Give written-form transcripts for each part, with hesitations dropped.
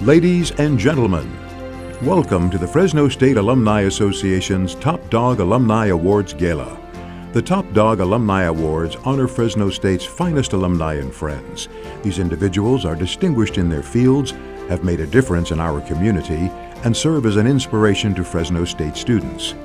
Ladies and gentlemen, welcome to the Fresno State Alumni Association's Top Dog Alumni Awards Gala. The Top Dog Alumni Awards honor Fresno State's finest alumni and friends. These individuals are distinguished in their fields, have made a difference in our community, and serve as an inspiration to Fresno State students.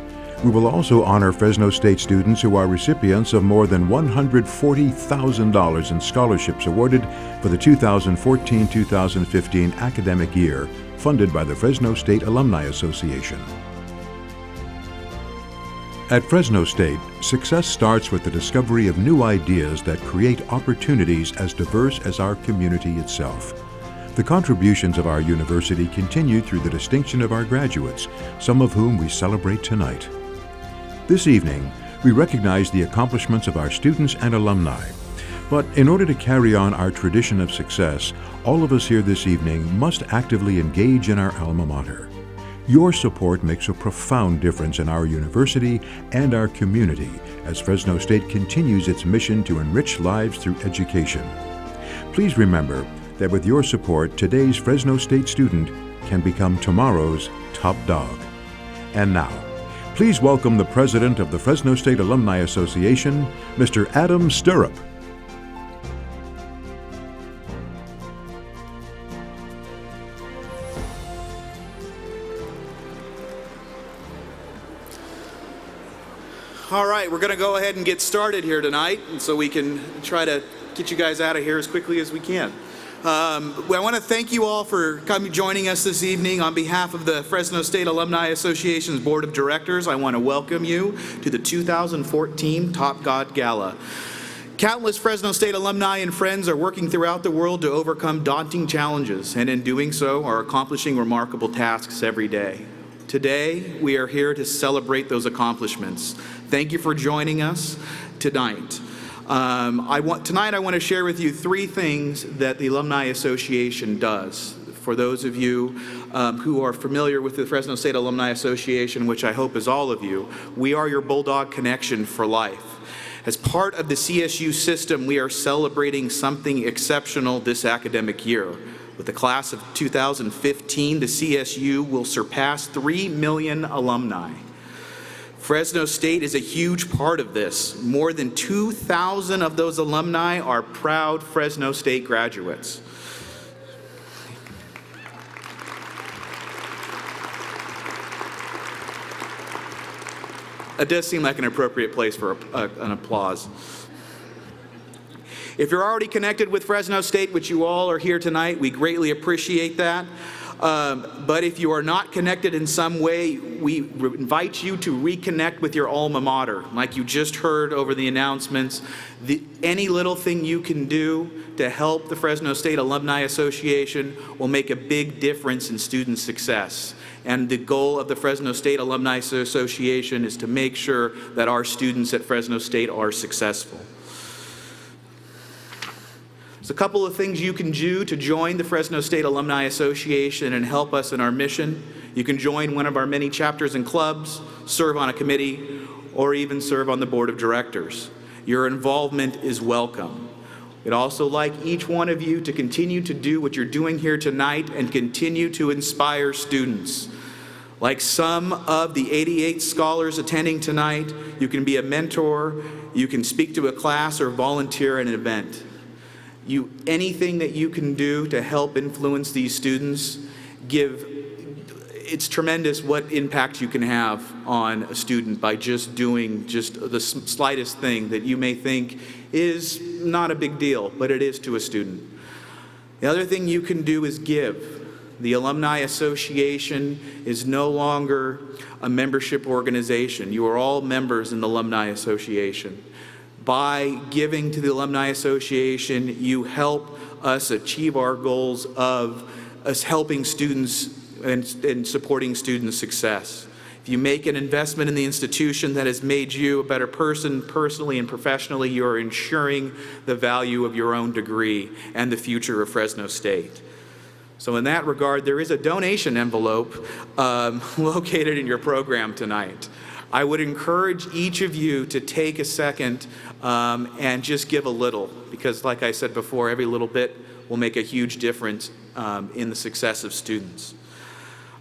We will also honor Fresno State students who are recipients of more than $140,000 in scholarships awarded for the 2014-2015 academic year, funded by the Fresno State Alumni Association. At Fresno State, success starts with the discovery of new ideas that create opportunities as diverse as our community itself. The contributions of our university continue through the distinction of our graduates, some of whom we celebrate tonight. This evening, we recognize the accomplishments of our students and alumni. But in order to carry on our tradition of success, all of us here this evening must actively engage in our alma mater. Your support makes a profound difference in our university and our community as Fresno State continues its mission to enrich lives through education. Please remember that with your support, today's Fresno State student can become tomorrow's top dog. And now, please welcome the President of the Fresno State Alumni Association, Mr. Adam Stirrup. All right, we're going to go ahead and get started here tonight, and so we can try to get you guys out of here as quickly as we can. I want to thank you all for joining us this evening. On behalf of the Fresno State Alumni Association's Board of Directors, I want to welcome you to the 2014 Top Dog Gala. Countless Fresno State alumni and friends are working throughout the world to overcome daunting challenges, and in doing so are accomplishing remarkable tasks every day. Today, we are here to celebrate those accomplishments. Thank you for joining us tonight. Tonight I want to share with you three things that the Alumni Association does. For those of you who are familiar with the Fresno State Alumni Association, which I hope is all of you, we are your Bulldog connection for life. As part of the CSU system, we are celebrating something exceptional this academic year. With the class of 2015, the CSU will surpass 3 million alumni. Fresno State is a huge part of this. More than 2,000 of those alumni are proud Fresno State graduates. It does seem like an appropriate place for an applause. If you're already connected with Fresno State, which you all are here tonight, we greatly appreciate that. But if you are not connected in some way, we invite you to reconnect with your alma mater. Like you just heard over the announcements, any little thing you can do to help the Fresno State Alumni Association will make a big difference in student success. And the goal of the Fresno State Alumni Association is to make sure that our students at Fresno State are successful. There's a couple of things you can do to join the Fresno State Alumni Association and help us in our mission. You can join one of our many chapters and clubs, serve on a committee, or even serve on the board of directors. Your involvement is welcome. We'd also like each one of you to continue to do what you're doing here tonight and continue to inspire students. Like some of the 88 scholars attending tonight, you can be a mentor, you can speak to a class or volunteer at an event. Anything that you can do to help influence these students, it's tremendous what impact you can have on a student by just doing the slightest thing that you may think is not a big deal, but it is to a student. The other thing you can do is give. The Alumni Association is no longer a membership organization. You are all members in the Alumni Association. By giving to the Alumni Association, you help us achieve our goals of us helping students and supporting student success. If you make an investment in the institution that has made you a better person personally and professionally, you are ensuring the value of your own degree and the future of Fresno State. So in that regard, there is a donation envelope located in your program tonight. I would encourage each of you to take a second and just give a little, because like I said before, every little bit will make a huge difference in the success of students.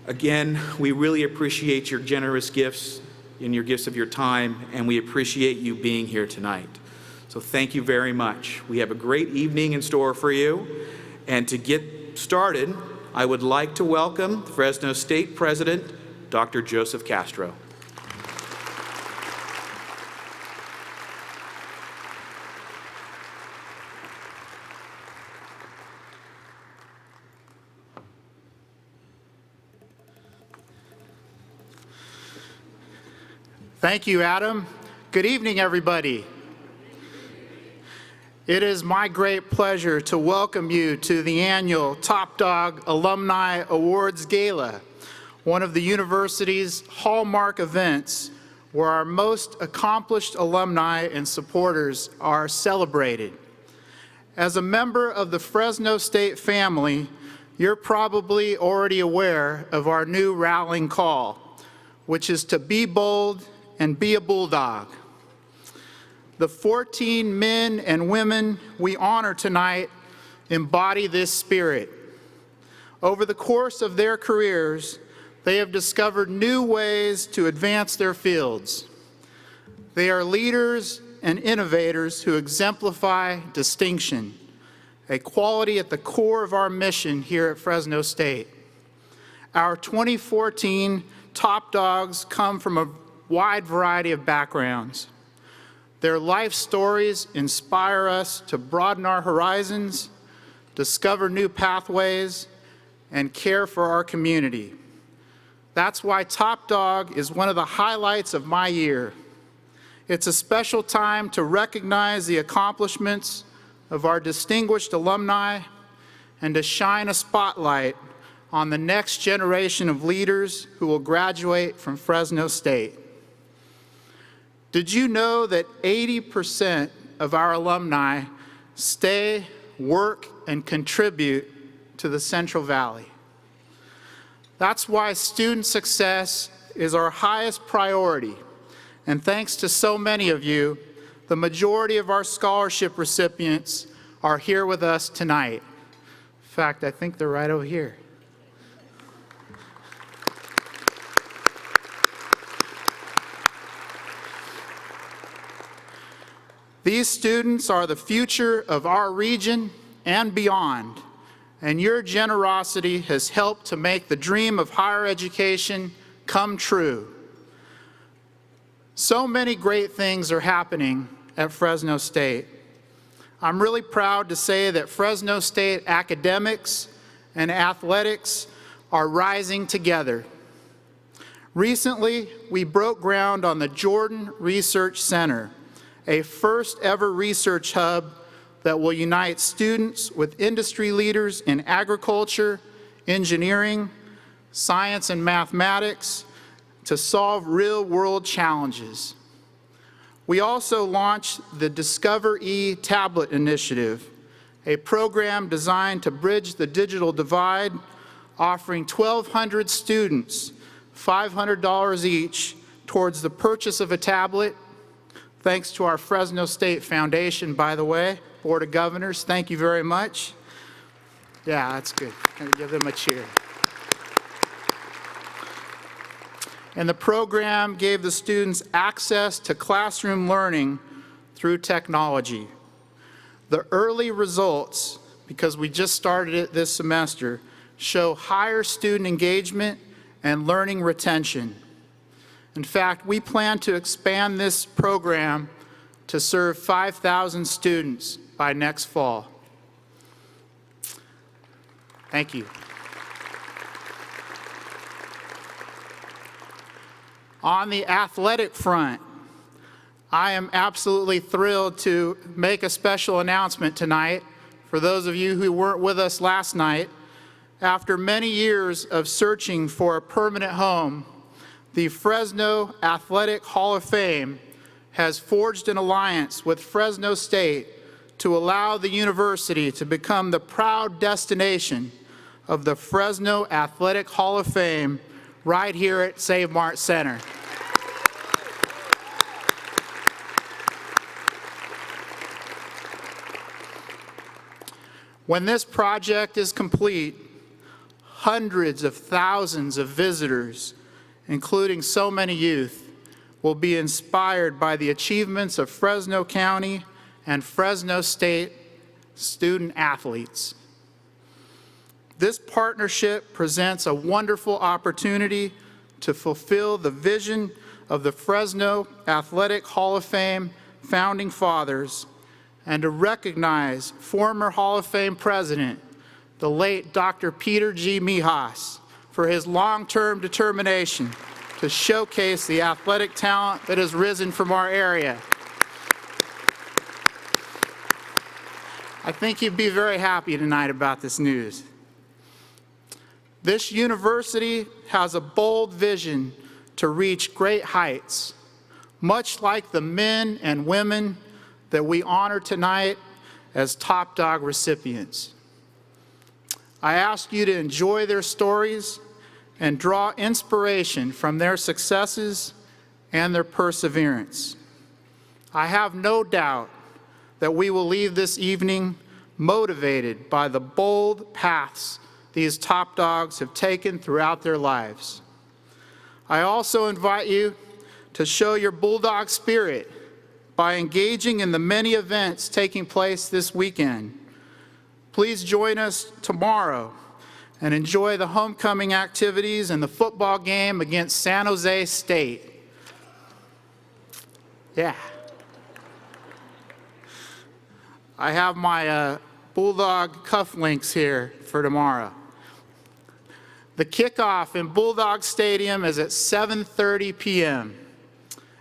Again, we really appreciate your generous gifts and your gifts of your time, and we appreciate you being here tonight. So thank you very much. We have a great evening in store for you. And to get started, I would like to welcome Fresno State President, Dr. Joseph Castro. Thank you, Adam. Good evening, everybody. It is my great pleasure to welcome you to the annual Top Dog Alumni Awards Gala, one of the university's hallmark events where our most accomplished alumni and supporters are celebrated. As a member of the Fresno State family, you're probably already aware of our new rallying call, which is to be bold and be a Bulldog. The 14 men and women we honor tonight embody this spirit. Over the course of their careers, they have discovered new ways to advance their fields. They are leaders and innovators who exemplify distinction, a quality at the core of our mission here at Fresno State. Our 2014 Top Dogs come from a wide variety of backgrounds. Their life stories inspire us to broaden our horizons, discover new pathways, and care for our community. That's why Top Dog is one of the highlights of my year. It's a special time to recognize the accomplishments of our distinguished alumni and to shine a spotlight on the next generation of leaders who will graduate from Fresno State. Did you know that 80% of our alumni stay, work, and contribute to the Central Valley? That's why student success is our highest priority. And thanks to so many of you, the majority of our scholarship recipients are here with us tonight. In fact, I think they're right over here. These students are the future of our region and beyond, and your generosity has helped to make the dream of higher education come true. So many great things are happening at Fresno State. I'm really proud to say that Fresno State academics and athletics are rising together. Recently, we broke ground on the Jordan Research Center, a first-ever research hub that will unite students with industry leaders in agriculture, engineering, science, and mathematics to solve real-world challenges. We also launched the Discover E Tablet Initiative, a program designed to bridge the digital divide, offering 1,200 students $500 each towards the purchase of a tablet. Thanks to our Fresno State Foundation, by the way, Board of Governors, thank you very much. Yeah, that's good. I'm gonna give them a cheer. And the program gave the students access to classroom learning through technology. The early results, because we just started it this semester, show higher student engagement and learning retention. In fact, we plan to expand this program to serve 5,000 students by next fall. Thank you. On the athletic front, I am absolutely thrilled to make a special announcement tonight for those of you who weren't with us last night. After many years of searching for a permanent home, the Fresno Athletic Hall of Fame has forged an alliance with Fresno State to allow the university to become the proud destination of the Fresno Athletic Hall of Fame right here at Save Mart Center. When this project is complete, hundreds of thousands of visitors, including so many youth, will be inspired by the achievements of Fresno County and Fresno State student athletes. This partnership presents a wonderful opportunity to fulfill the vision of the Fresno Athletic Hall of Fame founding fathers and to recognize former Hall of Fame president, the late Dr. Peter G. Mijas, for his long-term determination to showcase the athletic talent that has risen from our area. I think you'd be very happy tonight about this news. This university has a bold vision to reach great heights, much like the men and women that we honor tonight as Top Dog recipients. I ask you to enjoy their stories and draw inspiration from their successes and their perseverance. I have no doubt that we will leave this evening motivated by the bold paths these top dogs have taken throughout their lives. I also invite you to show your Bulldog spirit by engaging in the many events taking place this weekend. Please join us tomorrow and enjoy the homecoming activities and the football game against San Jose State. Yeah. I have my Bulldog cufflinks here for tomorrow. The kickoff in Bulldog Stadium is at 7:30 p.m.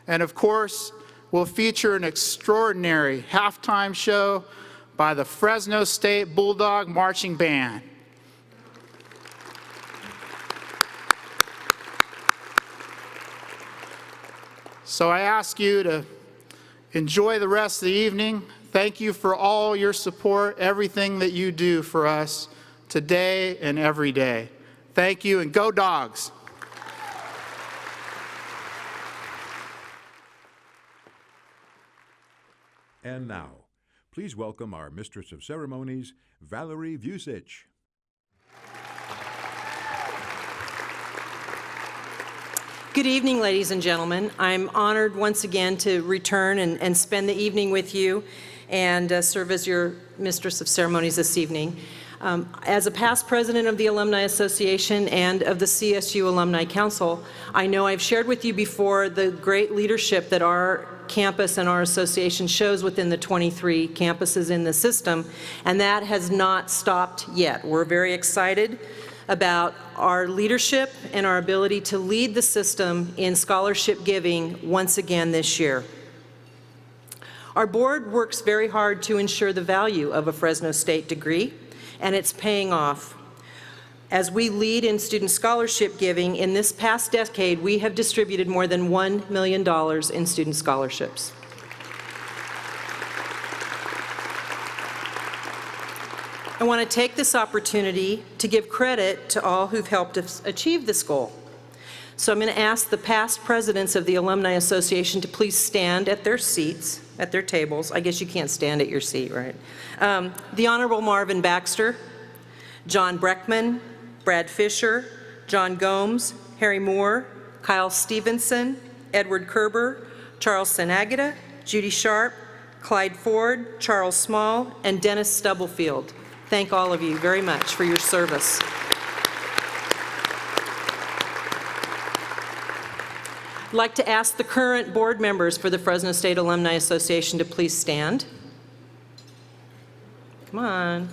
And of course, we'll feature an extraordinary halftime show by the Fresno State Bulldog Marching Band. So I ask you to enjoy the rest of the evening. Thank you for all your support, everything that you do for us today and every day. Thank you, and go Dogs. And now, please welcome our Mistress of Ceremonies, Valerie Vucic. Good evening, ladies and gentlemen. I'm honored once again to return and spend the evening with you and serve as your Mistress of Ceremonies this evening. As a past president of the Alumni Association and of the CSU Alumni Council, I know I've shared with you before the great leadership that our campus and our association shows within the 23 campuses in the system, and that has not stopped yet. We're very excited about our leadership and our ability to lead the system in scholarship giving once again this year. Our board works very hard to ensure the value of a Fresno State degree, and it's paying off. As we lead in student scholarship giving, in this past decade, we have distributed more than $1 million in student scholarships. I want to take this opportunity to give credit to all who've helped us achieve this goal. So I'm going to ask the past presidents of the Alumni Association to please stand at their seats, at their tables. I guess you can't stand at your seat, right? The Honorable Marvin Baxter, John Breckman, Brad Fisher, John Gomes, Harry Moore, Kyle Stevenson, Edward Kerber, Charles Sanagata, Judy Sharp, Clyde Ford, Charles Small, and Dennis Stubblefield. Thank all of you very much for your service. I'd like to ask the current board members for the Fresno State Alumni Association to please stand. Come on.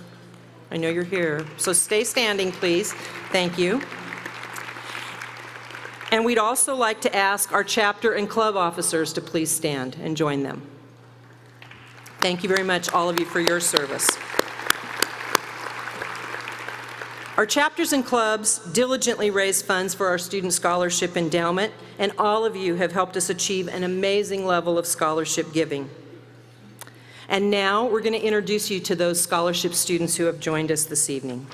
I know you're here. So stay standing, please. Thank you. And we'd also like to ask our chapter and club officers to please stand and join them. Thank you very much, all of you, for your service. Our chapters and clubs diligently raise funds for our student scholarship endowment, and all of you have helped us achieve an amazing level of scholarship giving. And now we're going to introduce you to those scholarship students who have joined us this evening.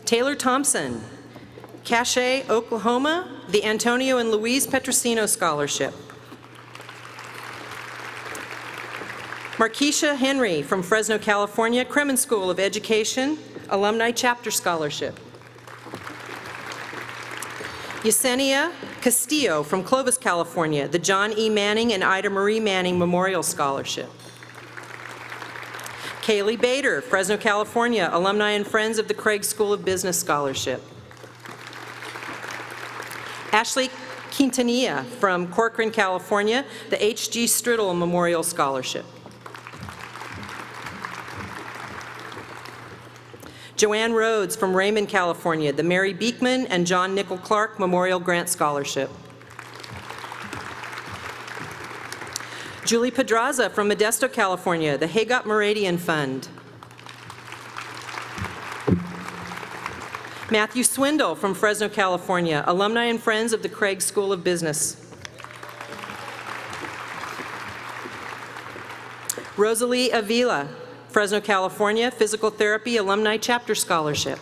Taylor Tamson, Cache, Oklahoma, the Antonio and Louise Petrosino Scholarship. Markeisha Henry from Fresno, California, Kremen School of Education, Alumni Chapter Scholarship. Yesenia Castillo from Clovis, California, the John E. Manning and Ida Marie Manning Memorial Scholarship. Kaylee Bader, Fresno, California, Alumni and Friends of the Craig School of Business Scholarship. Ashley Quintanilla from Corcoran, California, the H.G. Strittle Memorial Scholarship. Joanne Rhodes from Raymond, California, the Mary Beekman and John Nickel Clark Memorial Grant Scholarship. Julie Pedraza from Modesto, California, the Hagot Meridian Fund. Matthew Swindle from Fresno, California, Alumni and Friends of the Craig School of Business. Rosalie Avila, Fresno, California, Physical Therapy Alumni Chapter Scholarship.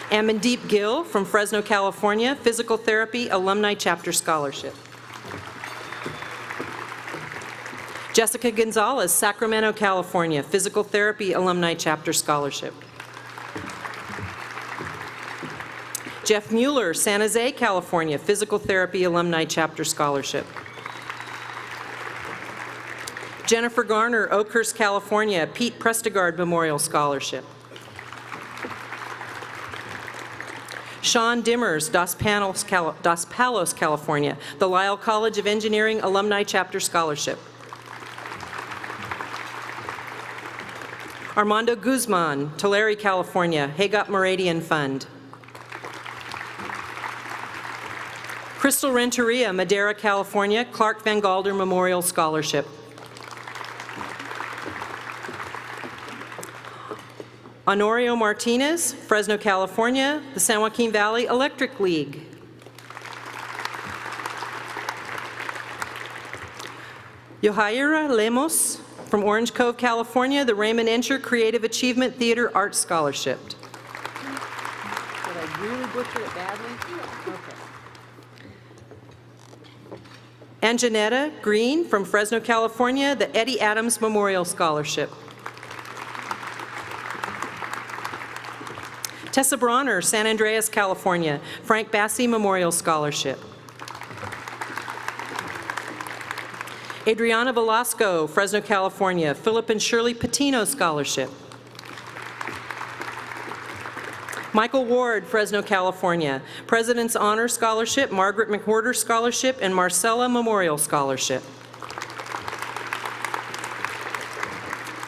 Amandeep Gill from Fresno, California, Physical Therapy Alumni Chapter Scholarship. Jessica Gonzalez, Sacramento, California, Physical Therapy Alumni Chapter Scholarship. Jeff Mueller, San Jose, California, Physical Therapy Alumni Chapter Scholarship. Jennifer Garner, Oakhurst, California, Pete Prestegard Memorial Scholarship. Sean Dimmers, Dos Palos, California, the Lyle College of Engineering Alumni Chapter Scholarship. Armando Guzman, Tulare, California, Hagot Meridian Fund. Crystal Renteria, Madera, California, Clark Van Galder Memorial Scholarship. Honorio Martinez, Fresno, California, the San Joaquin Valley Electric League. Yohaira Lemos from Orange Cove, California, the Raymond Encher Creative Achievement Theater Arts Scholarship. Did I really butcher it badly? Okay. Anjanetta Green from Fresno, California, the Eddie Adams Memorial Scholarship. Tessa Bronner, San Andreas, California, Frank Bassi Memorial Scholarship. Adriana Velasco, Fresno, California, Philip and Shirley Patino Scholarship. Michael Ward, Fresno, California, President's Honor Scholarship, Margaret McWhorter Scholarship, and Marcella Memorial Scholarship.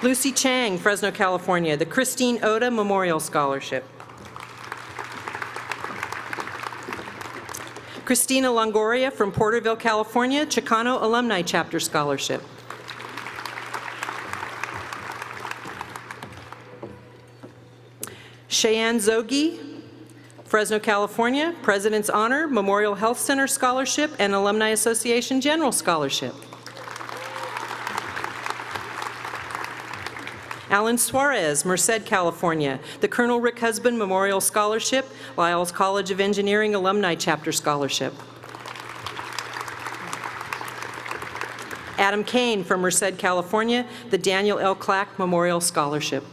Lucy Chang, Fresno, California, the Christine Oda Memorial Scholarship. Christina Longoria from Porterville, California, Chicano Alumni Chapter Scholarship. Cheyenne Zogi, Fresno, California, President's Honor, Memorial Health Center Scholarship, and Alumni Association General Scholarship. Alan Suarez, Merced, California, the Colonel Rick Husband Memorial Scholarship, Lyles College of Engineering Alumni Chapter Scholarship. Adam Kane from Merced, California, the Daniel L. Clack Memorial Scholarship.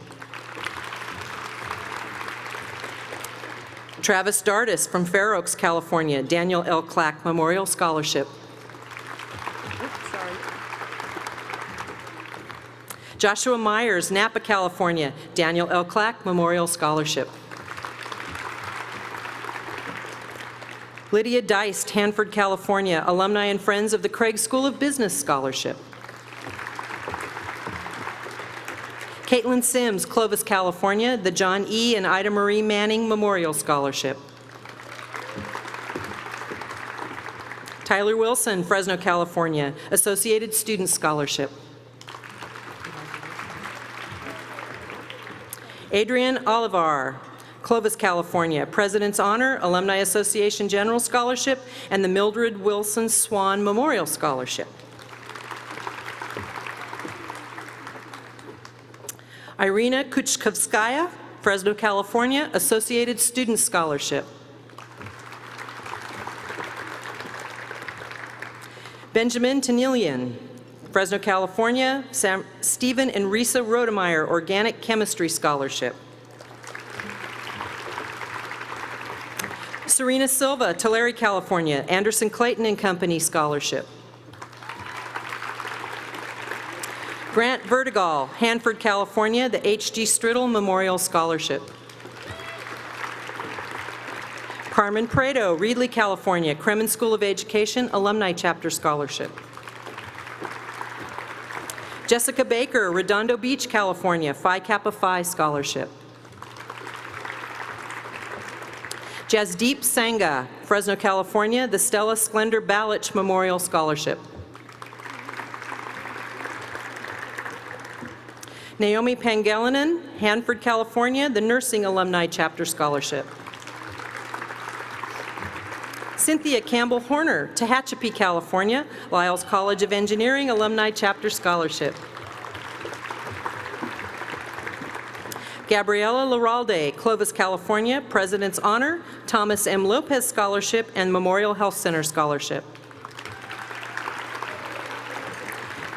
Travis Dardis from Fair Oaks, California, Daniel L. Clack Memorial Scholarship. Joshua Myers, Napa, California, Daniel L. Clack Memorial Scholarship. Lydia Deist, Hanford, California, Alumni and Friends of the Craig School of Business Scholarship. Caitlin Sims, Clovis, California, the John E. and Ida Marie Manning Memorial Scholarship. Tyler Wilson, Fresno, California, Associated Student Scholarship. Adrian Olivar, Clovis, California, President's Honor, Alumni Association General Scholarship, and the Mildred Wilson Swan Memorial Scholarship. Irina Kuchkovskaya, Fresno, California, Associated Student Scholarship. Benjamin Tanilian, Fresno, California, Stephen and Risa Rodemeyer Organic Chemistry Scholarship. Serena Silva, Tulare, California, Anderson Clayton and Company Scholarship. Grant Vertigal, Hanford, California, the H.G. Strittle Memorial Scholarship. Carmen Prado, Reedley, California, Kremen School of Education Alumni Chapter Scholarship. Jessica Baker, Redondo Beach, California, Phi Kappa Phi Scholarship. Jasdeep Sangha, Fresno, California, the Stella Sklender Balich Memorial Scholarship. Naomi Pangalanan, Hanford, California, the Nursing Alumni Chapter Scholarship. Cynthia Campbell Horner, Tehachapi, California, Lyles College of Engineering Alumni Chapter Scholarship. Gabriela Laralde, Clovis, California, President's Honor, Thomas M. Lopez Scholarship and Memorial Health Center Scholarship.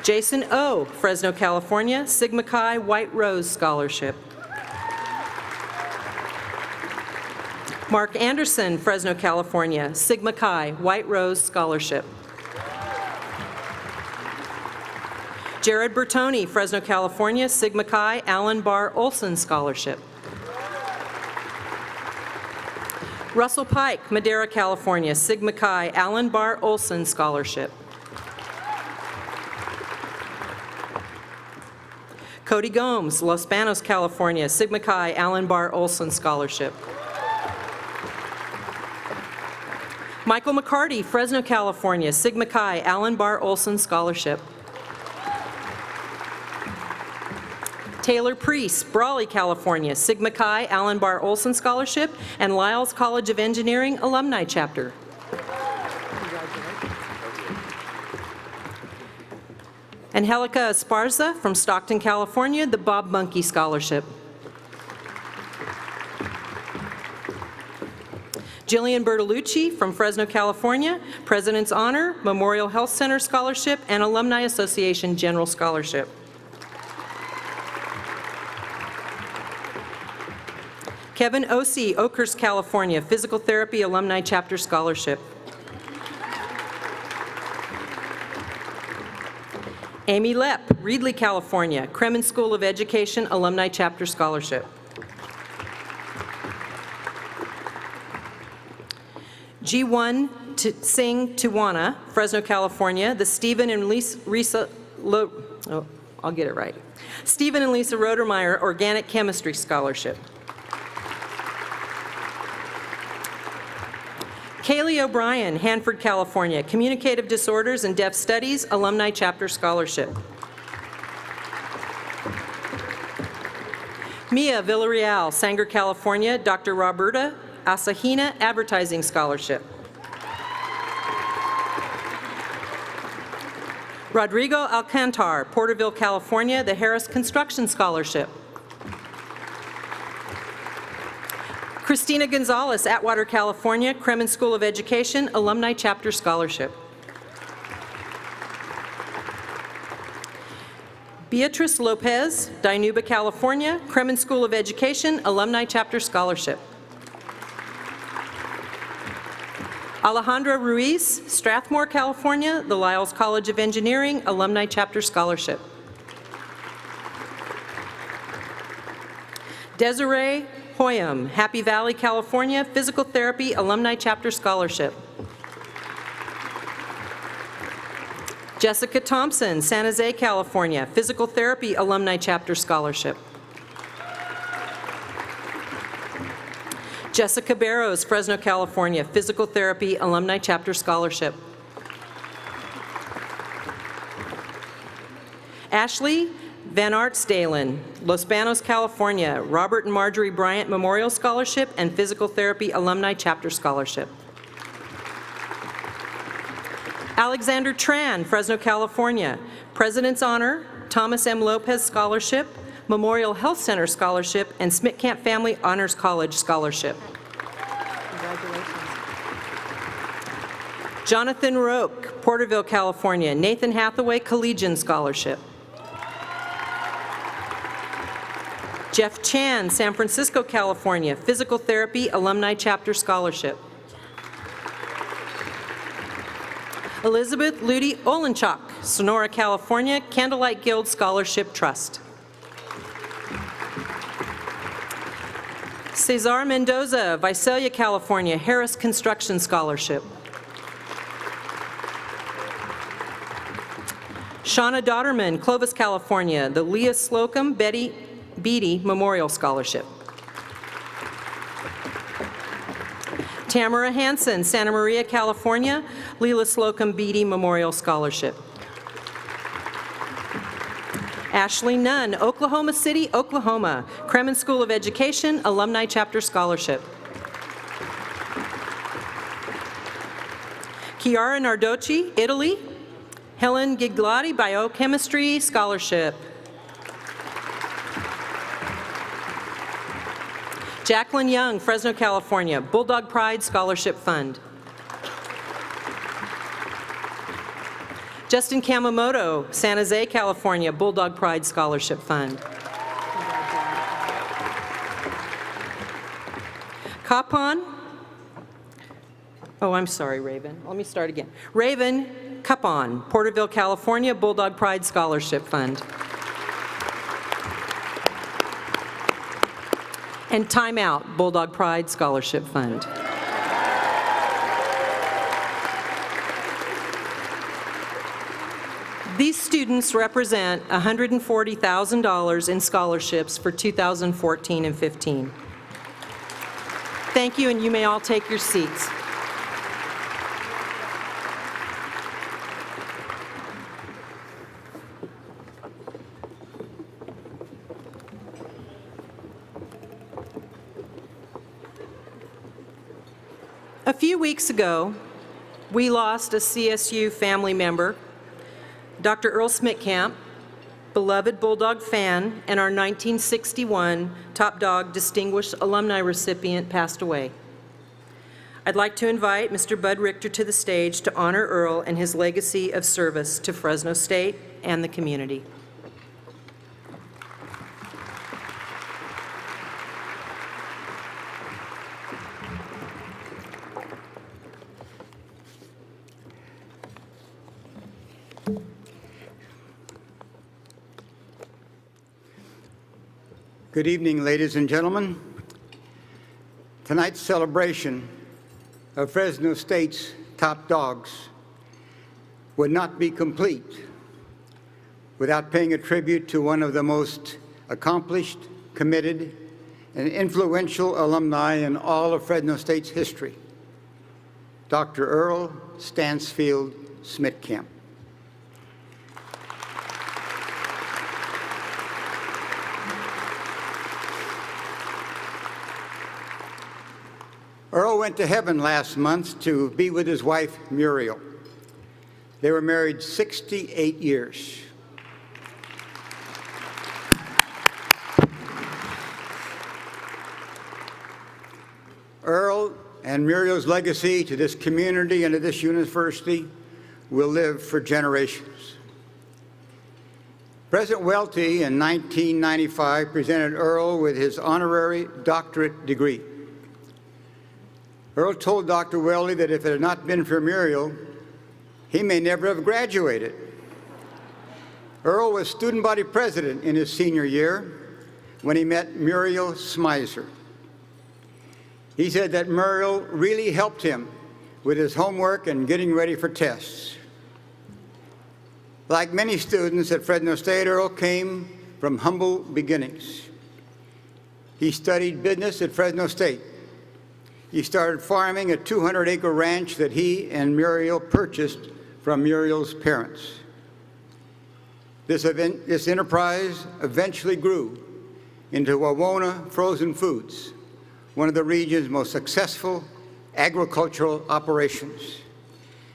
Jason O., Fresno, California, Sigma Chi White Rose Scholarship. Mark Anderson, Fresno, California, Sigma Chi White Rose Scholarship. Jared Bertoni, Fresno, California, Sigma Chi Allen Barr Olson Scholarship. Russell Pike, Madera, California, Sigma Chi Allen Barr Olson Scholarship. Cody Gomes, Los Banos, California, Sigma Chi Allen Barr Olson Scholarship. Michael McCarty, Fresno, California, Sigma Chi Allen Barr Olson Scholarship. Taylor Priest, Brawley, California, Sigma Chi Allen Barr Olson Scholarship and Lyles College of Engineering Alumni Chapter. Angelica Esparza from Stockton, California, the Bob Monkey Scholarship. Jillian Bertolucci from Fresno, California, President's Honor, Memorial Health Center Scholarship and Alumni Association General Scholarship. Kevin Ossie, Oakhurst, California, Physical Therapy Alumni Chapter Scholarship. Amy Lepp, Reedley, California, Kremen School of Education Alumni Chapter Scholarship. G1 Singh Tiwana, Fresno, California, the Stephen and Lisa Stephen and Lisa Rodermeyer Organic Chemistry Scholarship. Kaylee O'Brien, Hanford, California, Communicative Disorders and Deaf Studies Alumni Chapter Scholarship. Mia Villarreal, Sanger, California, Dr. Roberta Asahina Advertising Scholarship. Rodrigo Alcantar, Porterville, California, the Harris Construction Scholarship. Christina Gonzalez, Atwater, California, Kremen School of Education Alumni Chapter Scholarship. Beatrice Lopez, Dinuba, California, Kremen School of Education Alumni Chapter Scholarship. Alejandra Ruiz, Strathmore, California, the Lyles College of Engineering Alumni Chapter Scholarship. Desiree Hoyam, Happy Valley, California, Physical Therapy Alumni Chapter Scholarship. Jessica Thompson, San Jose, California, Physical Therapy Alumni Chapter Scholarship. Jessica Barrows, Fresno, California, Physical Therapy Alumni Chapter Scholarship. Ashley Van Artsdalen, Los Banos, California, Robert and Marjorie Bryant Memorial Scholarship and Physical Therapy Alumni Chapter Scholarship. Alexander Tran, Fresno, California, President's Honor, Thomas M. Lopez Scholarship, Memorial Health Center Scholarship, and Schmidt-Camp Family Honors College Scholarship. Congratulations. Jonathan Roque, Porterville, California, Nathan Hathaway Collegian Scholarship. Jeff Chan, San Francisco, California, Physical Therapy Alumni Chapter Scholarship. Elizabeth Ludi Olenchuk, Sonora, California, Candlelight Guild Scholarship Trust. Cesar Mendoza, Visalia, California, Harris Construction Scholarship. Shauna Dotterman, Clovis, California, the Leah Slocum Betty Beatty Memorial Scholarship. Tamara Hansen, Santa Maria, California, Leela Slocum Beatty Memorial Scholarship. Ashley Nunn, Oklahoma City, Oklahoma, Kremen School of Education Alumni Chapter Scholarship. Chiara Nardoci, Italy, Helen Gigliotti Biochemistry Scholarship. Jacqueline Young, Fresno, California, Bulldog Pride Scholarship Fund. Justin Kamamoto, San Jose, California, Bulldog Pride Scholarship Fund. Kapon, oh, I'm sorry, Raven. Let me start again. Raven Kapon, Porterville, California, Bulldog Pride Scholarship Fund. And Time Out, Bulldog Pride Scholarship Fund. These students represent $140,000 in scholarships for 2014 and 15. Thank you, and you may all take your seats. A few weeks ago, we lost a CSU family member, Dr. Earl Schmidt-Camp, beloved Bulldog fan, and our 1961 Top Dog Distinguished Alumni recipient passed away. I'd like to invite Mr. Bud Richter to the stage to honor Earl and his legacy of service to Fresno State and the community. Good evening, ladies and gentlemen. Tonight's celebration of Fresno State's top dogs would not be complete without paying a tribute to one of the most accomplished, committed, and influential alumni in all of Fresno State's history, Dr. Earl Stansfield Schmidt-Camp. Earl went to heaven last month to be with his wife, Muriel. They were married 68 years. Earl and Muriel's legacy to this community and to this university will live for generations. President Welty in 1995 presented Earl with his honorary doctorate degree. Earl told Dr. Welty that if it had not been for Muriel, he may never have graduated. Earl was student body president in his senior year when he met Muriel Smizer. He said that Muriel really helped him with his homework and getting ready for tests. Like many students at Fresno State, Earl came from humble beginnings. He studied business at Fresno State. He started farming a 200-acre ranch that he and Muriel purchased from Muriel's parents. This enterprise eventually grew into Wawona Frozen Foods, one of the region's most successful agricultural operations.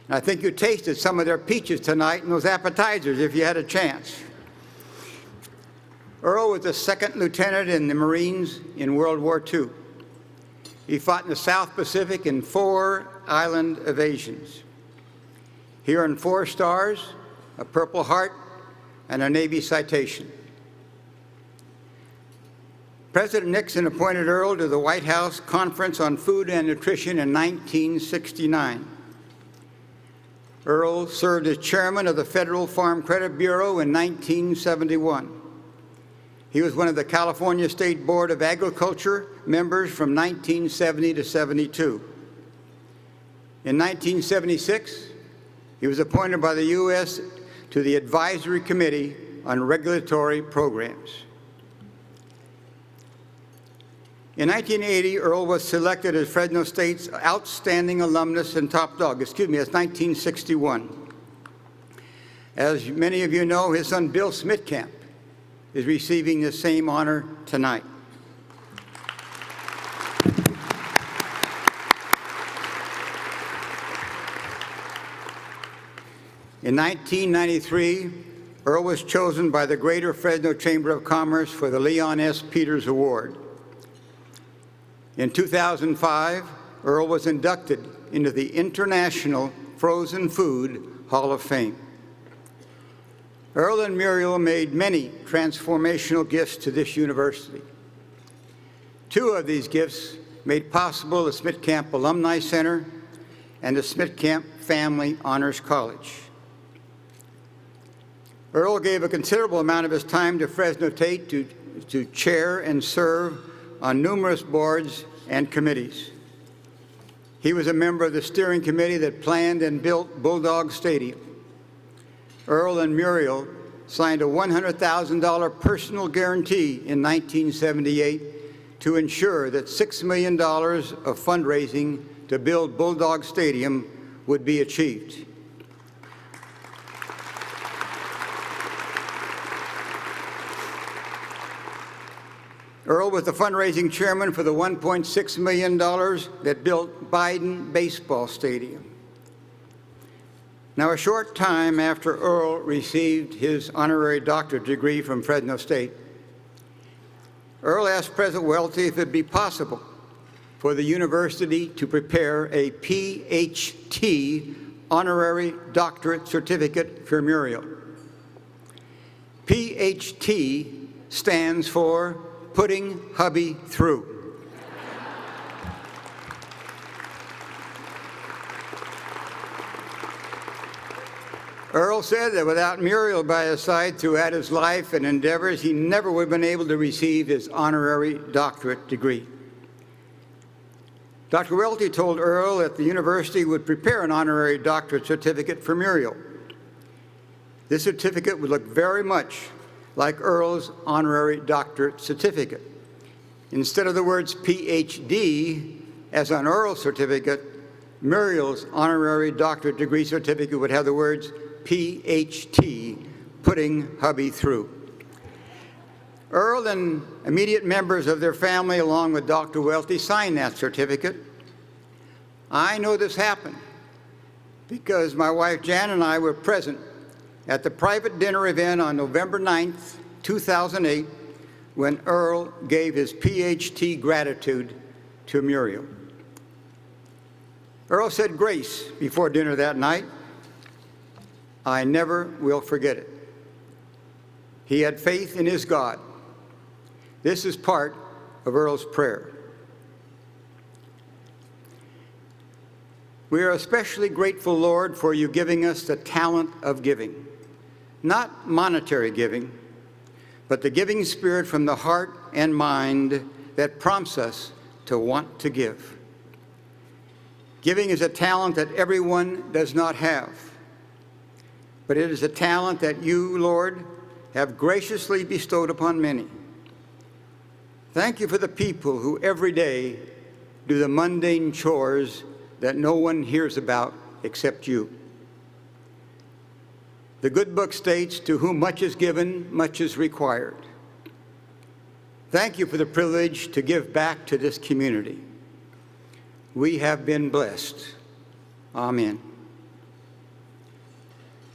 And I think you tasted some of their peaches tonight and those appetizers if you had a chance. Earl was a second lieutenant in the Marines in World War II. He fought in the South Pacific in 4 island invasions. He earned 4 stars, a Purple Heart, and a Navy citation. President Nixon appointed Earl to the White House Conference on Food and Nutrition in 1969. Earl served as chairman of the Federal Farm Credit Bureau in 1971. He was one of the California State Board of Agriculture members from 1970 to 72. In 1976, he was appointed by the U.S. to the Advisory Committee on Regulatory Programs. In 1980, Earl was selected as Fresno State's Outstanding Alumnus and Top Dog. That's 1961. As many of you know, his son Bill Smitkamp is receiving the same honor tonight. In 1993, Earl was chosen by the Greater Fresno Chamber of Commerce for the Leon S. Peters Award. In 2005, Earl was inducted into the International Frozen Food Hall of Fame. Earl and Muriel made many transformational gifts to this university. 2 of these gifts made possible the Smitkamp Alumni Center and the Smitkamp Family Honors College. Earl gave a considerable amount of his time to Fresno State to chair and serve on numerous boards and committees. He was a member of the steering committee that planned and built Bulldog Stadium. Earl and Muriel signed a $100,000 personal guarantee in 1978 to ensure that $6 million of fundraising to build Bulldog Stadium would be achieved. Earl was the fundraising chairman for the $1.6 million that built Biden Baseball Stadium. Now, a short time after Earl received his honorary doctorate degree from Fresno State, Earl asked President Welty if it would be possible for the university to prepare a PhD honorary doctorate certificate for Muriel. PhD stands for Putting Hubby Through. Earl said that without Muriel by his side throughout his life and endeavors, he never would have been able to receive his honorary doctorate degree. Dr. Welty told Earl that the university would prepare an honorary doctorate certificate for Muriel. This certificate would look very much like Earl's honorary doctorate certificate. Instead of the words PhD, as on Earl's certificate, Muriel's honorary doctorate degree certificate would have the words PhD, Putting Hubby Through. Earl and immediate members of their family, along with Dr. Welty, signed that certificate. I know this happened because my wife Jan and I were present at the private dinner event on November 9th, 2008, when Earl gave his PhD gratitude to Muriel. Earl said grace before dinner that night. I never will forget it. He had faith in his God. This is part of Earl's prayer. We are especially grateful, Lord, for you giving us the talent of giving. Not monetary giving, but the giving spirit from the heart and mind that prompts us to want to give. Giving is a talent that everyone does not have, but it is a talent that you, Lord, have graciously bestowed upon many. Thank you for the people who every day do the mundane chores that no one hears about except you. The good book states, to whom much is given, much is required. Thank you for the privilege to give back to this community. We have been blessed. Amen.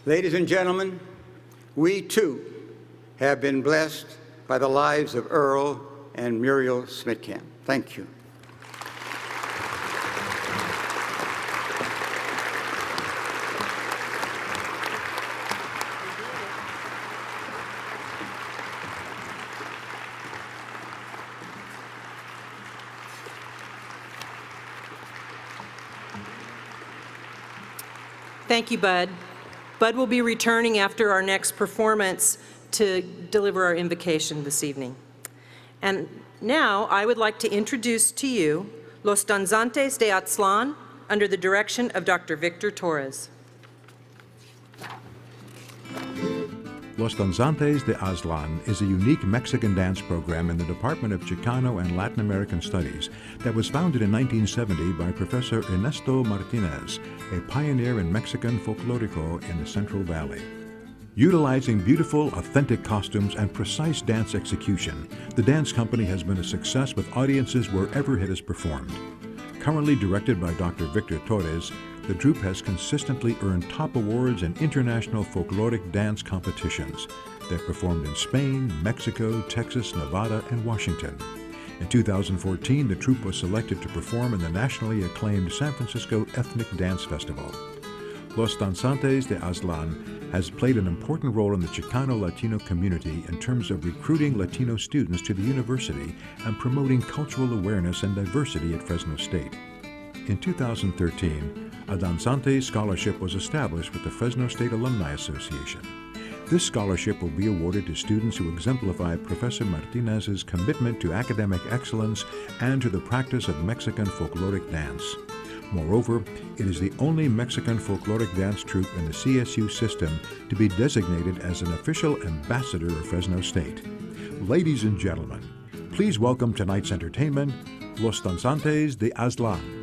Ladies and gentlemen, we too have been blessed by the lives of Earl and Muriel Smitkamp. Thank you. Thank you, Bud. Bud will be returning after our next performance to deliver our invocation this evening. And now I would like to introduce to you Los Danzantes de Aztlán under the direction of Dr. Victor Torres. Los Danzantes de Aztlán is a unique Mexican dance program in the Department of Chicano and Latin American Studies that was founded in 1970 by Professor Ernesto Martinez, a pioneer in Mexican folklorico in the Central Valley. Utilizing beautiful, authentic costumes and precise dance execution, the dance company has been a success with audiences wherever it has performed. Currently directed by Dr. Victor Torres, the troupe has consistently earned top awards in international folkloric dance competitions. They've performed in Spain, Mexico, Texas, Nevada, and Washington. In 2014, the troupe was selected to perform in the nationally acclaimed San Francisco Ethnic Dance Festival. Los Danzantes de Aztlán has played an important role in the Chicano-Latino community in terms of recruiting Latino students to the university and promoting cultural awareness and diversity at Fresno State. In 2013, a Danzante Scholarship was established with the Fresno State Alumni Association. This scholarship will be awarded to students who exemplify Professor Martinez's commitment to academic excellence and to the practice of Mexican folkloric dance. Moreover, it is the only Mexican folkloric dance troupe in the CSU system to be designated as an official ambassador of Fresno State. Ladies and gentlemen, please welcome tonight's entertainment, Los Danzantes de Aztlán.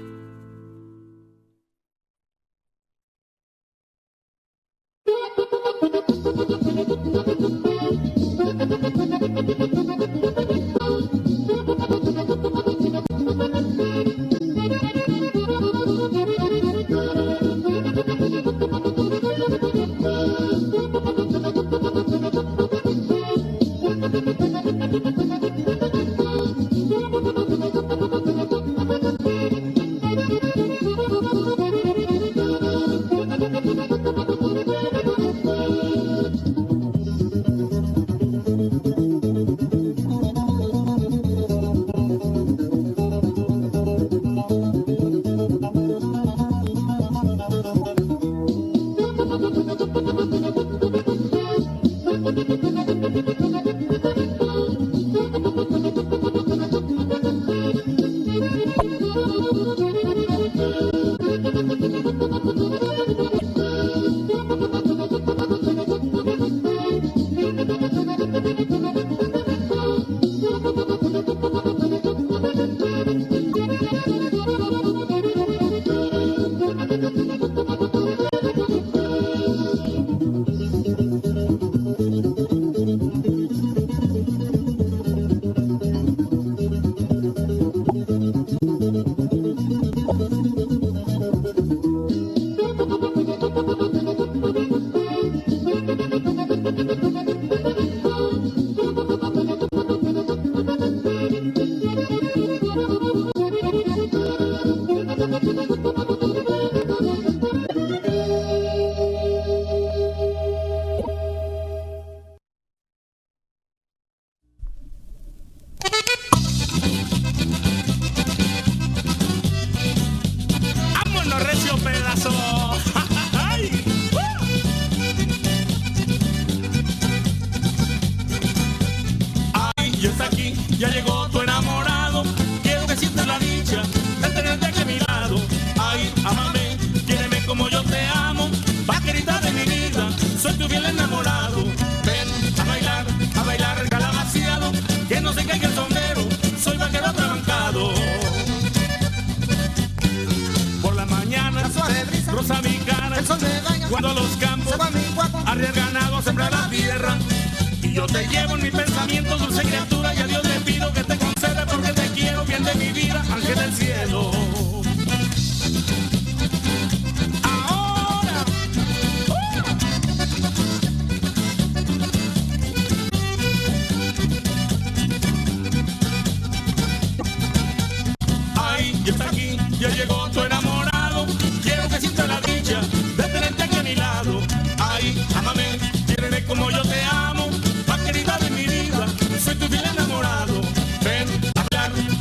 Ya llegó tu enamorado, quiero que sienta la dicha de tenerte aquí a mi lado. Ay, ámame, quiéreme como yo te amo, más querida de mi vida, soy tu fiel enamorado. Ven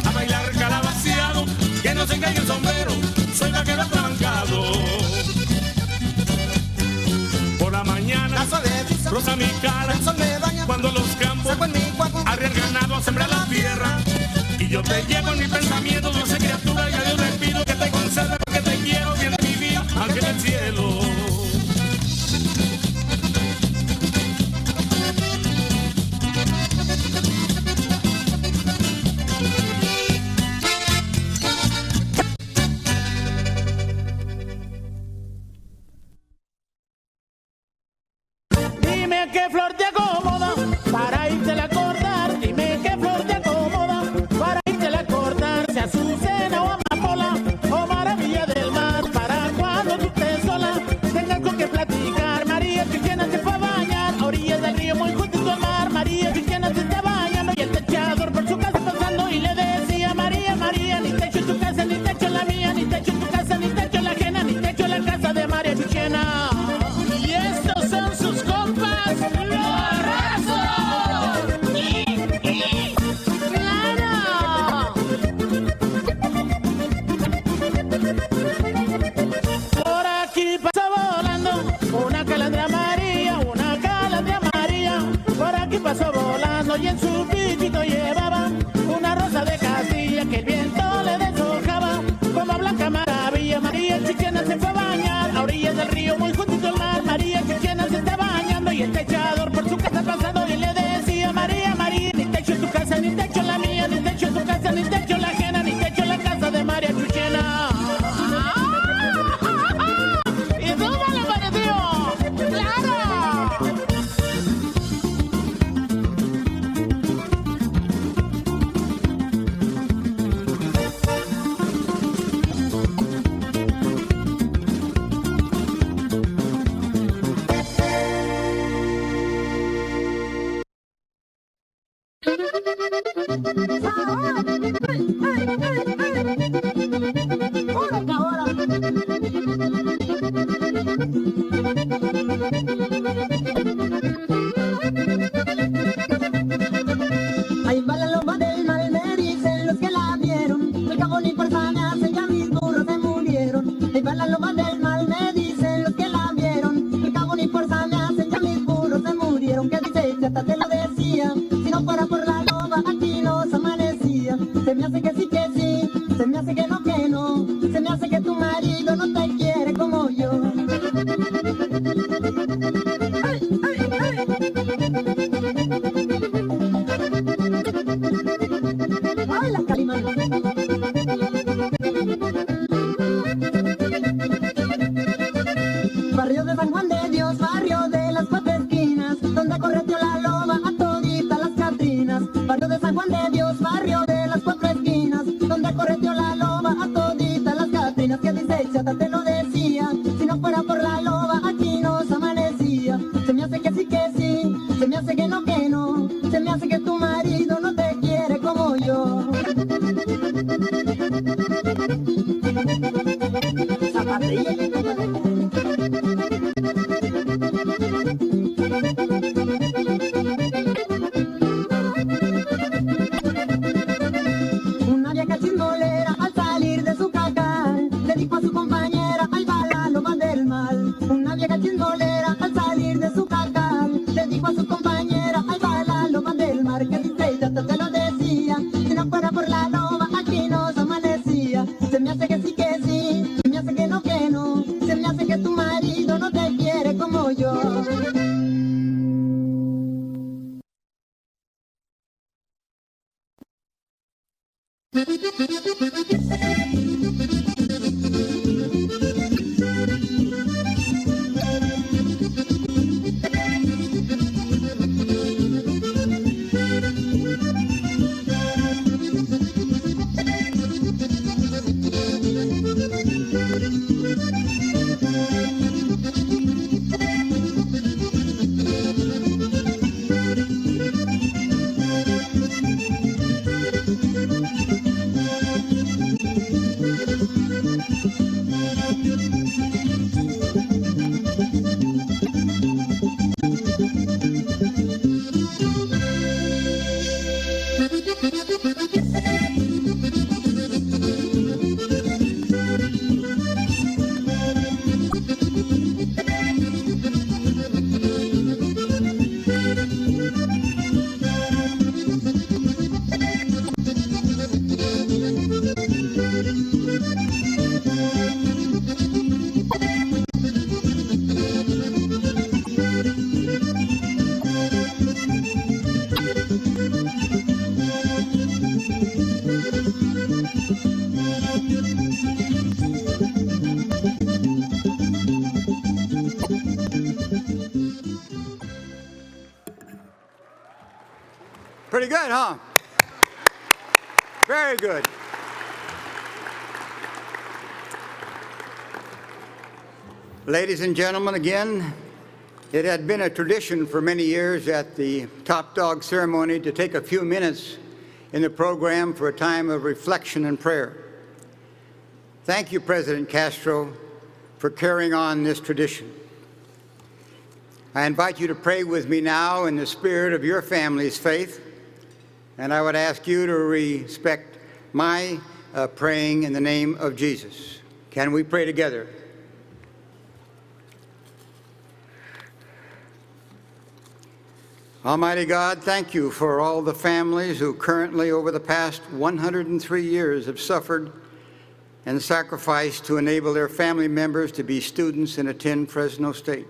a bailar calabaceado, que no se caiga el sombrero, soy vaquero atrabancado. Por la mañana, rosa mi cara, cuando los campos arrian ganado a sembrar la tierra. Y yo te llevo en mi pensamiento, dulce criatura, y a Dios le pido que te conserve porque te quiero bien de mi vida, ángel del cielo. Dime qué flor te acomoda para irte a cortar. Dime qué flor te acomoda para irte a cortar. Sea azucena o amapola o maravilla del mar. Para cuando tú estés sola tengas con qué platicar. María Chiquena se fue a bañar a orillas del río muy juntito al mar. María Chiquena se está bañando y el techador por su casa pasando y le decía: María, María, ni techo en tu casa, ni techo en la mía, ni techo en tu casa, ni techo en la ajena, ni techo en la casa de María Chiquena. Y estos son sus compas, los rasos. ¡Claro! Por aquí pasó volando una calandria María, una calandria María. Por aquí pasó volando y en su piquito llevaba una rosa de Castilla que el viento le deshojaba como blanca maravilla. María Chiquena se fue a bañar a orillas del río muy juntito al mar. María Chiquena se está bañando y el techador por su casa pasando y le decía: María, María, ni techo en tu casa, ni techo en la mía, ni techo en tu casa, ni techo en la ajena, ni techo en la casa de María Chiquena. ¿Y cómo le pareció? ¡Claro! Ahí va la loma del mal, me dicen los que la vieron. El cabo ni por me hacen, ya mis burros se murieron. Ahí va la loma del mal, me dicen los que la vieron. El cabo ni por me hacen, ya mis burros se murieron. Que dice, chata, te lo decía. Si no fuera por la loma, aquí nos amanecía. Se me hace que sí, se me hace que no, se me hace que tu marido no te quiere como yo. ¡Ay, ay, ay! ¡Ay, la calimana! Barrio de San Juan de Dios, barrio de las cuatro esquinas, donde correteó la loba a toditas las catrinas. Barrio de San Juan de Dios, barrio de las cuatro esquinas, donde correteó la loba a toditas las catrinas. Que dice, chata, te lo decía, si no fuera por la loba aquí nos amanecía. Se me hace que sí, se me hace que no, se me hace que tu marido no te quiere como yo. Zapatilla. Una vieja chismolera al salir de su cacal le dijo a su compañera: ahí va la loba del mal. Una vieja chismolera al salir de su cacal le dijo a su compañera: ahí va la loba del mar. Que dice, ya te lo decía, si no fuera por la loba aquí nos amanecía. Se me hace que sí, se me hace que no, se me hace que tu marido no te quiere como yo. Pretty good, huh? Very good. Ladies and gentlemen, again, it had been a tradition for many years at the Top Dog ceremony to take a few minutes in the program for a time of reflection and prayer. Thank you, President Castro, for carrying on this tradition. I invite you to pray with me now in the spirit of your family's faith, and I would ask you to respect my praying in the name of Jesus. Can we pray together? Almighty God, thank you for all the families who currently, over the past 103 years, have suffered and sacrificed to enable their family members to be students and attend Fresno State.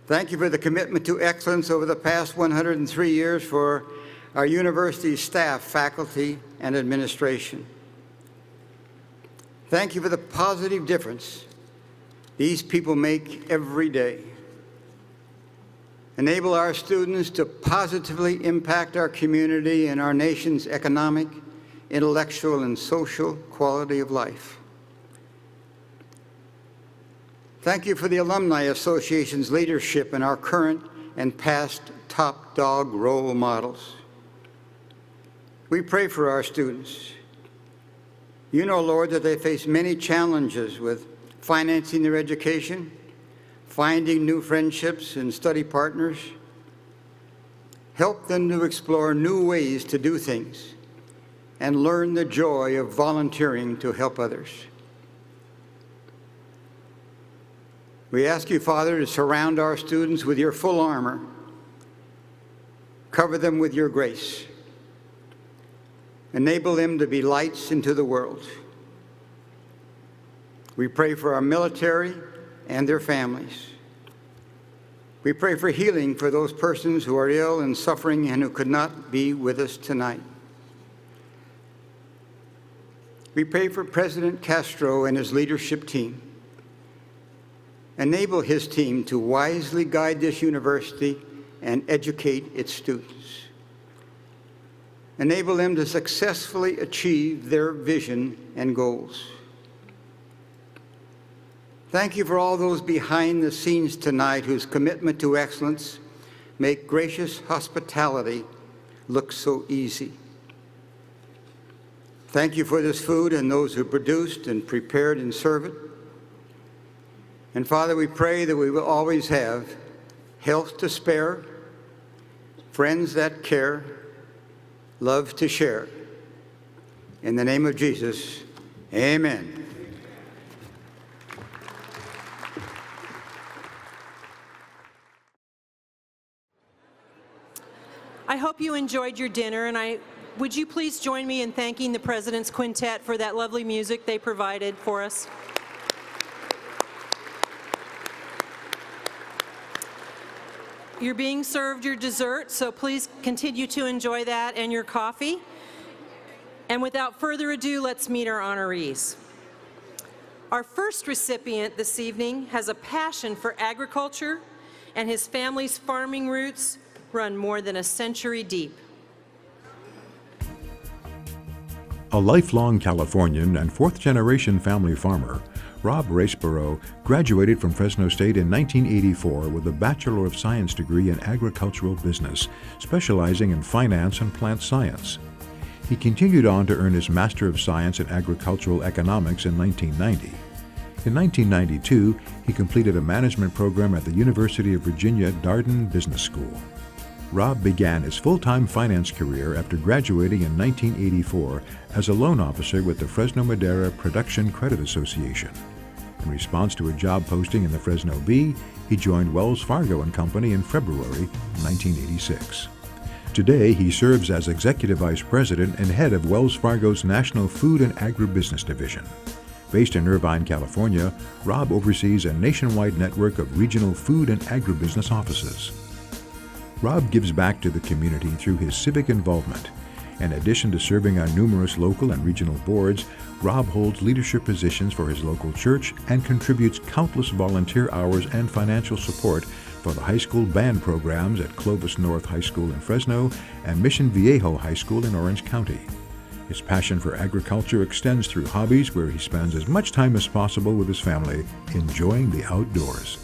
Thank you for the commitment to excellence over the past 103 years for our university's staff, faculty, and administration. Thank you for the positive difference these people make every day. Enable our students to positively impact our community and our nation's economic, intellectual, and social quality of life. Thank you for the Alumni Association's leadership in our current and past top dog role models. We pray for our students. You know, Lord, that they face many challenges with financing their education, finding new friendships and study partners. Help them to explore new ways to do things and learn the joy of volunteering to help others. We ask you, Father, to surround our students with your full armor. Cover them with your grace. Enable them to be lights into the world. We pray for our military and their families. We pray for healing for those persons who are ill and suffering and who could not be with us tonight. We pray for President Castro and his leadership team. Enable his team to wisely guide this university and educate its students. Enable them to successfully achieve their vision and goals. Thank you for all those behind the scenes tonight whose commitment to excellence make gracious hospitality look so easy. Thank you for this food and those who produced and prepared and serve it. And Father, we pray that we will always have health to spare, friends that care, love to share. In the name of Jesus, amen. I hope you enjoyed your dinner, and would you please join me in thanking the President's Quintet for that lovely music they provided for us? You're being served your dessert, so please continue to enjoy that and your coffee. And without further ado, let's meet our honorees. Our first recipient this evening has a passion for agriculture, and his family's farming roots run more than a century deep. A lifelong Californian and fourth-generation family farmer, Rob Raceborough graduated from Fresno State in 1984 with a Bachelor of Science degree in agricultural business, specializing in finance and plant science. He continued on to earn his Master of Science in Agricultural Economics in 1990. In 1992, he completed a management program at the University of Virginia Darden Business School. Rob began his full-time finance career after graduating in 1984 as a loan officer with the Fresno Madera Production Credit Association. In response to a job posting in the Fresno Bee, he joined Wells Fargo & Company in February 1986. Today, he serves as Executive Vice President and head of Wells Fargo's National Food and Agribusiness Division. Based in Irvine, California, Rob oversees a nationwide network of regional food and agribusiness offices. Rob gives back to the community through his civic involvement. In addition to serving on numerous local and regional boards, Rob holds leadership positions for his local church and contributes countless volunteer hours and financial support for the high school band programs at Clovis North High School in Fresno and Mission Viejo High School in Orange County. His passion for agriculture extends through hobbies where he spends as much time as possible with his family, enjoying the outdoors.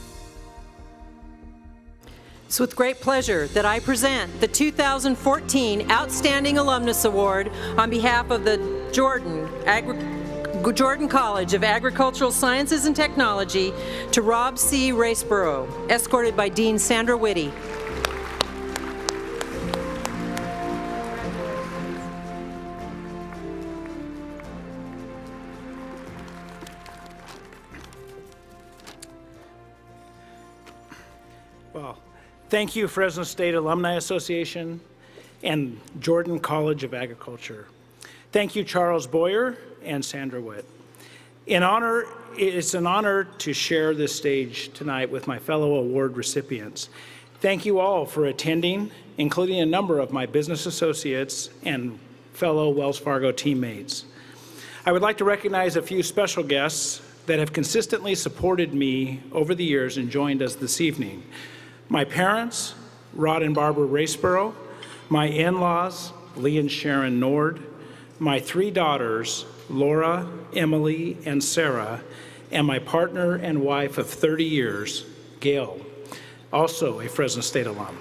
It's with great pleasure that I present the 2014 Outstanding Alumnus Award on behalf of the Jordan College of Agricultural Sciences and Technology to Rob C. Raceborough, escorted by Dean Sandra Whitty. Well, thank you, Fresno State Alumni Association and Jordan College of Agriculture. Thank you, Charles Boyer and Sandra Witt. It's an honor to share this stage tonight with my fellow award recipients. Thank you all for attending, including a number of my business associates and fellow Wells Fargo teammates. I would like to recognize a few special guests that have consistently supported me over the years and joined us this evening. My parents, Rod and Barbara Raceborough, my in-laws, Lee and Sharon Nord, my three daughters, Laura, Emily, and Sarah, and my partner and wife of 30 years, Gail, also a Fresno State alum.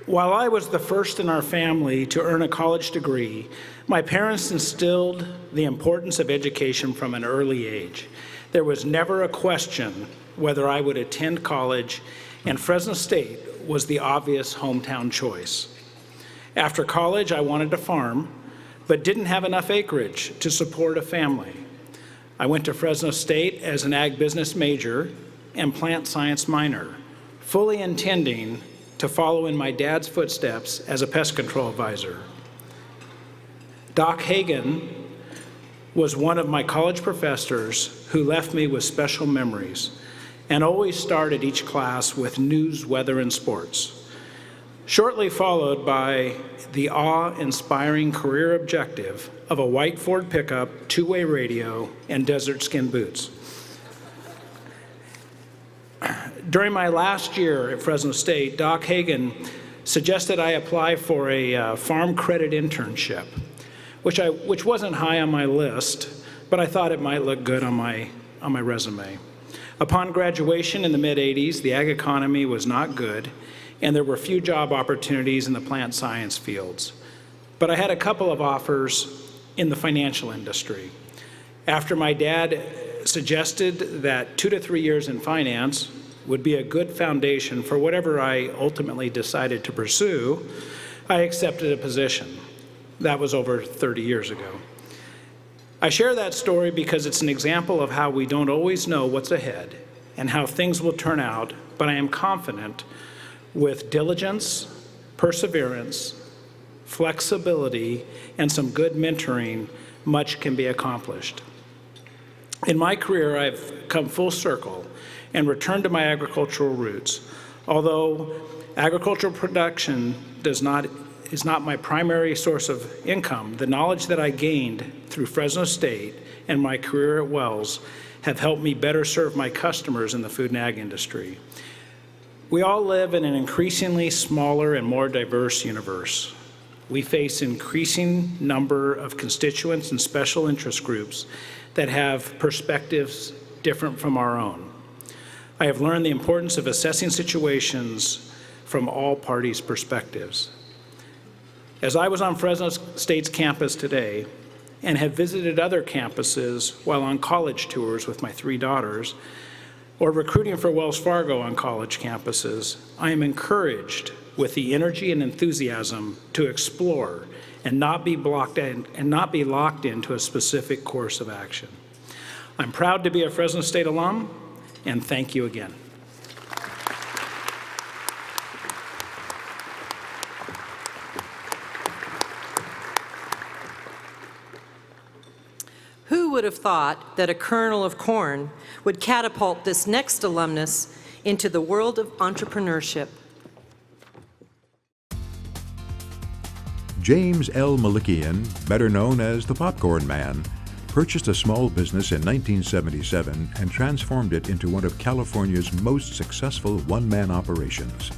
While I was the first in our family to earn a college degree, my parents instilled the importance of education from an early age. There was never a question whether I would attend college, and Fresno State was the obvious hometown choice. After college, I wanted to farm, but didn't have enough acreage to support a family. I went to Fresno State as an ag business major and plant science minor, fully intending to follow in my dad's footsteps as a pest control advisor. Doc Hagan was one of my college professors who left me with special memories and always started each class with news, weather, and sports, shortly followed by the awe-inspiring career objective of a white Ford pickup, two-way radio, and desert skin boots. During my last year at Fresno State, Doc Hagan suggested I apply for a farm credit internship, which wasn't high on my list, but I thought it might look good on my resume. Upon graduation in the mid-'80s, the ag economy was not good, and there were few job opportunities in the plant science fields. But I had a couple of offers in the financial industry. After my dad suggested that 2 to 3 years in finance would be a good foundation for whatever I ultimately decided to pursue, I accepted a position. That was over 30 years ago. I share that story because it's an example of how we don't always know what's ahead and how things will turn out, but I am confident with diligence, perseverance, flexibility, and some good mentoring, much can be accomplished. In my career, I've come full circle and returned to my agricultural roots. Although agricultural production is not my primary source of income, the knowledge that I gained through Fresno State and my career at Wells have helped me better serve my customers in the food and ag industry. We all live in an increasingly smaller and more diverse universe. We face an increasing number of constituents and special interest groups that have perspectives different from our own. I have learned the importance of assessing situations from all parties' perspectives. As I was on Fresno State's campus today and have visited other campuses while on college tours with my three daughters, or recruiting for Wells Fargo on college campuses, I am encouraged with the energy and enthusiasm to explore and not be locked into a specific course of action. I'm proud to be a Fresno State alum, and thank you again. Who would have thought that a kernel of corn would catapult this next alumnus into the world of entrepreneurship. James L. Malikian, better known as the Popcorn Man, purchased a small business in 1977 and transformed it into one of California's most successful one-man operations.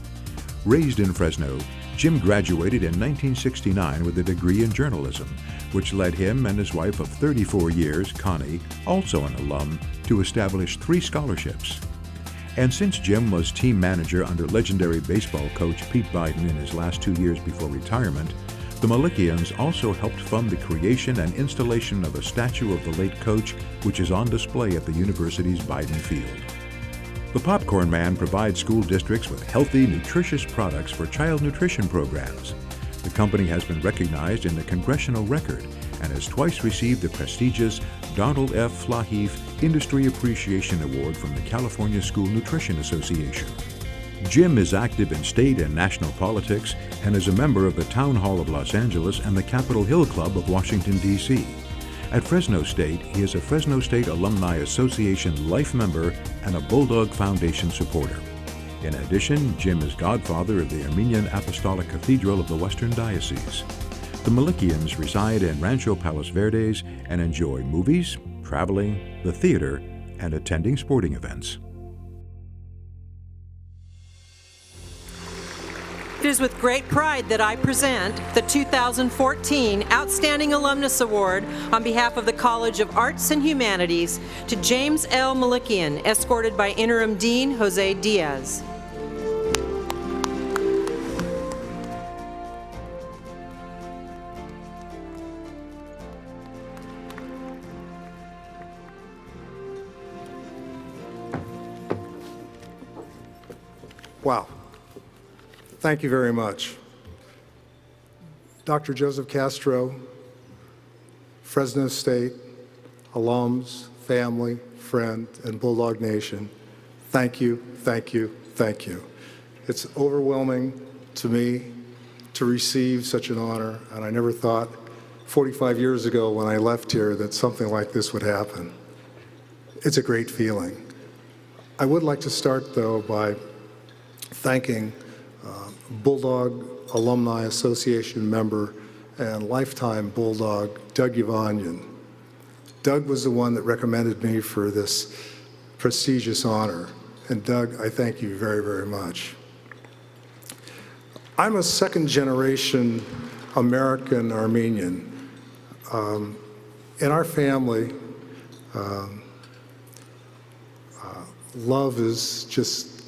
Raised in Fresno, Jim graduated in 1969 with a degree in journalism, which led him and his wife of 34 years, Connie, also an alum, to establish 3 scholarships. And since Jim was team manager under legendary baseball coach Pete Biden in his last 2 years before retirement, the Malikians also helped fund the creation and installation of a statue of the late coach, which is on display at the university's Biden Field. The Popcorn Man provides school districts with healthy, nutritious products for child nutrition programs. The company has been recognized in the Congressional Record and has twice received the prestigious Donald F. Flaheef Industry Appreciation Award from the California School Nutrition Association. Jim is active in state and national politics and is a member of the Town Hall of Los Angeles and the Capitol Hill Club of Washington, D.C. At Fresno State, he is a Fresno State Alumni Association life member and a Bulldog Foundation supporter. In addition, Jim is godfather of the Armenian Apostolic Cathedral of the Western Diocese. The Malikians reside in Rancho Palos Verdes and enjoy movies, traveling, the theater, and attending sporting events. It is with great pride that I present the 2014 Outstanding Alumnus Award on behalf of the College of Arts and Humanities to James L. Malikian, escorted by Interim Dean Jose Diaz. Wow. Thank you very much. Dr. Joseph Castro, Fresno State, alums, family, friend, and Bulldog Nation, thank you, thank you, thank you. It's overwhelming to me to receive such an honor, and I never thought 45 years ago when I left here that something like this would happen. It's a great feeling. I would like to start, though, by thanking Bulldog Alumni Association member and lifetime Bulldog, Doug Yvonnian. Doug was the one that recommended me for this prestigious honor. And Doug, I thank you very, very much. I'm a second-generation American Armenian. In our family, love is just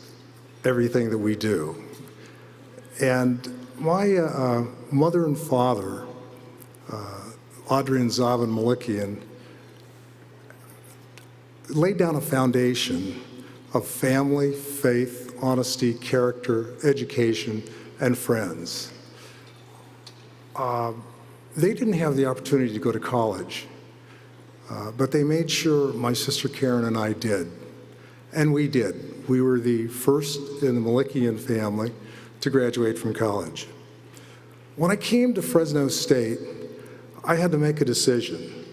everything that we do. And my mother and father, Audrey and Zavin Malikian, laid down a foundation of family, faith, honesty, character, education, and friends. They didn't have the opportunity to go to college, but they made sure my sister Karen and I did. And we did. We were the first in the Malikian family to graduate from college. When I came to Fresno State, I had to make a decision.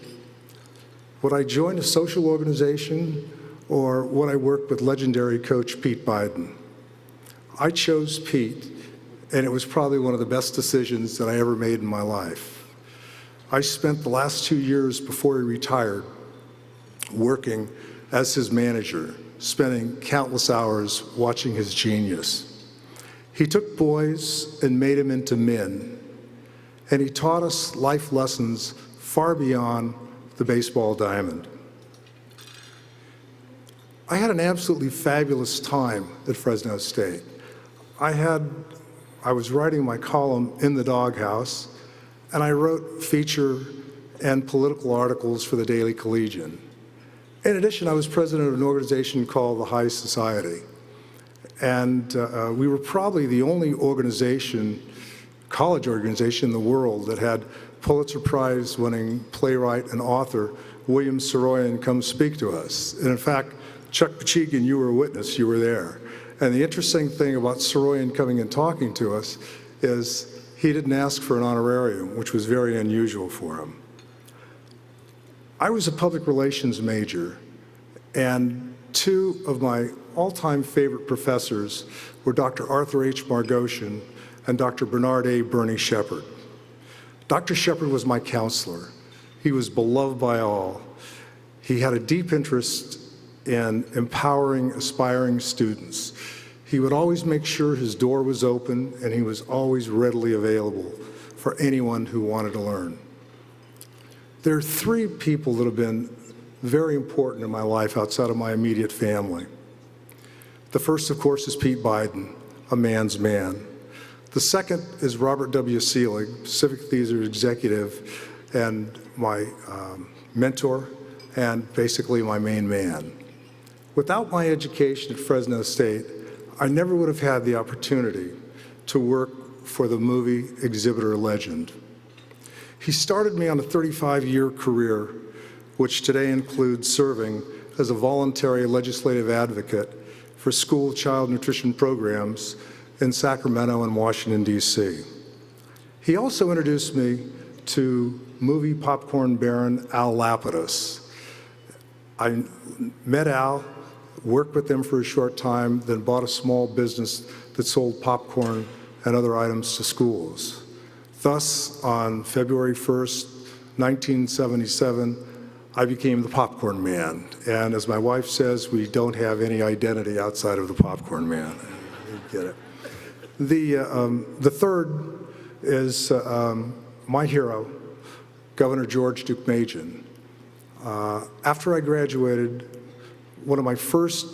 Would I join a social organization or would I work with legendary coach Pete Biden? I chose Pete, and it was probably one of the best decisions that I ever made in my life. I spent the last 2 years before he retired working as his manager, spending countless hours watching his genius. He took boys and made them into men, and he taught us life lessons far beyond the baseball diamond. I had an absolutely fabulous time at Fresno State. I was writing my column in the doghouse, and I wrote feature and political articles for the Daily Collegian. In addition, I was president of an organization called the High Society. And we were probably the only college organization in the world that had Pulitzer Prize winning playwright and author William Saroyan come speak to us. And in fact, Chuck Pachegan, you were a witness, you were there. And the interesting thing about Saroyan coming and talking to us is he didn't ask for an honorarium, which was very unusual for him. I was a public relations major, and two of my all-time favorite professors were Dr. Arthur H. Margoshin and Dr. Bernard A. Bernie Shepard. Dr. Shepard was my counselor. He was beloved by all. He had a deep interest in empowering aspiring students. He would always make sure his door was open, and he was always readily available for anyone who wanted to learn. There are three people that have been very important in my life outside of my immediate family. The first, of course, is Pete Biden, a man's man. The second is Robert W. Seelig, Civic Theater executive and my mentor and basically my main man. Without my education at Fresno State, I never would have had the opportunity to work for the movie exhibitor legend. He started me on a 35-year career, which today includes serving as a voluntary legislative advocate for school child nutrition programs in Sacramento and Washington, D.C. He also introduced me to movie popcorn baron Al Lapidus. I met Al, worked with him for a short time, then bought a small business that sold popcorn and other items to schools. Thus, on February 1st, 1977, I became the popcorn man. And as my wife says, we don't have any identity outside of the popcorn man. You get it. The third is my hero, Governor George Deukmejian. After I graduated, one of my first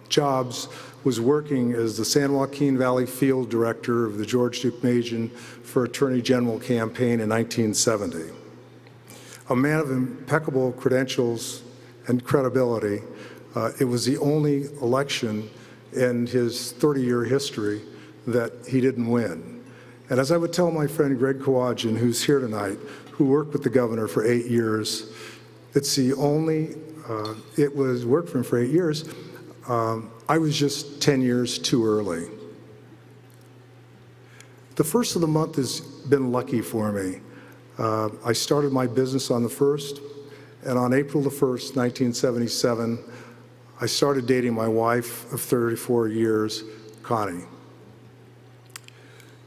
jobs was working as the San Joaquin Valley Field Director of the George Deukmejian for Attorney General campaign in 1970. A man of impeccable credentials and credibility, it was the only election in his 30-year history that he didn't win. And as I would tell my friend Greg Kawajian, who's here tonight, who worked with the governor for 8 years, it's the only, worked for him for 8 years. I was just 10 years too early. The first of the month has been lucky for me. I started my business on the 1st, and on April the 1st, 1977, I started dating my wife of 34 years, Connie.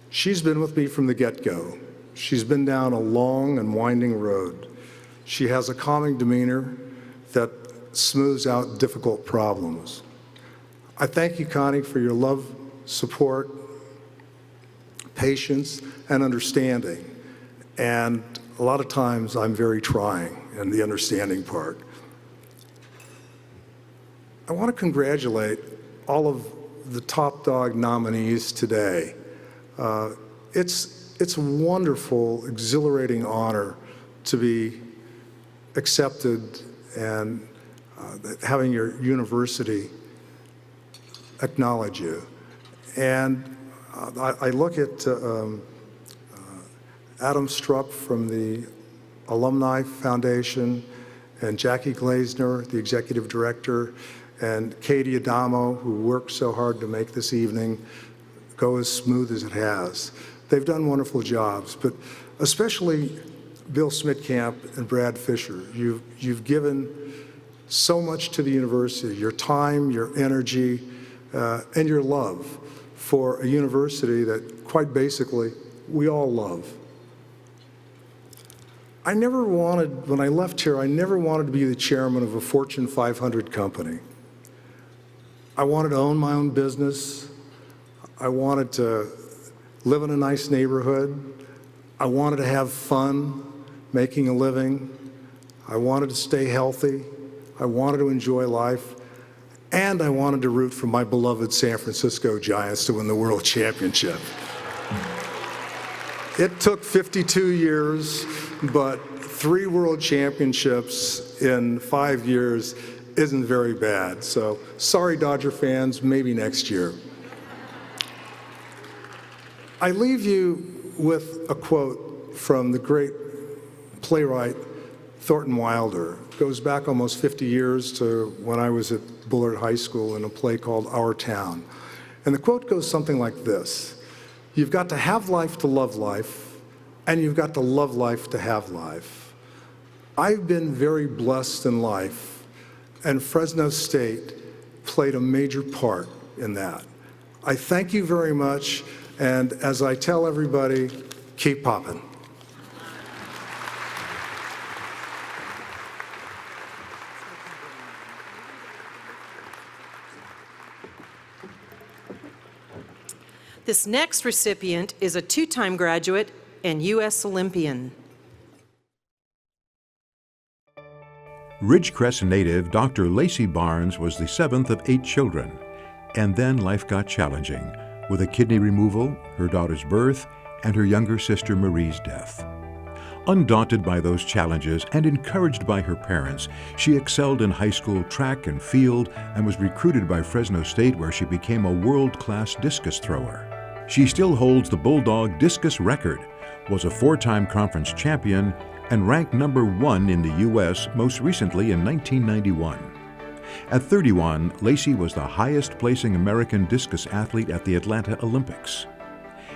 She's been with me from the get-go. She's been down a long and winding road. She has a calming demeanor that smooths out difficult problems. I thank you, Connie, for your love, support, patience, and understanding. And a lot of times I'm very trying in the understanding part. I want to congratulate all of the Top Dog nominees today. It's a wonderful, exhilarating honor to be accepted and having your university acknowledge you. And I look at Adam Strupp from the Alumni Foundation and Jackie Glazner, the executive director, and Katie Adamo, who worked so hard to make this evening go as smooth as it has. They've done wonderful jobs, but especially Bill Smitkamp and Brad Fisher. You've given so much to the university, your time, your energy, and your love for a university that, quite basically, we all love. I never wanted, when I left here, I never wanted to be the chairman of a Fortune 500 company. I wanted to own my own business. I wanted to live in a nice neighborhood. I wanted to have fun making a living. I wanted to stay healthy. I wanted to enjoy life. And I wanted to root for my beloved San Francisco Giants to win the World Championship. It took 52 years, but 3 World Championships in 5 years isn't very bad. So sorry, Dodger fans, maybe next year. I leave you with a quote from the great playwright Thornton Wilder. It goes back almost 50 years to when I was at Bullard High School in a play called Our Town. And the quote goes something like this: you've got to have life to love life, and you've got to love life to have life. I've been very blessed in life, and Fresno State played a major part in that. I thank you very much, and as I tell everybody, keep popping. This next recipient is a two-time graduate and U.S. Olympian. Ridgecrest native Dr. Lacy Barnes was the seventh of 8 children, and then life got challenging with a kidney removal, her daughter's birth, and her younger sister Marie's death. Undaunted by those challenges and encouraged by her parents, she excelled in high school track and field and was recruited by Fresno State, where she became a world-class discus thrower. She still holds the Bulldog discus record, was a 4-time conference champion, and ranked number 1 in the U.S. most recently in 1991. At 31, Lacy was the highest-placing American discus athlete at the Atlanta Olympics.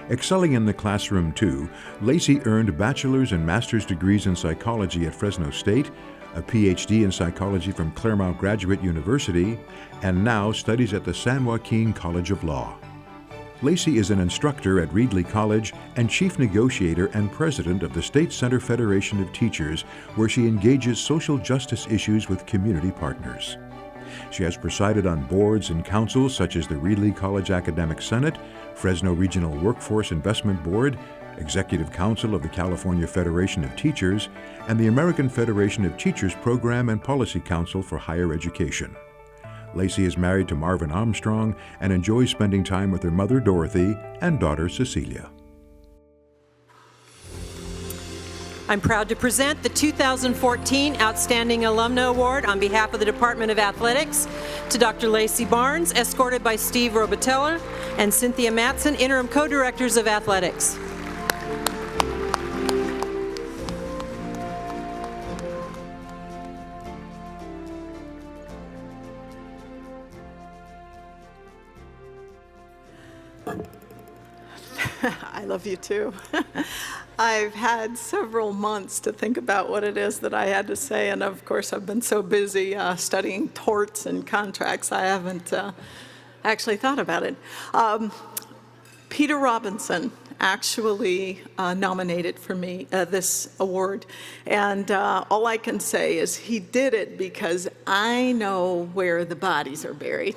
Excelling in the classroom, too, Lacy earned bachelor's and master's degrees in psychology at Fresno State, a Ph.D. in psychology from Claremont Graduate University, and now studies at the San Joaquin College of Law. Lacy is an instructor at Reedley College and chief negotiator and president of the State Center Federation of Teachers, where she engages social justice issues with community partners. She has presided on boards and councils such as the Reedley College Academic Senate, Fresno Regional Workforce Investment Board, Executive Council of the California Federation of Teachers, and the American Federation of Teachers Program and Policy Council for Higher Education. Lacy is married to Marvin Armstrong and enjoys spending time with her mother, Dorothy, and daughter, Cecilia. I'm proud to present the 2014 Outstanding Alumna Award on behalf of the Department of Athletics to Dr. Lacy Barnes, escorted by Steve Robitella and Cynthia Matson, Interim Co-Directors of Athletics. I love you too. I've had several months to think about what it is that I had to say, and of course I've been so busy studying torts and contracts, I haven't actually thought about it. Peter Robinson actually nominated for me this award, and all I can say is he did it because I know where the bodies are buried.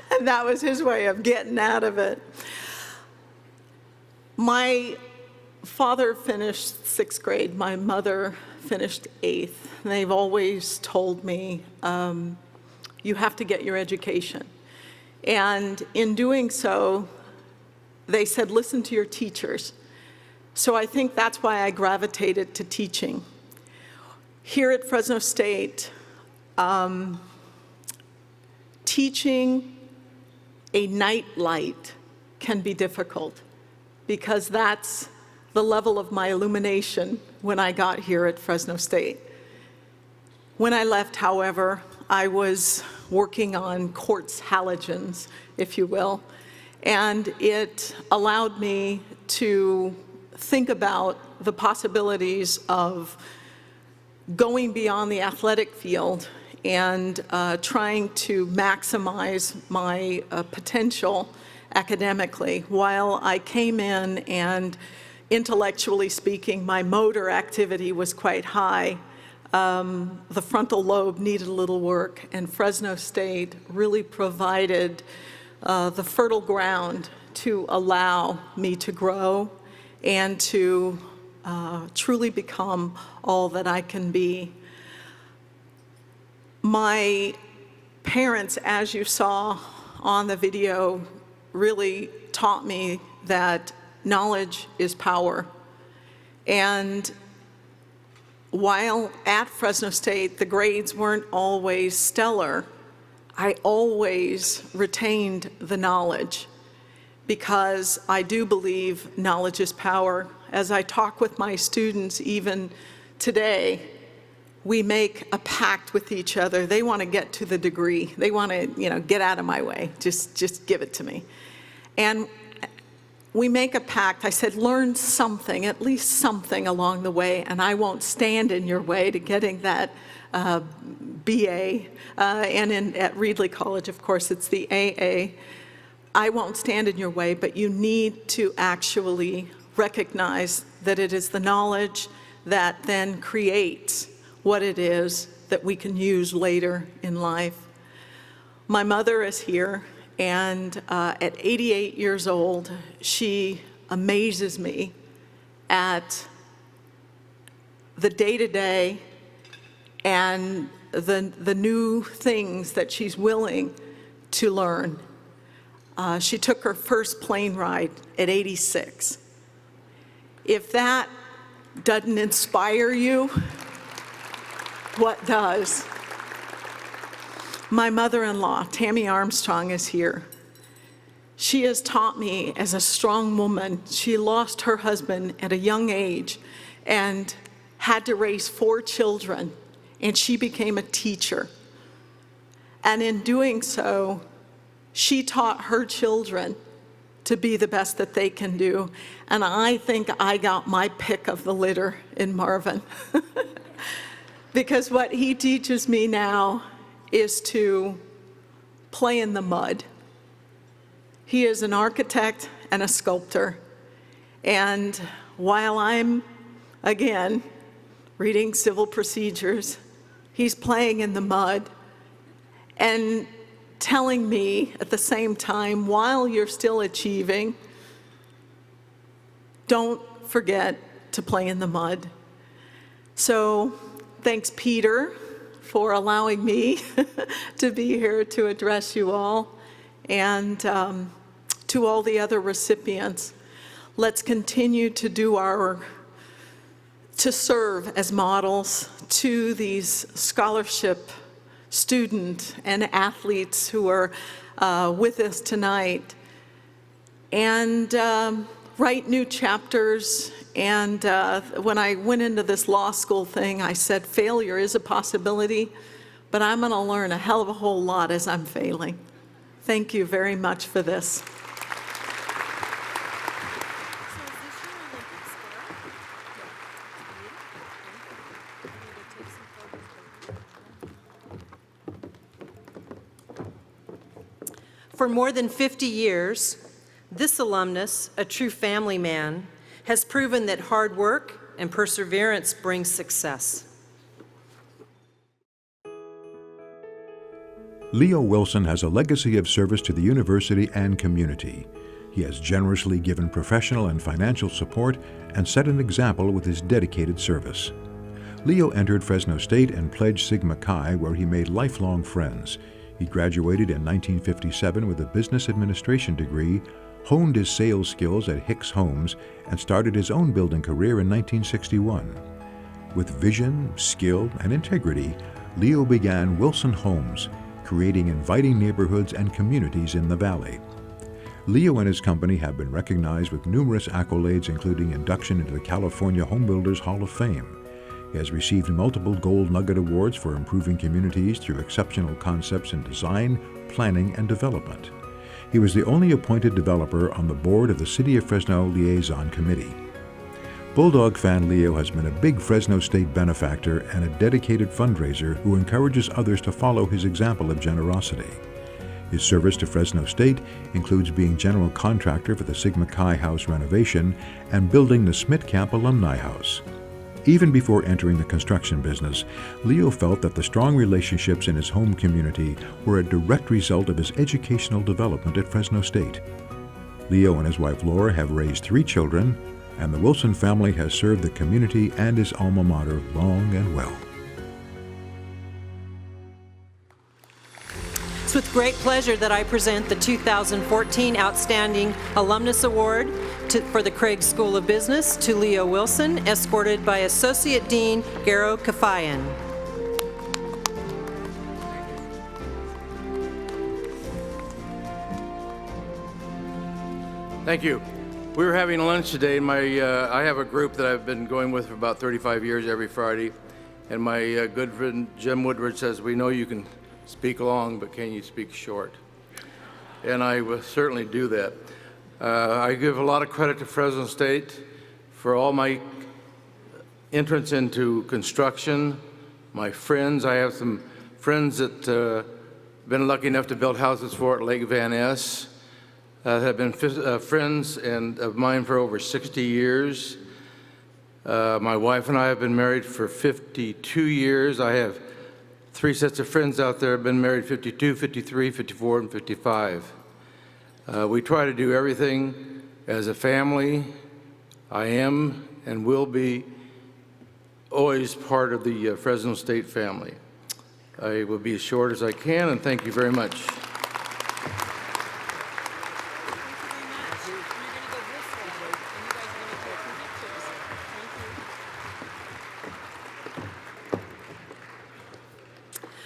And that was his way of getting out of it. My father finished 6th grade. My mother finished 8th. They've always told me, you have to get your education. And in doing so, they said, listen to your teachers. So I think that's why I gravitated to teaching. Here at Fresno State, teaching a night light can be difficult because that's the level of my illumination when I got here at Fresno State. When I left, however, I was working on quartz halogens, if you will, and it allowed me to think about the possibilities of going beyond the athletic field and trying to maximize my potential academically, while I came in and intellectually speaking, my motor activity was quite high. The frontal lobe needed a little work, and Fresno State really provided the fertile ground to allow me to grow and to truly become all that I can be. My parents, as you saw on the video, really taught me that knowledge is power. And while at Fresno State, the grades weren't always stellar, I always retained the knowledge because I do believe knowledge is power. As I talk with my students even today, we make a pact with each other. They want to get to the degree. They want to, get out of my way. Just give it to me. And we make a pact. I said, learn something, at least something along the way, and I won't stand in your way to getting that BA, and at Reedley College, of course, it's the AA. I won't stand in your way, but you need to actually recognize that it is the knowledge that then creates what it is that we can use later in life. My mother is here, and at 88 years old, she amazes me at the day-to-day and the new things that she's willing to learn. She took her first plane ride at 86. If that doesn't inspire you, what does? My mother-in-law, Tammy Armstrong, is here. She has taught me as a strong woman. She lost her husband at a young age and had to raise 4 children, and she became a teacher. And in doing so, she taught her children to be the best that they can do. And I think I got my pick of the litter in Marvin. Because what he teaches me now is to play in the mud. He is an architect and a sculptor. And while I'm, again, reading civil procedures, he's playing in the mud and telling me at the same time, while you're still achieving, don't forget to play in the mud. So thanks, Peter, for allowing me to be here to address you all, and to all the other recipients. Let's continue to do to serve as models to these scholarship student and athletes who are with us tonight, and write new chapters. And when I went into this law school thing, I said failure is a possibility, but I'm going to learn a hell of a whole lot as I'm failing. Thank you very much for this. For more than 50 years, this alumnus, a true family man, has proven that hard work and perseverance brings success. Leo Wilson has a legacy of service to the university and community. He has generously given professional and financial support and set an example with his dedicated service. Leo entered Fresno State and pledged Sigma Chi, where he made lifelong friends. He graduated in 1957 with a business administration degree, honed his sales skills at Hicks Homes, and started his own building career in 1961. With vision, skill, and integrity, Leo began Wilson Homes, creating inviting neighborhoods and communities in the valley. Leo and his company have been recognized with numerous accolades, including induction into the California Home Builders Hall of Fame. He has received multiple Gold Nugget Awards for improving communities through exceptional concepts in design, planning, and development. He was the only appointed developer on the board of the City of Fresno Liaison Committee. Bulldog fan Leo has been a big Fresno State benefactor and a dedicated fundraiser who encourages others to follow his example of generosity. His service to Fresno State includes being general contractor for the Sigma Chi House renovation and building the Smith Camp Alumni House. Even before entering the construction business, Leo felt that the strong relationships in his home community were a direct result of his educational development at Fresno State. Leo and his wife Laura have raised 3 children, and the Wilson family has served the community and his alma mater long and well. It's with great pleasure that I present the 2014 Outstanding Alumnus Award for the Craig School of Business to Leo Wilson, escorted by Associate Dean Garo Kafayan. Thank you. We were having lunch today, and I have a group that I've been going with for about 35 years every Friday, and my good friend Jim Woodward says, we know you can speak long, but can you speak short? And I will certainly do that. I give a lot of credit to Fresno State for all my entrance into construction, my friends. I have some friends that been lucky enough to build houses for at Lake Van Ness, have been friends of mine for over 60 years. My wife and I have been married for 52 years. I have 3 sets of friends out there have been married 52, 53, 54, and 55. We try to do everything as a family. I am and will be always part of the Fresno State family. I will be as short as I can, and thank you very much.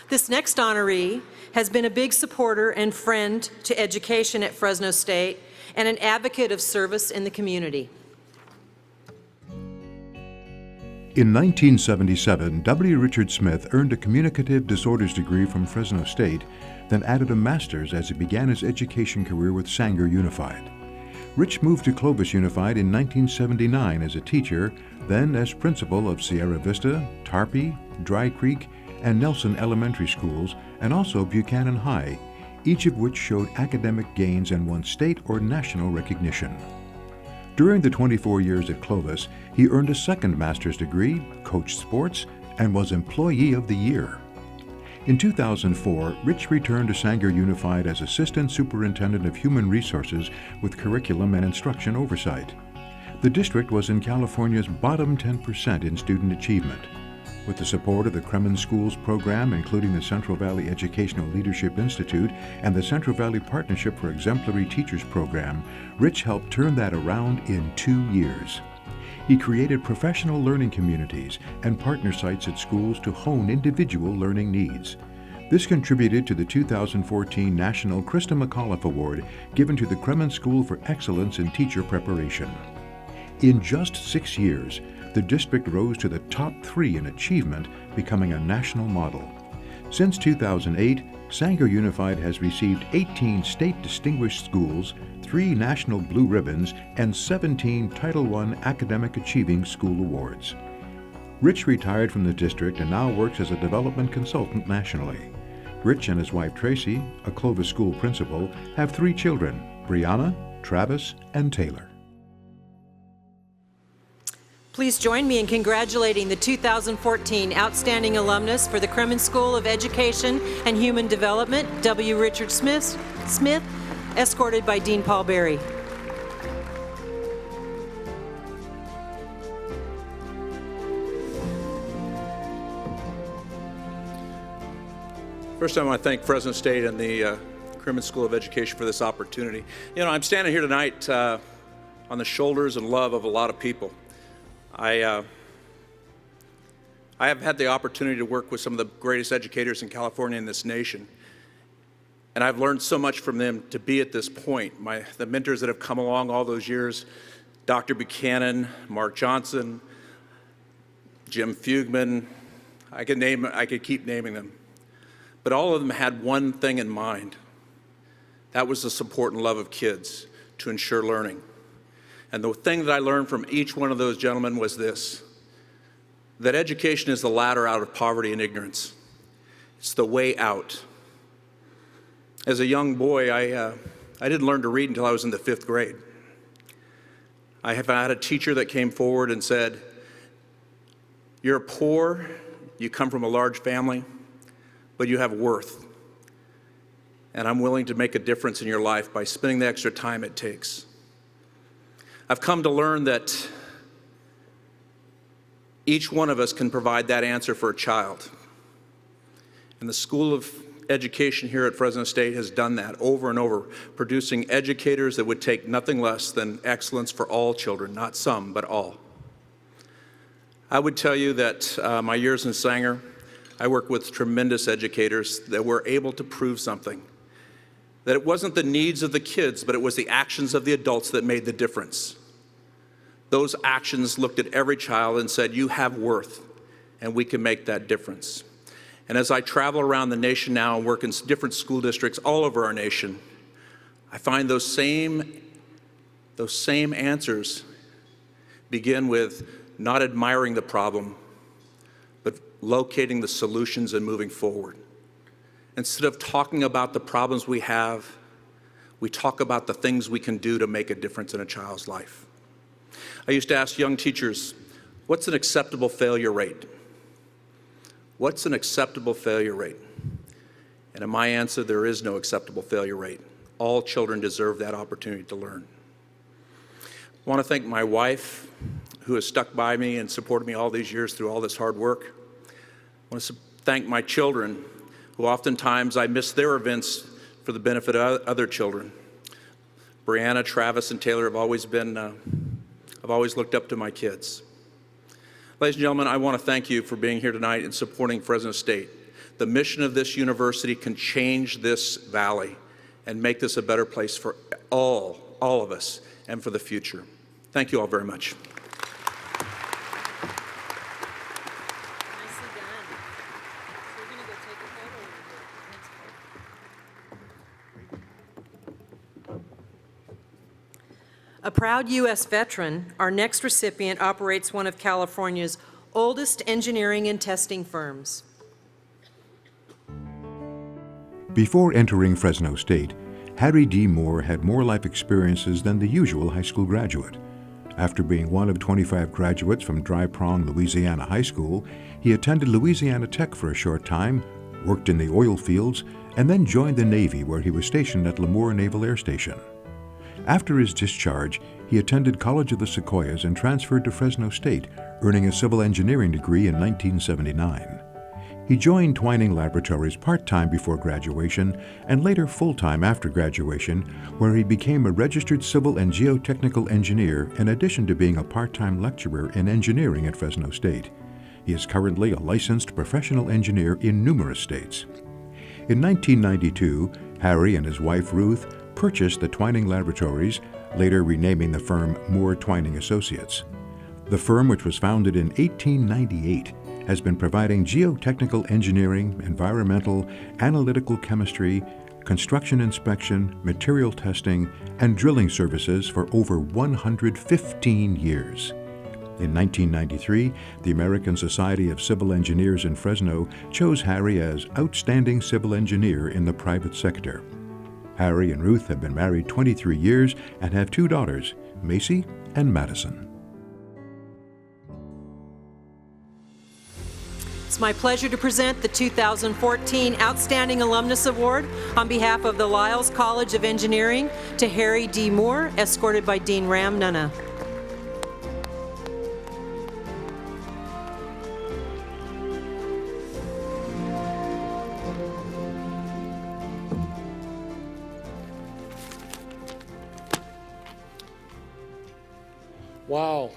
This next honoree has been a big supporter and friend to education at Fresno State and an advocate of service in the community. In 1977, W. Richard Smith earned a communicative disorders degree from Fresno State, then added a master's as he began his education career with Sanger Unified. Rich moved to Clovis Unified in 1979 as a teacher, then as principal of Sierra Vista, Tarpey, Dry Creek, and Nelson Elementary Schools, and also Buchanan High, each of which showed academic gains and won state or national recognition. During the 24 years at Clovis, he earned a second master's degree, coached sports, and was Employee of the Year. In 2004, Rich returned to Sanger Unified as Assistant Superintendent of Human Resources with curriculum and instruction oversight. The district was in California's bottom 10% in student achievement. With the support of the Kremen Schools program, including the Central Valley Educational Leadership Institute and the Central Valley Partnership for Exemplary Teachers program, Rich helped turn that around in 2 years. He created professional learning communities and partner sites at schools to hone individual learning needs. This contributed to the 2014 National Krista McAuliffe Award given to the Kremen School for Excellence in Teacher Preparation. In just 6 years, the district rose to the top 3 in achievement, becoming a national model. Since 2008, Sanger Unified has received 18 state distinguished schools, 3 national blue ribbons, and 17 Title I Academic Achieving School Awards. Rich retired from the district and now works as a development consultant nationally. Rich and his wife Tracy, a Clovis school principal, have 3 children, Brianna, Travis, and Taylor. Please join me in congratulating the 2014 Outstanding Alumnus for the Kremen School of Education and Human Development, W. Richard Smith, escorted by Dean Paul Berry. First, I want to thank Fresno State and the Kremen School of Education for this opportunity. You know, I'm standing here tonight on the shoulders and love of a lot of people. I have had the opportunity to work with some of the greatest educators in California and this nation, and I've learned so much from them to be at this point. The mentors that have come along all those years, Dr. Buchanan, Mark Johnson, Jim Fugman, I could keep naming them. But all of them had one thing in mind. That was the support and love of kids to ensure learning. And the thing that I learned from each one of those gentlemen was this, that education is the ladder out of poverty and ignorance. It's the way out. As a young boy, I didn't learn to read until I was in the 5th grade. I had a teacher that came forward and said, "You're poor, you come from a large family, but you have worth. And I'm willing to make a difference in your life by spending the extra time it takes." I've come to learn that each one of us can provide that answer for a child. And the School of Education here at Fresno State has done that over and over, producing educators that would take nothing less than excellence for all children, not some, but all. I would tell you that my years in Sanger, I worked with tremendous educators that were able to prove something. That it wasn't the needs of the kids, but it was the actions of the adults that made the difference. Those actions looked at every child and said, "You have worth, and we can make that difference." And as I travel around the nation now and work in different school districts all over our nation, I find those same answers begin with not admiring the problem, but locating the solutions and moving forward. Instead of talking about the problems we have, we talk about the things we can do to make a difference in a child's life. I used to ask young teachers, what's an acceptable failure rate? What's an acceptable failure rate? And in my answer, there is no acceptable failure rate. All children deserve that opportunity to learn. I want to thank my wife, who has stuck by me and supported me all these years through all this hard work. I want to thank my children, who oftentimes I miss their events for the benefit of other children. Brianna, Travis, and Taylor have always been, I've always looked up to my kids. Ladies and gentlemen, I want to thank you for being here tonight and supporting Fresno State. The mission of this university can change this valley and make this a better place for all of us and for the future. Thank you all very much. A proud U.S. veteran, our next recipient operates one of California's oldest engineering and testing firms. Before entering Fresno State, Harry D. Moore had more life experiences than the usual high school graduate. After being one of 25 graduates from Dry Prong, Louisiana High School, he attended Louisiana Tech for a short time, worked in the oil fields, and then joined the Navy, where he was stationed at Lemoore Naval Air Station. After his discharge, he attended College of the Sequoias and transferred to Fresno State, earning a civil engineering degree in 1979. He joined Twining Laboratories part-time before graduation and later full-time after graduation, where he became a registered civil and geotechnical engineer in addition to being a part-time lecturer in engineering at Fresno State. He is currently a licensed professional engineer in numerous states. In 1992, Harry and his wife Ruth purchased the Twining Laboratories, later renaming the firm Moore Twining Associates. The firm, which was founded in 1898, has been providing geotechnical engineering, environmental, analytical chemistry, construction inspection, material testing, and drilling services for over 115 years. In 1993, the American Society of Civil Engineers in Fresno chose Harry as Outstanding Civil Engineer in the private sector. Harry and Ruth have been married 23 years and have 2 daughters, Macy and Madison. It's my pleasure to present the 2014 Outstanding Alumnus Award on behalf of the Lyles College of Engineering to Harry D. Moore, escorted by Dean Ram Nunna. Wow,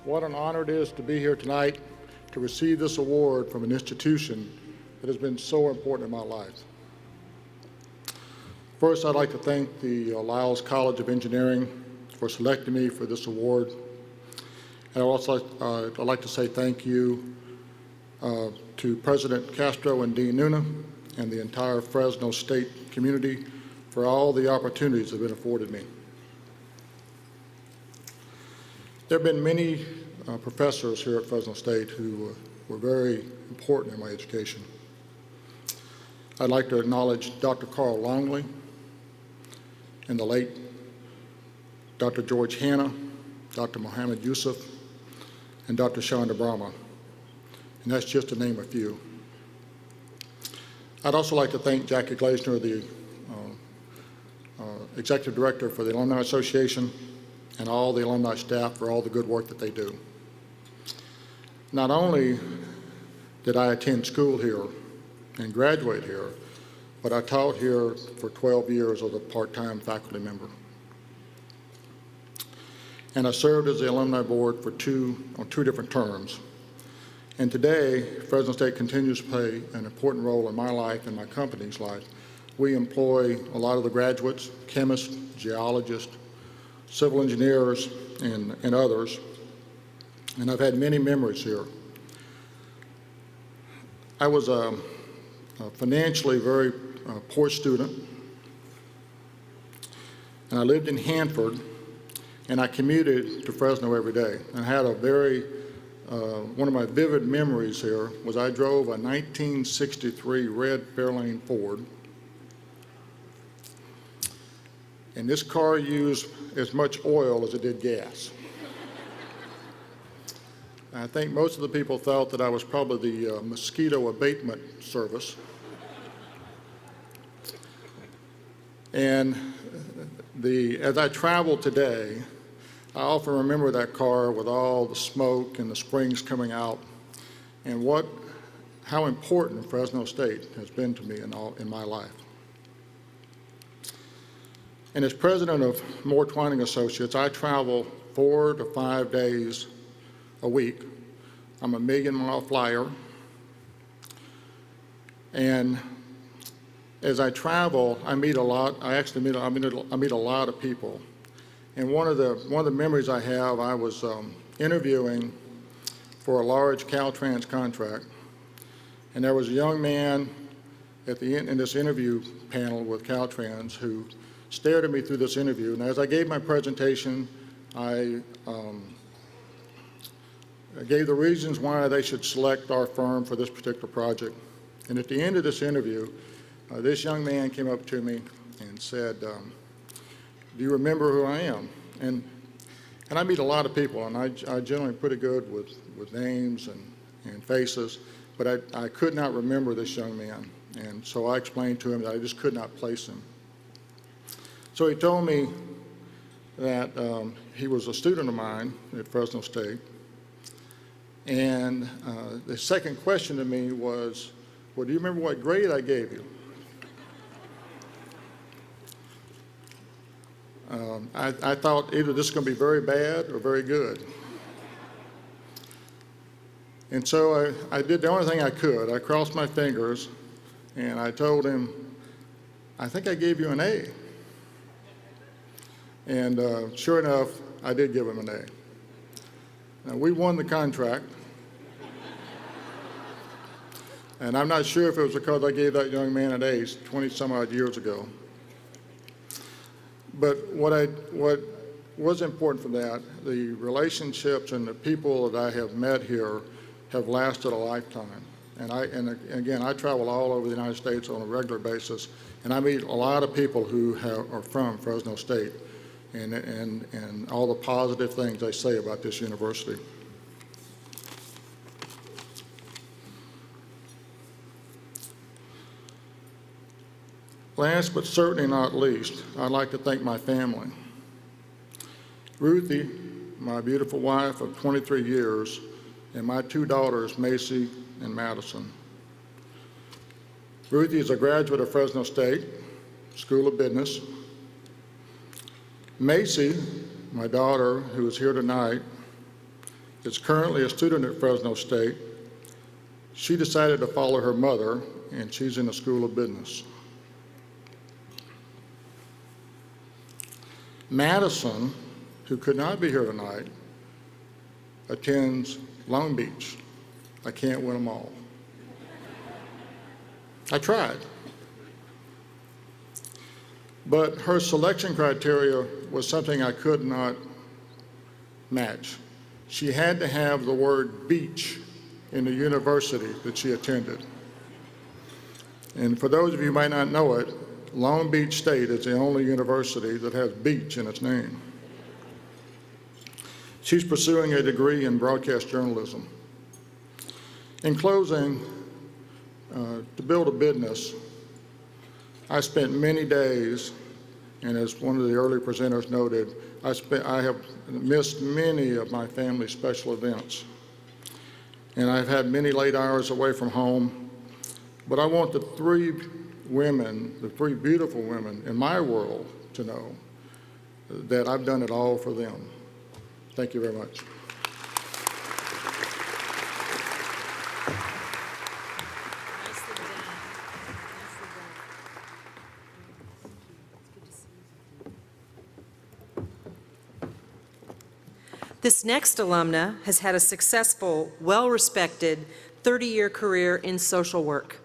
what an honor it is to be here tonight to receive this award from an institution that has been so important in my life. First, I'd like to thank the Lyles College of Engineering for selecting me for this award. And I'd like to say thank you to President Castro and Dean Nunna and the entire Fresno State community for all the opportunities that have been afforded me. There have been many professors here at Fresno State who were very important in my education. I'd like to acknowledge Dr. Carl Longley and the late Dr. George Hanna, Dr. Mohammed Yusuf, and Dr. Shonda Brahma, and that's just to name a few. I'd also like to thank Jackie Gleisner, the Executive Director for the Alumni Association, and all the alumni staff for all the good work that they do. Not only did I attend school here and graduate here, but I taught here for 12 years as a part-time faculty member. And I served as the alumni board for on two different terms. And today, Fresno State continues to play an important role in my life and my company's life. We employ a lot of the graduates, chemists, geologists, civil engineers, and others, and I've had many memories here. I was a financially very poor student, and I lived in Hanford, and I commuted to Fresno every day. I had a very one of my vivid memories here was I drove a 1963 red Fairlane Ford. And this car used as much oil as it did gas. I think most of the people thought that I was probably the mosquito abatement service. And as I travel today, I often remember that car with all the smoke and the springs coming out, and how important Fresno State has been to me in my life. And as president of Moore Twining Associates, I travel 4 to 5 days a week. I'm a million-mile flyer. And as I travel, I meet a lot. I meet a lot of people. And one of the memories I have, I was interviewing for a large Caltrans contract, and there was a young man at the end in this interview panel with Caltrans who stared at me through this interview. And as I gave my presentation, I gave the reasons why they should select our firm for this particular project. And at the end of this interview, this young man came up to me and said, do you remember who I am? And I meet a lot of people, and I generally pretty good with names and faces, but I could not remember this young man. And so I explained to him that I just could not place him. So he told me that he was a student of mine at Fresno State. And the second question to me was, well, do you remember what grade I gave you? I thought either this is going to be very bad or very good. And so I did the only thing I could. I crossed my fingers, and I told him, I think I gave you an A. And sure enough, I did give him an A. Now, we won the contract. And I'm not sure if it was because I gave that young man an A 20-some-odd years ago. But what was important from that, the relationships and the people that I have met here have lasted a lifetime. And again, I travel all over the United States on a regular basis, and I meet a lot of people who are from Fresno State and all the positive things they say about this university. Last but certainly not least, I'd like to thank my family. Ruthie, my beautiful wife of 23 years, and my 2 daughters, Macy and Madison. Ruthie is a graduate of Fresno State School of Business. Macy, my daughter, who is here tonight, is currently a student at Fresno State. She decided to follow her mother, and she's in the School of Business. Madison, who could not be here tonight, attends Long Beach. I can't win them all. I tried. But her selection criteria was something I could not match. She had to have the word beach in the university that she attended. And for those of you who might not know it, Long Beach State is the only university that has beach in its name. She's pursuing a degree in broadcast journalism. In closing, to build a business, I spent many days, and as one of the early presenters noted, I have missed many of my family's special events. And I've had many late hours away from home, but I want the three beautiful women in my world to know that I've done it all for them. Thank you very much. This next alumna has had a successful, well-respected 30-year career in social work.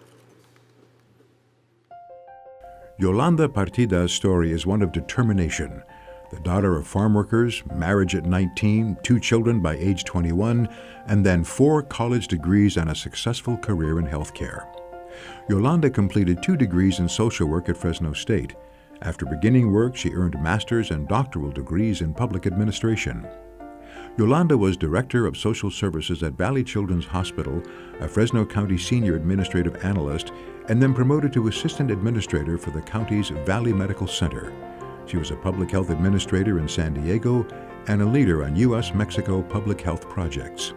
Yolanda Partida's story is one of determination. The daughter of farm workers, marriage at 19, 2 children by age 21, and then 4 college degrees and a successful career in healthcare. Yolanda completed 2 degrees in social work at Fresno State. After beginning work, she earned master's and doctoral degrees in public administration. Yolanda was Director of Social Services at Valley Children's Hospital, a Fresno County Senior Administrative Analyst, and then promoted to Assistant Administrator for the county's Valley Medical Center. She was a Public Health Administrator in San Diego and a leader on U.S.-Mexico public health projects.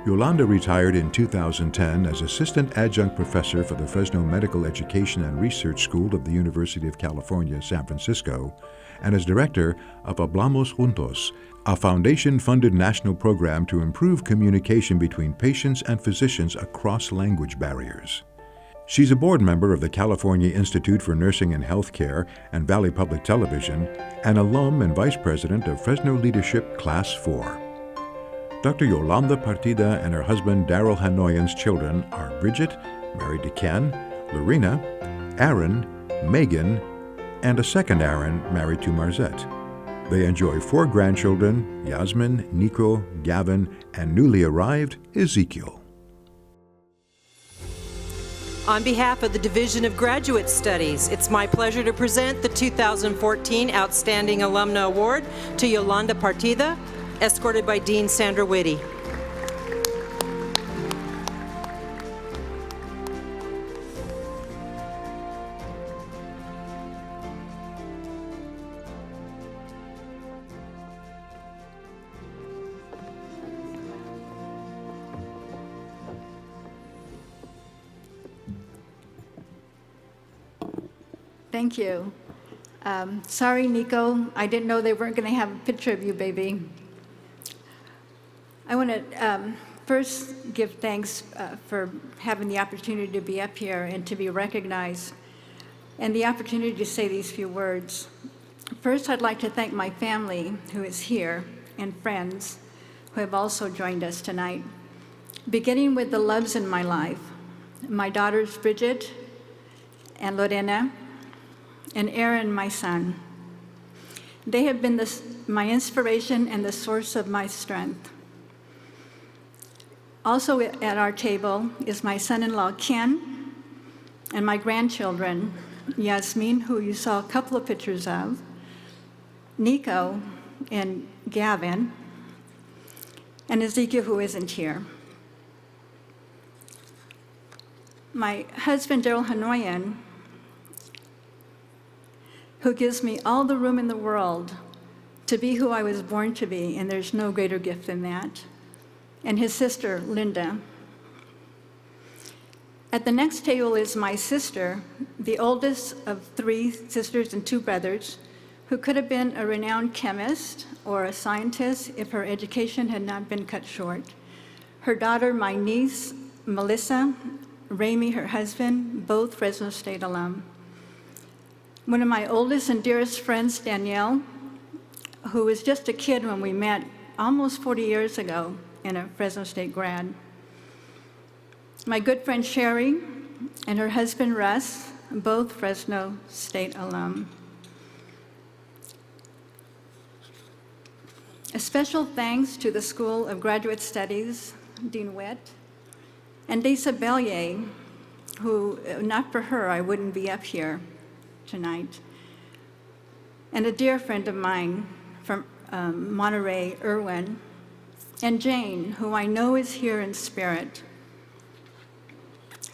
Yolanda retired in 2010 as Assistant Adjunct Professor for the Fresno Medical Education and Research School of the University of California, San Francisco, and as Director of Hablamos Juntos, a foundation-funded national program to improve communication between patients and physicians across language barriers. She's a board member of the California Institute for Nursing and Healthcare and Valley Public Television, an alum and vice president of Fresno Leadership Class 4. Dr. Yolanda Partida and her husband Daryl Hanoyan's children are Bridget, married to Ken, Lorena, Aaron, Megan, and a second Aaron married to Marzette. They enjoy 4 grandchildren, Yasmin, Nico, Gavin, and newly arrived Ezekiel. On behalf of the Division of Graduate Studies, it's my pleasure to present the 2014 Outstanding Alumna Award to Yolanda Partida, escorted by Dean Sandra Whitty. Thank you. Sorry, Nico, I didn't know they weren't going to have a picture of you, baby. I want to first give thanks for having the opportunity to be up here and to be recognized, and the opportunity to say these few words. First, I'd like to thank my family who is here and friends who have also joined us tonight, beginning with the loves in my life, my daughters Bridget and Lorena, and Aaron, my son. They have been my inspiration and the source of my strength. Also at our table is my son-in-law, Ken, and my grandchildren, Yasmin, who you saw a couple of pictures of, Nico and Gavin, and Ezekiel, who isn't here. My husband, Daryl Hanoyan, who gives me all the room in the world to be who I was born to be, and there's no greater gift than that, and his sister, Linda. At the next table is my sister, the oldest of 3 sisters and 2 brothers, who could have been a renowned chemist or a scientist if her education had not been cut short. Her daughter, my niece, Melissa, Ramey, her husband, both Fresno State alum. One of my oldest and dearest friends, Danielle, who was just a kid when we met almost 40 years ago and a Fresno State grad. My good friend Sherry and her husband Russ, both Fresno State alum. A special thanks to the School of Graduate Studies, Dean Witt, and Desa Bellier, who, not for her, I wouldn't be up here tonight, and a dear friend of mine from Monterey, Erwin, and Jane, who I know is here in spirit,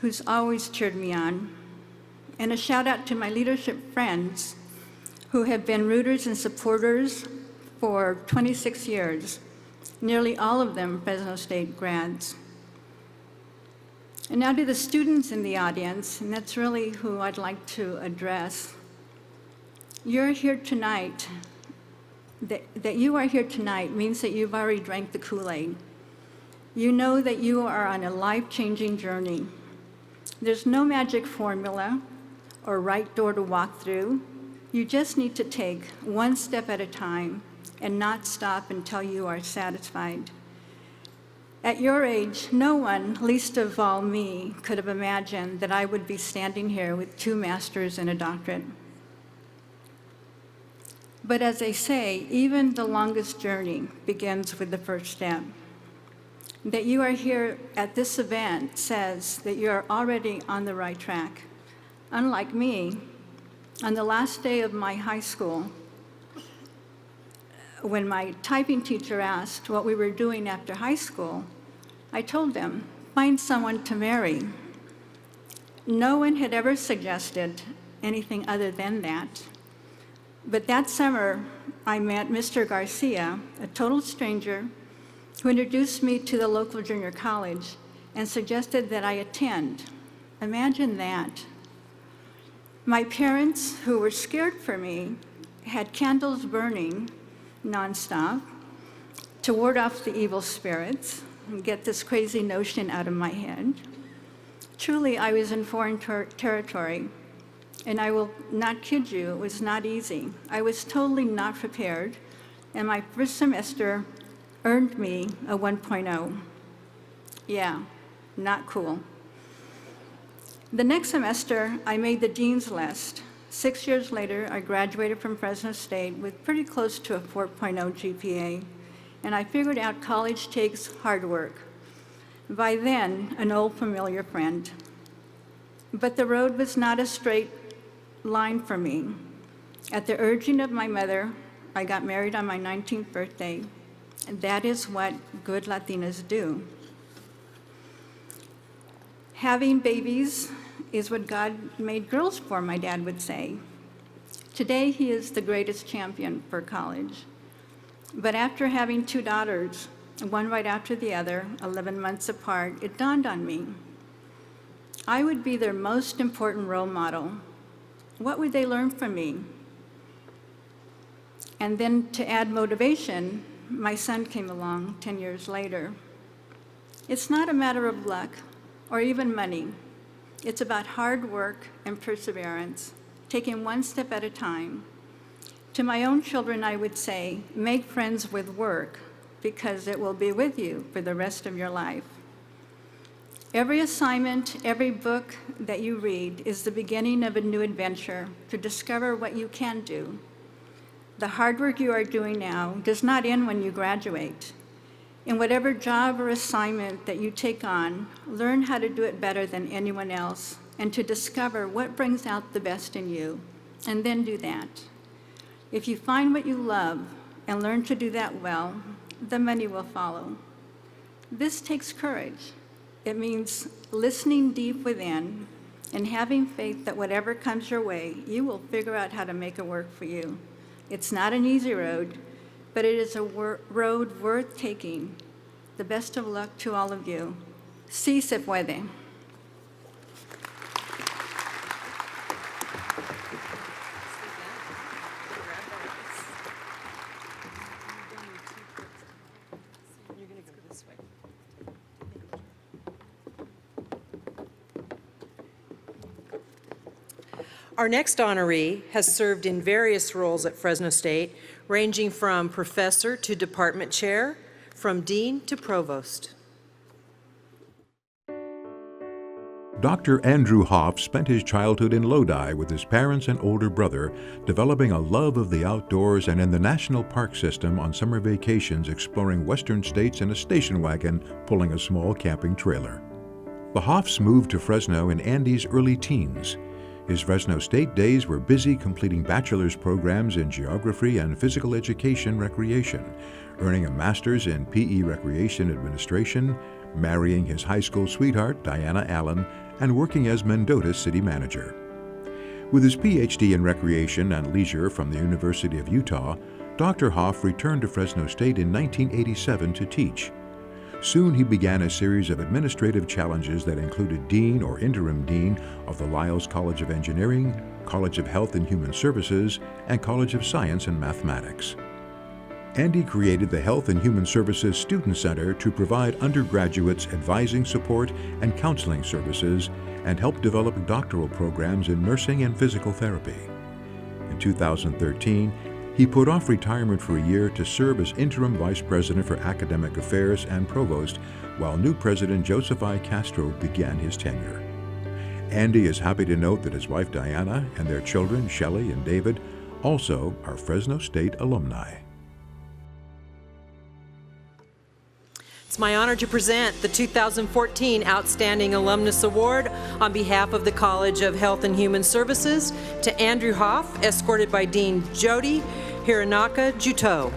who's always cheered me on, and a shout out to my leadership friends who have been rooters and supporters for 26 years, nearly all of them Fresno State grads. And now to the students in the audience, and that's really who I'd like to address. You're here tonight. That you are here tonight means that you've already drank the Kool-Aid. You know that you are on a life-changing journey. There's no magic formula or right door to walk through. You just need to take one step at a time and not stop until you are satisfied. At your age, no one, least of all me, could have imagined that I would be standing here with 2 masters and a doctorate. But as they say, even the longest journey begins with the first step. That you are here at this event says that you are already on the right track. Unlike me, on the last day of my high school, when my typing teacher asked what we were doing after high school, I told them, find someone to marry. No one had ever suggested anything other than that. But that summer, I met Mr. Garcia, a total stranger, who introduced me to the local junior college and suggested that I attend. Imagine that. My parents, who were scared for me, had candles burning nonstop to ward off the evil spirits and get this crazy notion out of my head. Truly, I was in foreign territory, and I will not kid you, it was not easy. I was totally not prepared, and my first semester earned me a 1.0. Yeah, not cool. The next semester, I made the dean's list. 6 years later, I graduated from Fresno State with pretty close to a 4.0 GPA, and I figured out college takes hard work. By then, an old familiar friend. But the road was not a straight line for me. At the urging of my mother, I got married on my 19th birthday, and that is what good Latinas do. Having babies is what God made girls for, my dad would say. Today, he is the greatest champion for college. But after having 2 daughters, one right after the other, 11 months apart, it dawned on me. I would be their most important role model. What would they learn from me? And then to add motivation, my son came along 10 years later. It's not a matter of luck or even money. It's about hard work and perseverance, taking one step at a time. To my own children, I would say, make friends with work because it will be with you for the rest of your life. Every assignment, every book that you read is the beginning of a new adventure to discover what you can do. The hard work you are doing now does not end when you graduate. In whatever job or assignment that you take on, learn how to do it better than anyone else and to discover what brings out the best in you, and then do that. If you find what you love and learn to do that well, the money will follow. This takes courage. It means listening deep within and having faith that whatever comes your way, you will figure out how to make it work for you. It's not an easy road, but it is a road worth taking. The best of luck to all of you. Sí se puede. Our next honoree has served in various roles at Fresno State, ranging from professor to department chair, from dean to provost. Dr. Andrew Hoff spent his childhood in Lodi with his parents and older brother, developing a love of the outdoors and in the national park system on summer vacations, exploring western states in a station wagon pulling a small camping trailer. The Hoffs moved to Fresno in Andy's early teens. His Fresno State days were busy completing bachelor's programs in geography and physical education recreation, earning a master's in PE recreation administration, marrying his high school sweetheart, Diana Allen, and working as Mendota's city manager. With his PhD in recreation and leisure from the University of Utah, Dr. Hoff returned to Fresno State in 1987 to teach. Soon he began a series of administrative challenges that included dean or interim dean of the Lyles College of Engineering, College of Health and Human Services, and College of Science and Mathematics. Andy created the Health and Human Services Student Center to provide undergraduates advising support and counseling services and help develop doctoral programs in nursing and physical therapy. In 2013, he put off retirement for a year to serve as interim vice president for academic affairs and provost, while new president Joseph I. Castro began his tenure. Andy is happy to note that his wife Diana and their children, Shelley and David, also our Fresno State alumni. It's my honor to present the 2014 Outstanding Alumnus Award on behalf of the College of Health and Human Services to Andrew Hoff, escorted by Dean Jody Hiranaka-Juteau.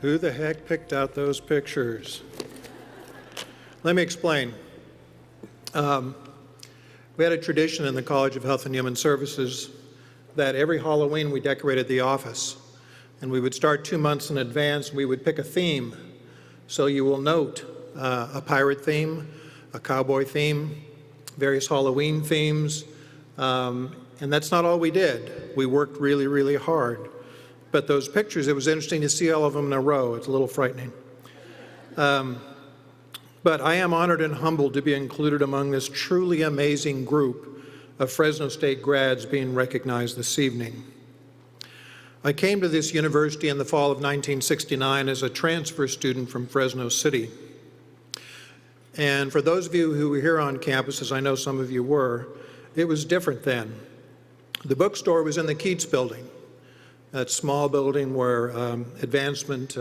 Who the heck picked out those pictures? Let me explain. We had a tradition in the College of Health and Human Services that every Halloween we decorated the office. And we would start 2 months in advance, and we would pick a theme. So you will note a pirate theme, a cowboy theme, various Halloween themes. And that's not all we did. We worked really, really hard. But those pictures, it was interesting to see all of them in a row. It's a little frightening. But I am honored and humbled to be included among this truly amazing group of Fresno State grads being recognized this evening. I came to this university in the fall of 1969 as a transfer student from Fresno City. And for those of you who were here on campus, as I know some of you were, it was different then. The bookstore was in the Keats building, that small building where advancement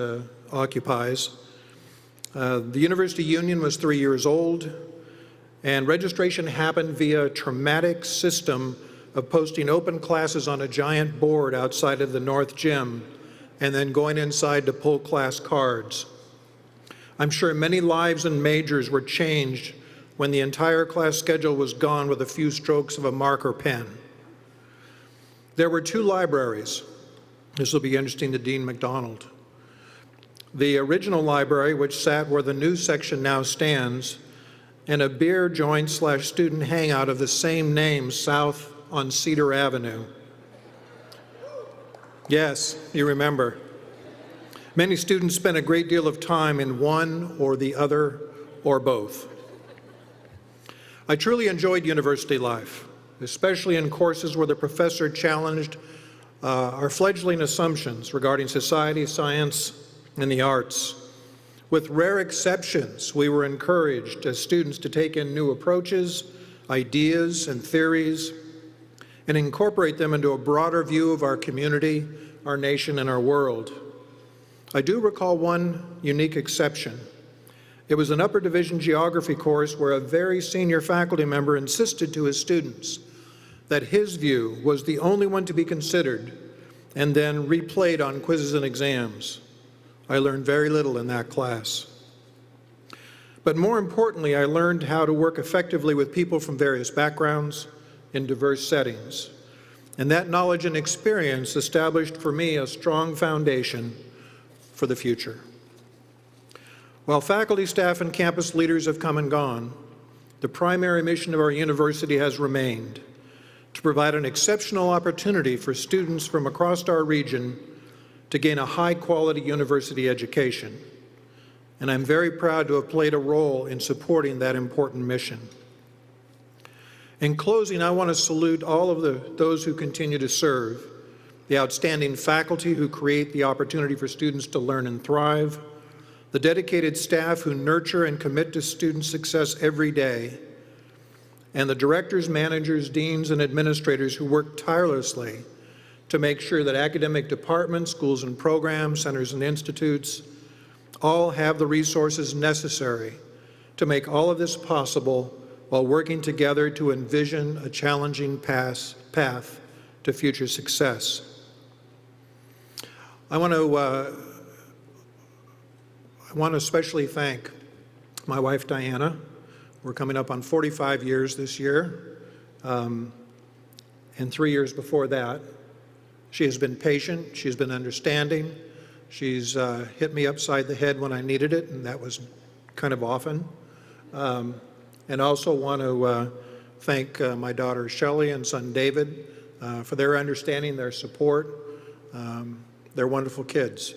occupies. The University Union was 3 years old, and registration happened via a traumatic system of posting open classes on a giant board outside of the North Gym and then going inside to pull class cards. I'm sure many lives and majors were changed when the entire class schedule was gone with a few strokes of a marker pen. There were 2 libraries. This will be interesting to Dean McDonald. The original library, which sat where the news section now stands, and a beer joint / student hangout of the same name south on Cedar Avenue. Yes, you remember. Many students spent a great deal of time in one or the other or both. I truly enjoyed university life, especially in courses where the professor challenged our fledgling assumptions regarding society, science, and the arts. With rare exceptions, we were encouraged as students to take in new approaches, ideas, and theories, and incorporate them into a broader view of our community, our nation, and our world. I do recall one unique exception. It was an upper division geography course where a very senior faculty member insisted to his students that his view was the only one to be considered and then replayed on quizzes and exams. I learned very little in that class. But more importantly, I learned how to work effectively with people from various backgrounds in diverse settings. And that knowledge and experience established for me a strong foundation for the future. While faculty, staff, and campus leaders have come and gone, the primary mission of our university has remained: to provide an exceptional opportunity for students from across our region to gain a high-quality university education. And I'm very proud to have played a role in supporting that important mission. In closing, I want to salute all of those who continue to serve, the outstanding faculty who create the opportunity for students to learn and thrive, the dedicated staff who nurture and commit to student success every day, and the directors, managers, deans, and administrators who work tirelessly to make sure that academic departments, schools and programs, centers and institutes all have the resources necessary to make all of this possible while working together to envision a challenging path to future success. I want to especially thank my wife, Diana. We're coming up on 45 years this year, and 3 years before that. She has been patient, she's been understanding, she's hit me upside the head when I needed it, and that was kind of often. And also want to thank my daughter Shelley and son David for their understanding, their support. They're wonderful kids.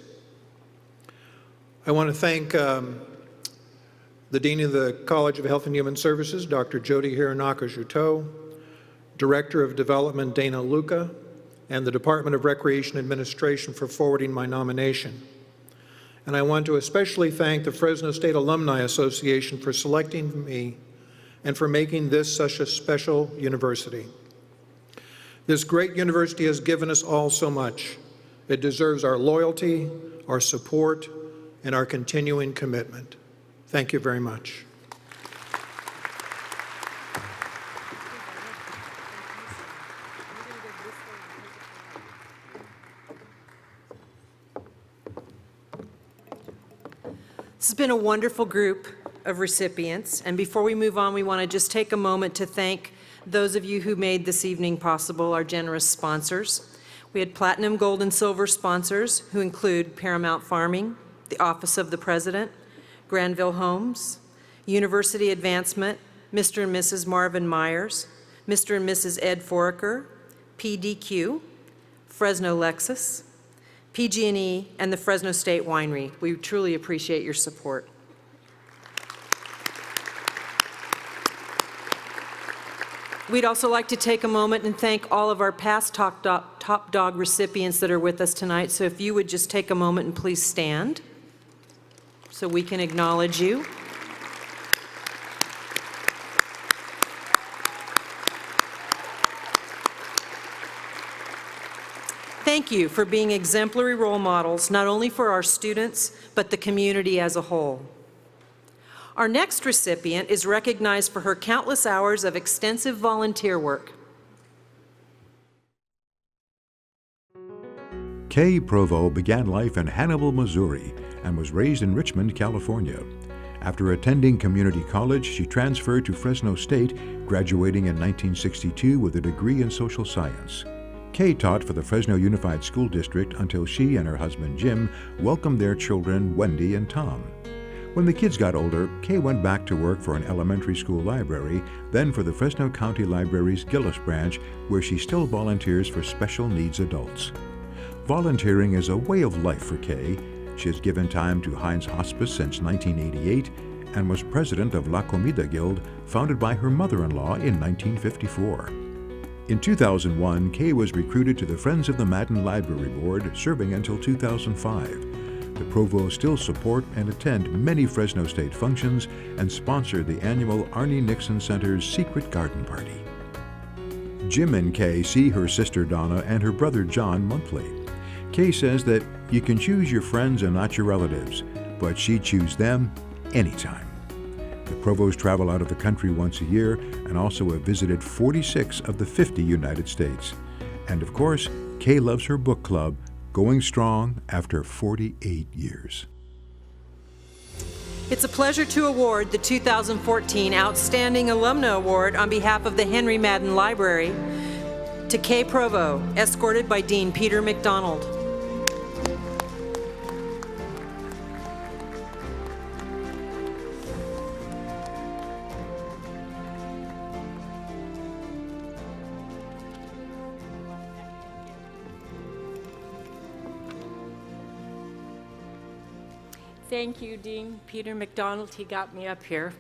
I want to thank the Dean of the College of Health and Human Services, Dr. Jody Hiranaka-Juteau, Director of Development Dana Luca, and the Department of Recreation Administration for forwarding my nomination. And I want to especially thank the Fresno State Alumni Association for selecting me and for making this such a special university. This great university has given us all so much. It deserves our loyalty, our support, and our continuing commitment. Thank you very much. This has been a wonderful group of recipients, and before we move on, we want to just take a moment to thank those of you who made this evening possible, our generous sponsors. We had platinum, gold, and silver sponsors who include Paramount Farming, the Office of the President, Granville Homes, University Advancement, Mr. and Mrs. Marvin Myers, Mr. and Mrs. Ed Foraker, PDQ, Fresno Lexus, PG&E, and the Fresno State Winery. We truly appreciate your support. We'd also like to take a moment and thank all of our past Top Dog recipients that are with us tonight. So if you would just take a moment and please stand so we can acknowledge you. Thank you for being exemplary role models, not only for our students, but the community as a whole. Our next recipient is recognized for her countless hours of extensive volunteer work. Kay Provo began life in Hannibal, Missouri, and was raised in Richmond, California. After attending community college, she transferred to Fresno State, graduating in 1962 with a degree in social science. Kay taught for the Fresno Unified School District until she and her husband Jim welcomed their children Wendy and Tom. When the kids got older, Kay went back to work for an elementary school library, then for the Fresno County Library's Gillis branch, where she still volunteers for special needs adults. Volunteering is a way of life for Kay. She has given time to Heinz Hospice since 1988 and was president of La Comida Guild, founded by her mother-in-law in 1954. In 2001, Kay was recruited to the Friends of the Madden Library Board, serving until 2005. The Provos still support and attend many Fresno State functions and sponsor the annual Arnie Nixon Center's Secret Garden Party. Jim and Kay see her sister Donna and her brother John monthly. Kay says that you can choose your friends and not your relatives, but she'd choose them anytime. The Provos travel out of the country once a year and also have visited 46 of the 50 United States. And of course, Kay loves her book club, going strong after 48 years. It's a pleasure to award the 2014 Outstanding Alumna Award on behalf of the Henry Madden Library to Kay Provo, escorted by Dean Peter McDonald. Thank you, Dean Peter McDonald. He got me up here.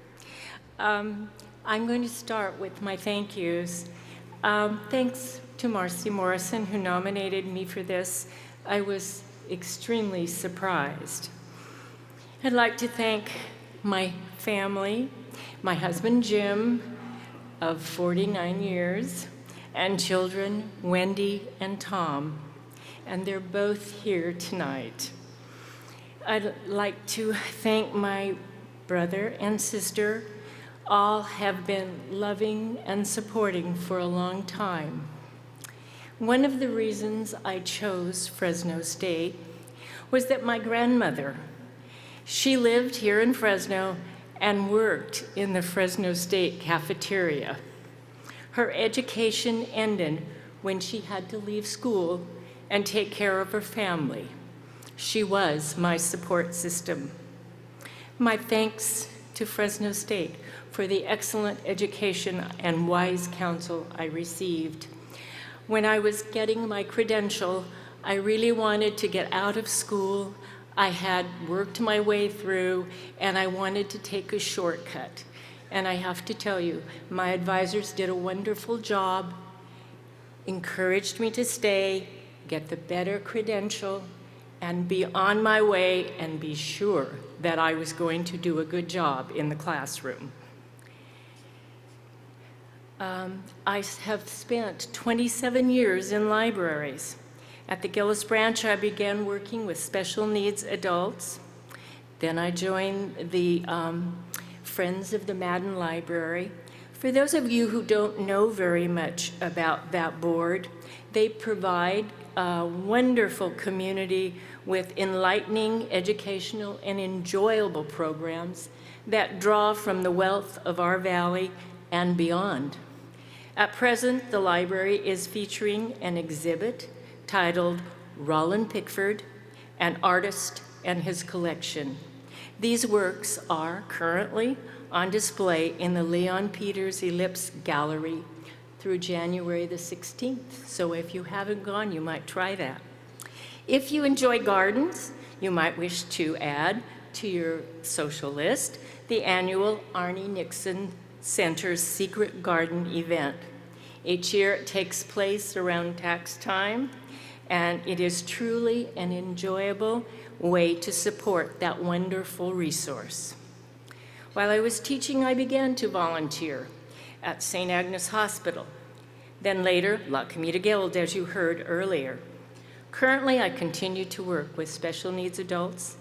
I'm going to start with my thank yous. Thanks to Marcy Morrison, who nominated me for this. I was extremely surprised. I'd like to thank my family, my husband Jim, of 49 years, and children Wendy and Tom, and they're both here tonight. I'd like to thank my brother and sister. All have been loving and supporting for a long time. One of the reasons I chose Fresno State was that my grandmother, she lived here in Fresno and worked in the Fresno State cafeteria. Her education ended when she had to leave school and take care of her family. She was my support system. My thanks to Fresno State for the excellent education and wise counsel I received. When I was getting my credential, I really wanted to get out of school. I had worked my way through, and I wanted to take a shortcut. And I have to tell you, my advisors did a wonderful job encouraged me to stay, get the better credential, and be on my way and be sure that I was going to do a good job in the classroom. I have spent 27 years in libraries. At the Gillis Branch, I began working with special needs adults. Then I joined the Friends of the Madden Library. For those of you who don't know very much about that board, they provide a wonderful community with enlightening, educational, and enjoyable programs that draw from the wealth of our valley and beyond. At present, the library is featuring an exhibit titled Rollin Pickford, an Artist and His Collection. These works are currently on display in the Leon Peters Ellipse Gallery through January the 16th. So if you haven't gone, you might try that. If you enjoy gardens, you might wish to add to your social list the annual Arnie Nixon Center's Secret Garden event. Each year it takes place around tax time, and it is truly an enjoyable way to support that wonderful resource. While I was teaching, I began to volunteer at St. Agnes Hospital, then later La Comida Guild, as you heard earlier. Currently, I continue to work with special needs adults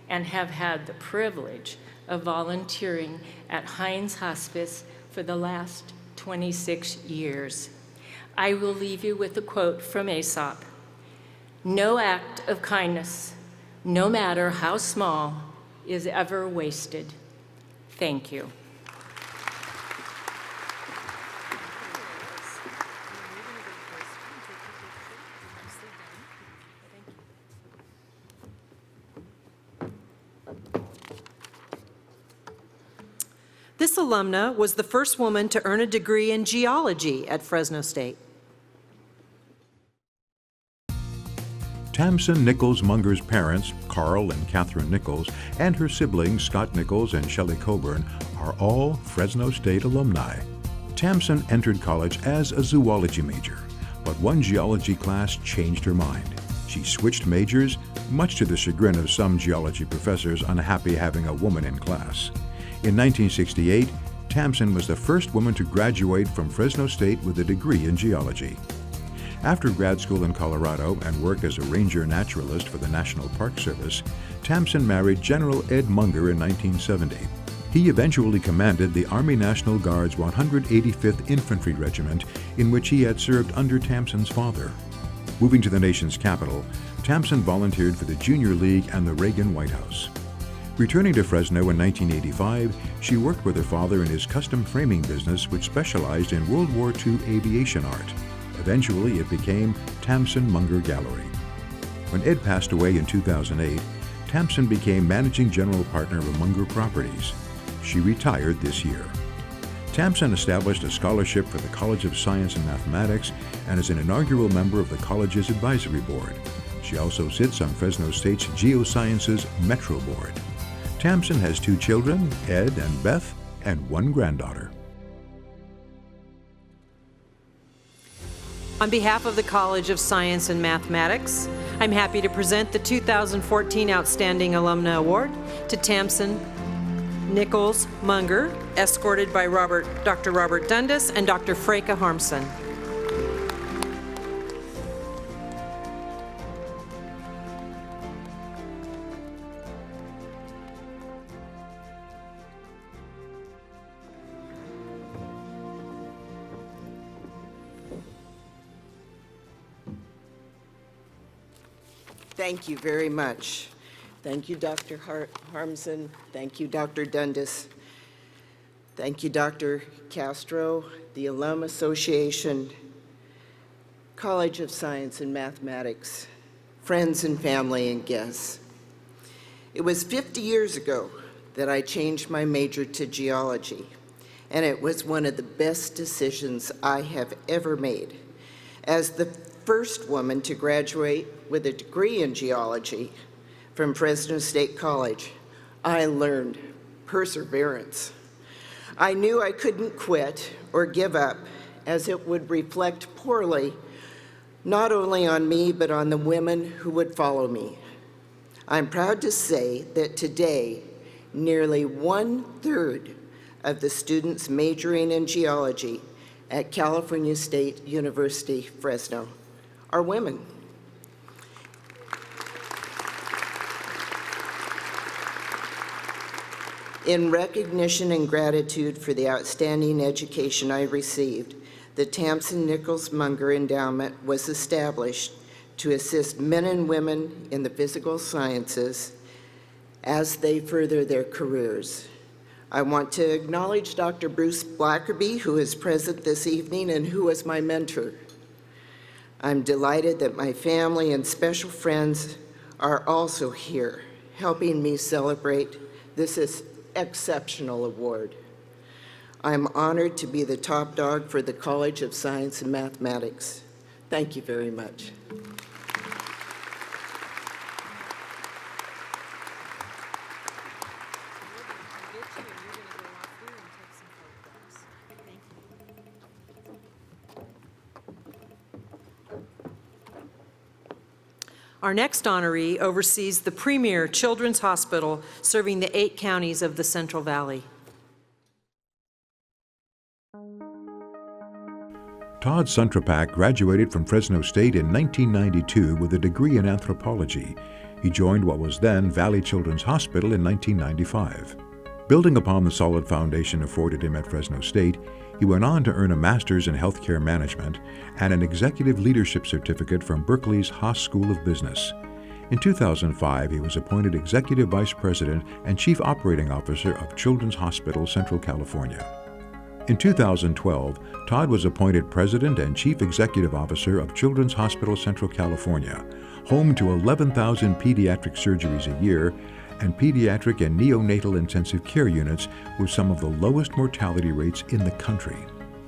and have had the privilege of volunteering at Hines Hospice for the last 26 years. I will leave you with a quote from Aesop. "No act of kindness, no matter how small, is ever wasted." Thank you. This alumna was the first woman to earn a degree in geology at Fresno State. Tamson Nichols Munger's parents, Carl and Catherine Nichols, and her siblings, Scott Nichols and Shelley Coburn, are all Fresno State alumni. Tamson entered college as a zoology major, but one geology class changed her mind. She switched majors, much to the chagrin of some geology professors unhappy having a woman in class. In 1968, Tamson was the first woman to graduate from Fresno State with a degree in geology. After grad school in Colorado and work as a ranger naturalist for the National Park Service, Tamson married General Ed Munger in 1970. He eventually commanded the Army National Guard's 185th Infantry Regiment, in which he had served under Tamson's father. Moving to the nation's capital, Tamson volunteered for the Junior League and the Reagan White House. Returning to Fresno in 1985, she worked with her father in his custom framing business, which specialized in World War II aviation art. Eventually, it became Tamson Munger Gallery. When Ed passed away in 2008, Tamson became managing general partner of Munger Properties. She retired this year. Tamson established a scholarship for the College of Science and Mathematics and is an inaugural member of the college's advisory board. She also sits on Fresno State's Geosciences Metro Board. Tamson has 2 children, Ed and Beth, and 1 granddaughter. On behalf of the College of Science and Mathematics, I'm happy to present the 2014 Outstanding Alumni Award to Tamson Nichols Munger, escorted by Dr. Robert Dundas and Dr. Freka Harmson. Thank you very much. Thank you, Dr. Harmson. Thank you, Dr. Dundas. Thank you, Dr. Castro, the Alumni Association, College of Science and Mathematics, friends and family and guests. It was 50 years ago that I changed my major to geology, and it was one of the best decisions I have ever made. As the first woman to graduate with a degree in geology from Fresno State College, I learned perseverance. I knew I couldn't quit or give up, as it would reflect poorly not only on me, but on the women who would follow me. I'm proud to say that today, nearly 1/3 of the students majoring in geology at California State University, Fresno, are women. In recognition and gratitude for the outstanding education I received, the Tamson Nichols Munger Endowment was established to assist men and women in the physical sciences as they further their careers. I want to acknowledge Dr. Bruce Blackerby, who is present this evening and who was my mentor. I'm delighted that my family and special friends are also here, helping me celebrate this exceptional award. I'm honored to be the top dog for the College of Science and Mathematics. Thank you very much. Our next honoree oversees the premier children's hospital serving the 8 counties of the Central Valley. Todd Suntrapak graduated from Fresno State in 1992 with a degree in anthropology. He joined what was then Valley Children's Hospital in 1995. Building upon the solid foundation afforded him at Fresno State, he went on to earn a master's in healthcare management and an executive leadership certificate from Berkeley's Haas School of Business. In 2005, he was appointed Executive Vice President and Chief Operating Officer of Children's Hospital, Central California. In 2012, Todd was appointed President and Chief Executive Officer of Children's Hospital, Central California, home to 11,000 pediatric surgeries a year and pediatric and neonatal intensive care units with some of the lowest mortality rates in the country.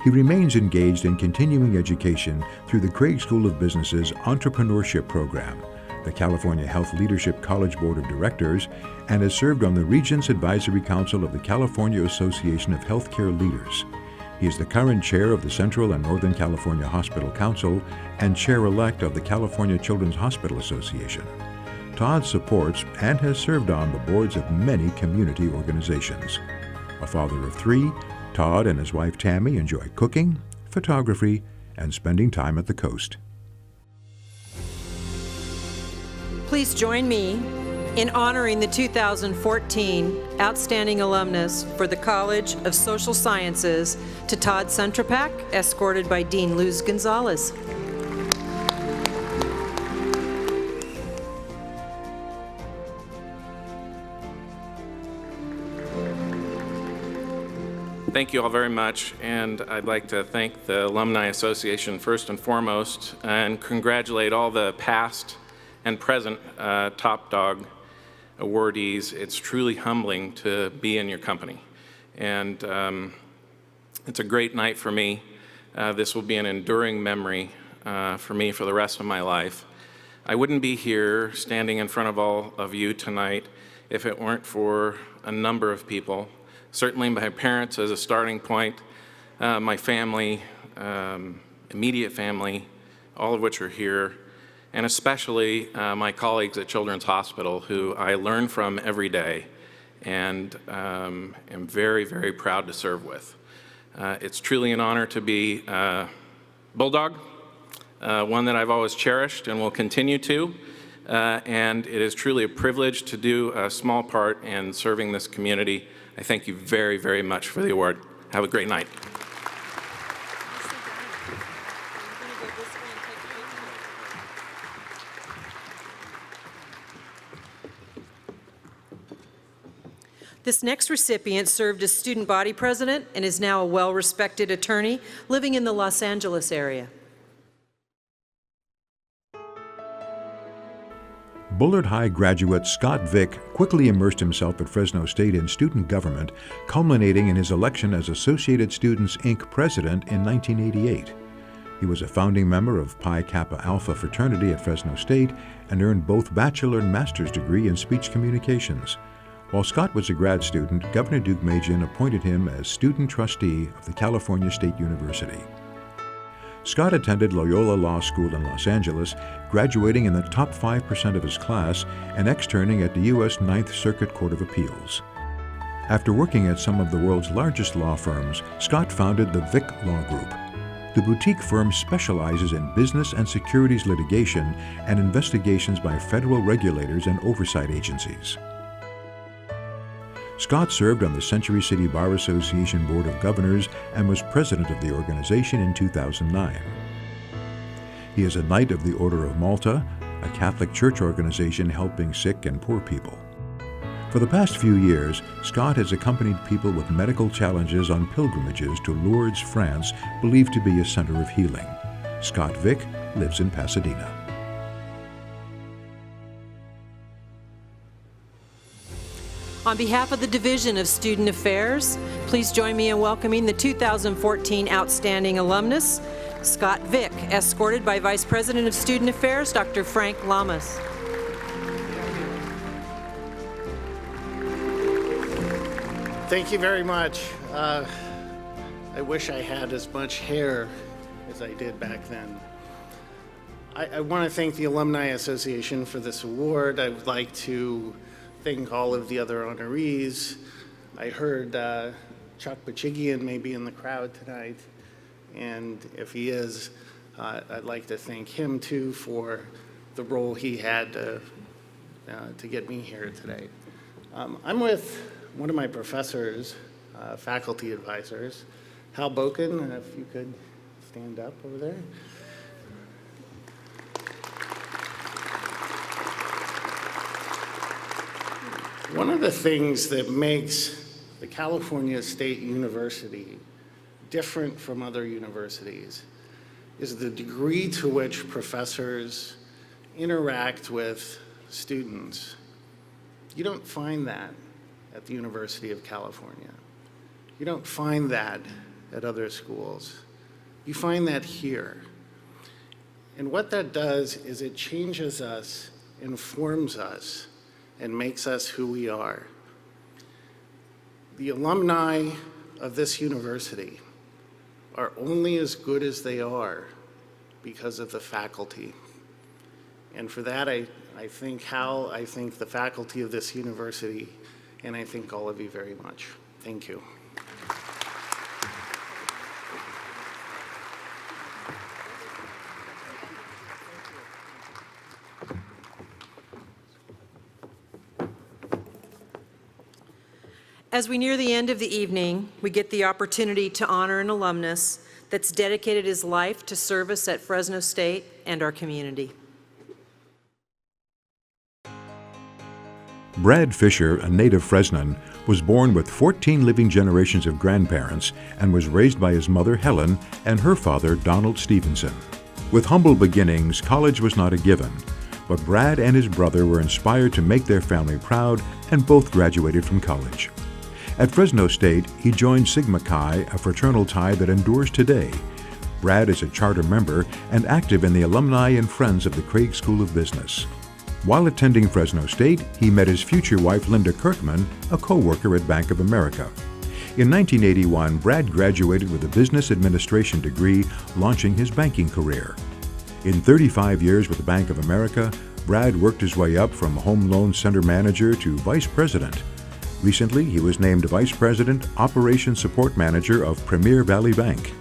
He remains engaged in continuing education through the Craig School of Business's Entrepreneurship Program, the California Health Leadership College Board of Directors, and has served on the Regents Advisory Council of the California Association of Healthcare Leaders. He is the current chair of the Central and Northern California Hospital Council and chair-elect of the California Children's Hospital Association. Todd supports and has served on the boards of many community organizations. A father of 3, Todd and his wife Tammy enjoy cooking, photography, and spending time at the coast. Please join me in honoring the 2014 Outstanding Alumnus for the College of Social Sciences to Todd Suntrapak, escorted by Dean Luz Gonzalez. Thank you all very much, and I'd like to thank the Alumni Association first and foremost, and congratulate all the past and present Top Dog awardees. It's truly humbling to be in your company, and it's a great night for me. This will be an enduring memory for me for the rest of my life. I wouldn't be here standing in front of all of you tonight if it weren't for a number of people. Certainly my parents as a starting point, my family, immediate family, all of which are here, and especially my colleagues at Children's Hospital, who I learn from every day and am very, very proud to serve with. It's truly an honor to be Bulldog, one that I've always cherished and will continue to, and it is truly a privilege to do a small part in serving this community. I thank you very, very much for the award. Have a great night. This next recipient served as student body president and is now a well-respected attorney living in the Los Angeles area. Bullard High graduate Scott Vick quickly immersed himself at Fresno State in student government, culminating in his election as Associated Students, Inc. president in 1988. He was a founding member of Pi Kappa Alpha fraternity at Fresno State and earned both bachelor and master's degree in speech communications. While Scott was a grad student, Governor Deukmejian appointed him as student trustee of the California State University. Scott attended Loyola Law School in Los Angeles, graduating in the top 5% of his class and externing at the U.S. Ninth Circuit Court of Appeals. After working at some of the world's largest law firms, Scott founded the Vick Law Group. The boutique firm specializes in business and securities litigation and investigations by federal regulators and oversight agencies. Scott served on the Century City Bar Association Board of Governors and was president of the organization in 2009. He is a Knight of the Order of Malta, a Catholic church organization helping sick and poor people. For the past few years, Scott has accompanied people with medical challenges on pilgrimages to Lourdes, France, believed to be a center of healing. Scott Vick lives in Pasadena. On behalf of the Division of Student Affairs, please join me in welcoming the 2014 Outstanding Alumnus, Scott Vick, escorted by Vice President of Student Affairs, Dr. Frank Lamas. Thank you very much. I wish I had as much hair as I did back then. I want to thank the Alumni Association for this award. I would like to thank all of the other honorees. I heard Chuck Pachigian may be in the crowd tonight, and if he is, I'd like to thank him too for the role he had to get me here today. I'm with one of my professors, faculty advisors, Hal Boken, if you could stand up over there. One of the things that makes the California State University different from other universities is the degree to which professors interact with students. You don't find that at the University of California. You don't find that at other schools. You find that here. And what that does is it changes us, informs us, and makes us who we are. The alumni of this university are only as good as they are because of the faculty. And for that, I thank Hal, I thank the faculty of this university, and I thank all of you very much. Thank you. As we near the end of the evening, we get the opportunity to honor an alumnus that's dedicated his life to service at Fresno State and our community. Brad Fisher, a native Fresnan, was born with 14 living generations of grandparents and was raised by his mother, Helen, and her father, Donald Stevenson. With humble beginnings, college was not a given, but Brad and his brother were inspired to make their family proud and both graduated from college. At Fresno State, he joined Sigma Chi, a fraternal tie that endures today. Brad is a charter member and active in the Alumni and Friends of the Craig School of Business. While attending Fresno State, he met his future wife, Linda Kirkman, a co-worker at Bank of America. In 1981, Brad graduated with a business administration degree, launching his banking career. In 35 years with Bank of America, Brad worked his way up from Home Loan Center Manager to Vice President. Recently, he was named Vice President, Operations Support Manager of Premier Valley Bank.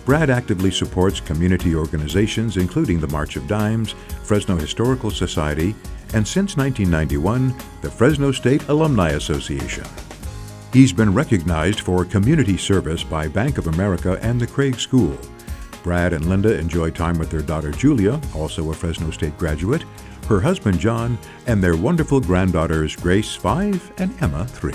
Brad actively supports community organizations including the March of Dimes, Fresno Historical Society, and since 1991, the Fresno State Alumni Association. He's been recognized for community service by Bank of America and the Craig School. Brad and Linda enjoy time with their daughter Julia, also a Fresno State graduate, her husband John, and their wonderful granddaughters Grace, 5, and Emma, 3.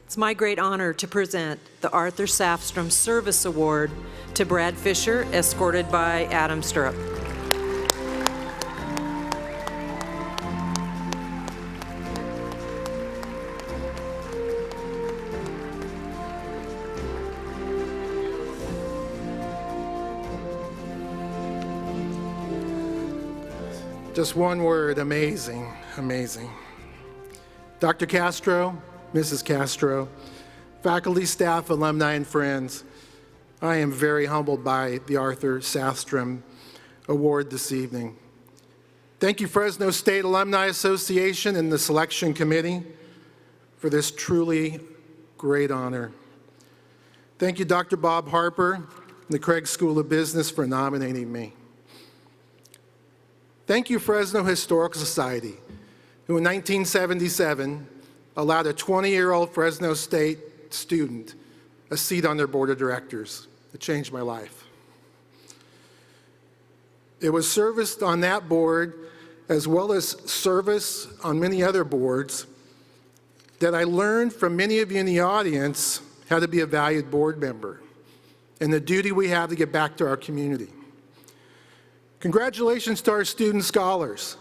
It's my great honor to present the Arthur Safstrom Service Award to Brad Fisher, escorted by Adam Stirrup. Just one word, amazing, amazing. Dr. Castro, Mrs. Castro, faculty, staff, alumni, and friends, I am very humbled by the Arthur Sastrom Award this evening. Thank you, Fresno State Alumni Association and the selection committee for this truly great honor. Thank you, Dr. Bob Harper and the Craig School of Business for nominating me. Thank you, Fresno Historical Society, who in 1977 allowed a 20-year-old Fresno State student a seat on their board of directors. It changed my life. It was service on that board, as well as service on many other boards, that I learned from many of you in the audience how to be a valued board member and the duty we have to get back to our community. Congratulations to our student scholars,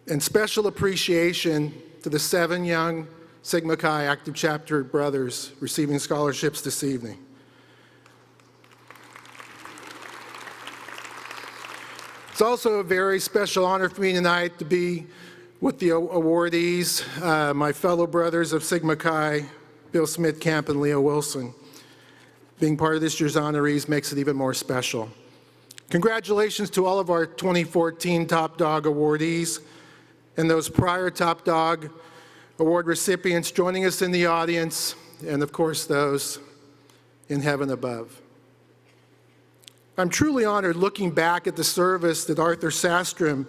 and special appreciation to the 7 young Sigma Chi active chapter brothers receiving scholarships this evening. It's also a very special honor for me tonight to be with the awardees, my fellow brothers of Sigma Chi, Bill Smith Camp and Leo Wilson. Being part of this year's honorees makes it even more special. Congratulations to all of our 2014 Top Dog awardees and those prior Top Dog Award recipients joining us in the audience, and of course those in heaven above. I'm truly honored looking back at the service that Arthur Sastrom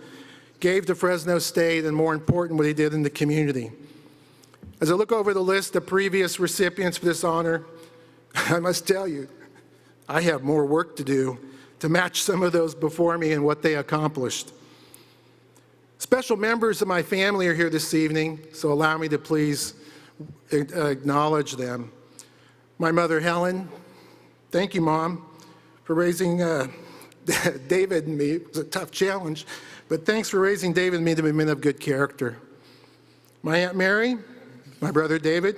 gave to Fresno State, and more important, what he did in the community. As I look over the list of previous recipients for this honor, I must tell you, I have more work to do to match some of those before me and what they accomplished. Special members of my family are here this evening, so allow me to please acknowledge them. My mother, Helen, thank you, Mom, for raising David and me. It was a tough challenge, but thanks for raising David and me to be men of good character. My Aunt Mary, my brother David,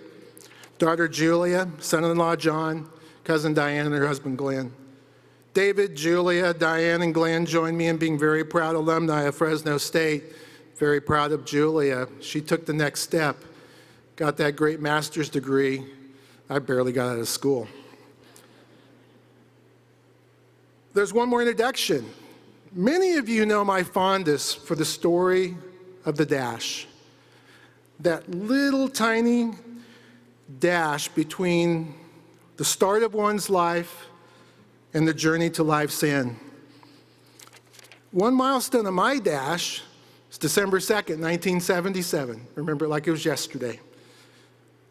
daughter Julia, son-in-law John, cousin Diane, and her husband Glenn. David, Julia, Diane, and Glenn join me in being very proud alumni of Fresno State. Very proud of Julia. She took the next step, got that great master's degree. I barely got out of school. There's one more introduction. Many of you know my fondness for the story of the dash. That little tiny dash between the start of one's life and the journey to life's end. One milestone of my dash is December 2nd, 1977. Remember it like it was yesterday.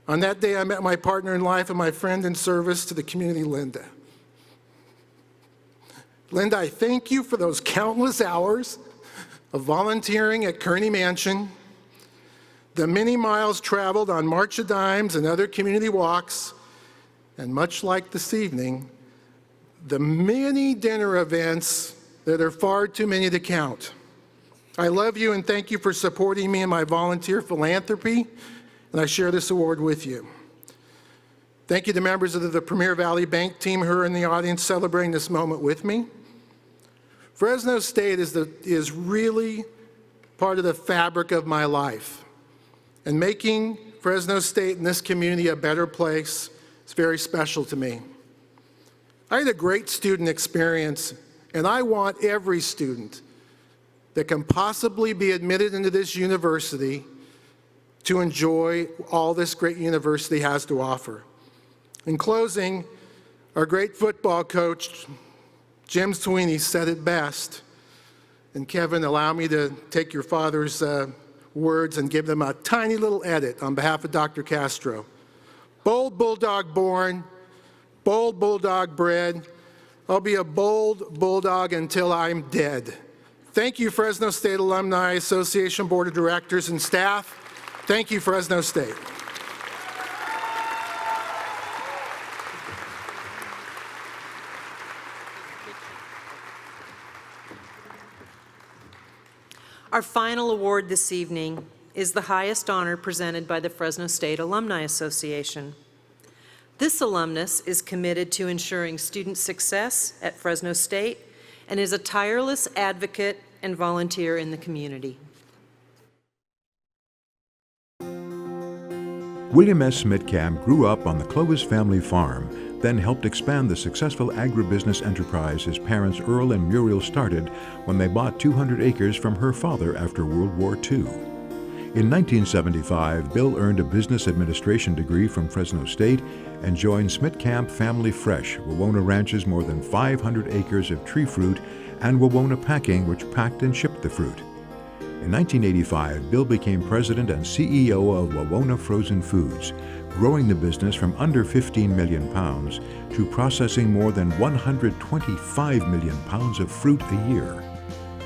On that day, I met my partner in life and my friend in service to the community, Linda. Linda, I thank you for those countless hours of volunteering at Kearney Mansion, the many miles traveled on March of Dimes and other community walks, and much like this evening, the many dinner events that are far too many to count. I love you and thank you for supporting me in my volunteer philanthropy, and I share this award with you. Thank you to members of the Premier Valley Bank team who are in the audience celebrating this moment with me. Fresno State is really part of the fabric of my life, and making Fresno State and this community a better place is very special to me. I had a great student experience, and I want every student that can possibly be admitted into this university to enjoy all this great university has to offer. In closing, our great football coach, Jim Sweeney, said it best. And Kevin, allow me to take your father's words and give them a tiny little edit on behalf of Dr. Castro. Bold Bulldog born, bold Bulldog bred. I'll be a bold Bulldog until I'm dead. Thank you, Fresno State Alumni Association Board of Directors and staff. Thank you, Fresno State. Our final award this evening is the highest honor presented by the Fresno State Alumni Association. This alumnus is committed to ensuring student success at Fresno State and is a tireless advocate and volunteer in the community. William S. Smitkamp grew up on the Clovis family farm, then helped expand the successful agribusiness enterprise his parents Earl and Muriel started when they bought 200 acres from her father after World War II. In 1975, Bill earned a business administration degree from Fresno State and joined Smitkamp Family Fresh, Wawona Ranch's more than 500 acres of tree fruit, and Wawona Packing, which packed and shipped the fruit. In 1985, Bill became president and CEO of Wawona Frozen Foods, growing the business from under 15 million pounds to processing more than 125 million pounds of fruit a year.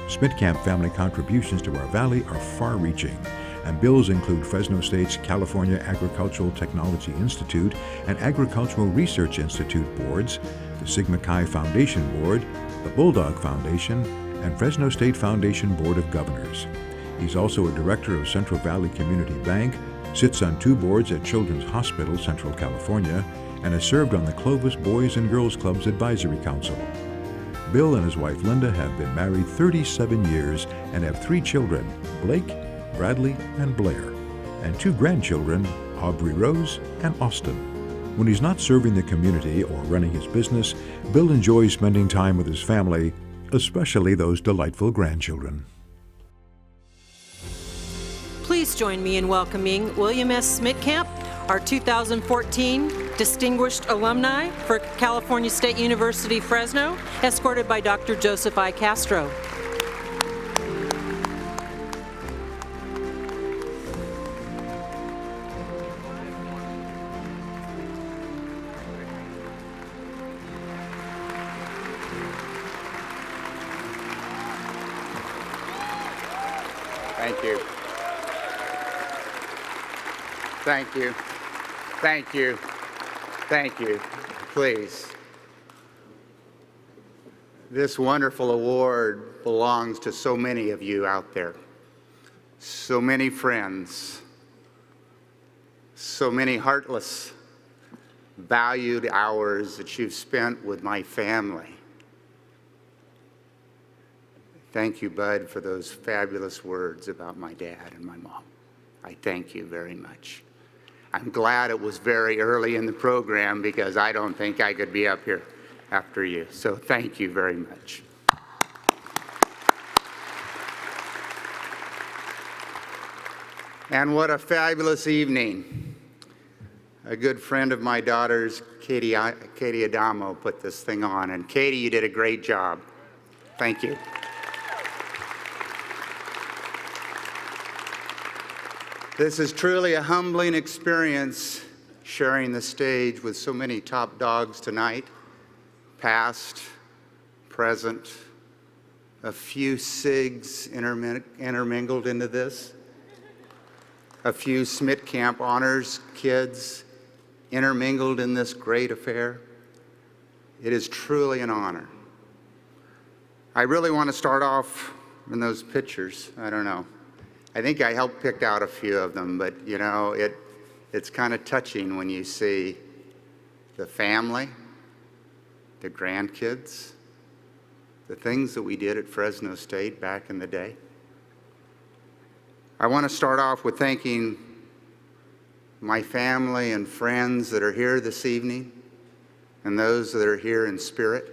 Smitkamp family contributions to our valley are far-reaching, and Bill's include Fresno State's California Agricultural Technology Institute and Agricultural Research Institute boards, the Sigma Chi Foundation Board, the Bulldog Foundation, and Fresno State Foundation Board of Governors. He's also a director of Central Valley Community Bank, sits on 2 boards at Children's Hospital, Central California, and has served on the Clovis Boys and Girls Club's Advisory Council. Bill and his wife Linda have been married 37 years and have 3 children, Blake, Bradley, and Blair, and 2 grandchildren, Aubrey Rose and Austin. When he's not serving the community or running his business, Bill enjoys spending time with his family, especially those delightful grandchildren. Please join me in welcoming William S. Smitkamp, our 2014 Distinguished Alumni for California State University, Fresno, escorted by Dr. Joseph I. Castro. Thank you. Thank you. Thank you. Thank you. Please. This wonderful award belongs to so many of you out there. So many friends. So many heartless, valued hours that you've spent with my family. Thank you, Bud, for those fabulous words about my dad and my mom. I thank you very much. I'm glad it was very early in the program because I don't think I could be up here after you. So thank you very much. And what a fabulous evening. A good friend of my daughter's, Katie Adamo, put this thing on. And Katie, you did a great job. Thank you. This is truly a humbling experience, sharing the stage with so many top dogs tonight, past, present, a few SIGs intermingled into this, a few Smitkamp Honors kids intermingled in this great affair. It is truly an honor. I really want to start off in those pictures. I don't know. I think I helped pick out a few of them, but you know, it's kind of touching when you see the family, the grandkids, the things that we did at Fresno State back in the day. I want to start off with thanking my family and friends that are here this evening and those that are here in spirit.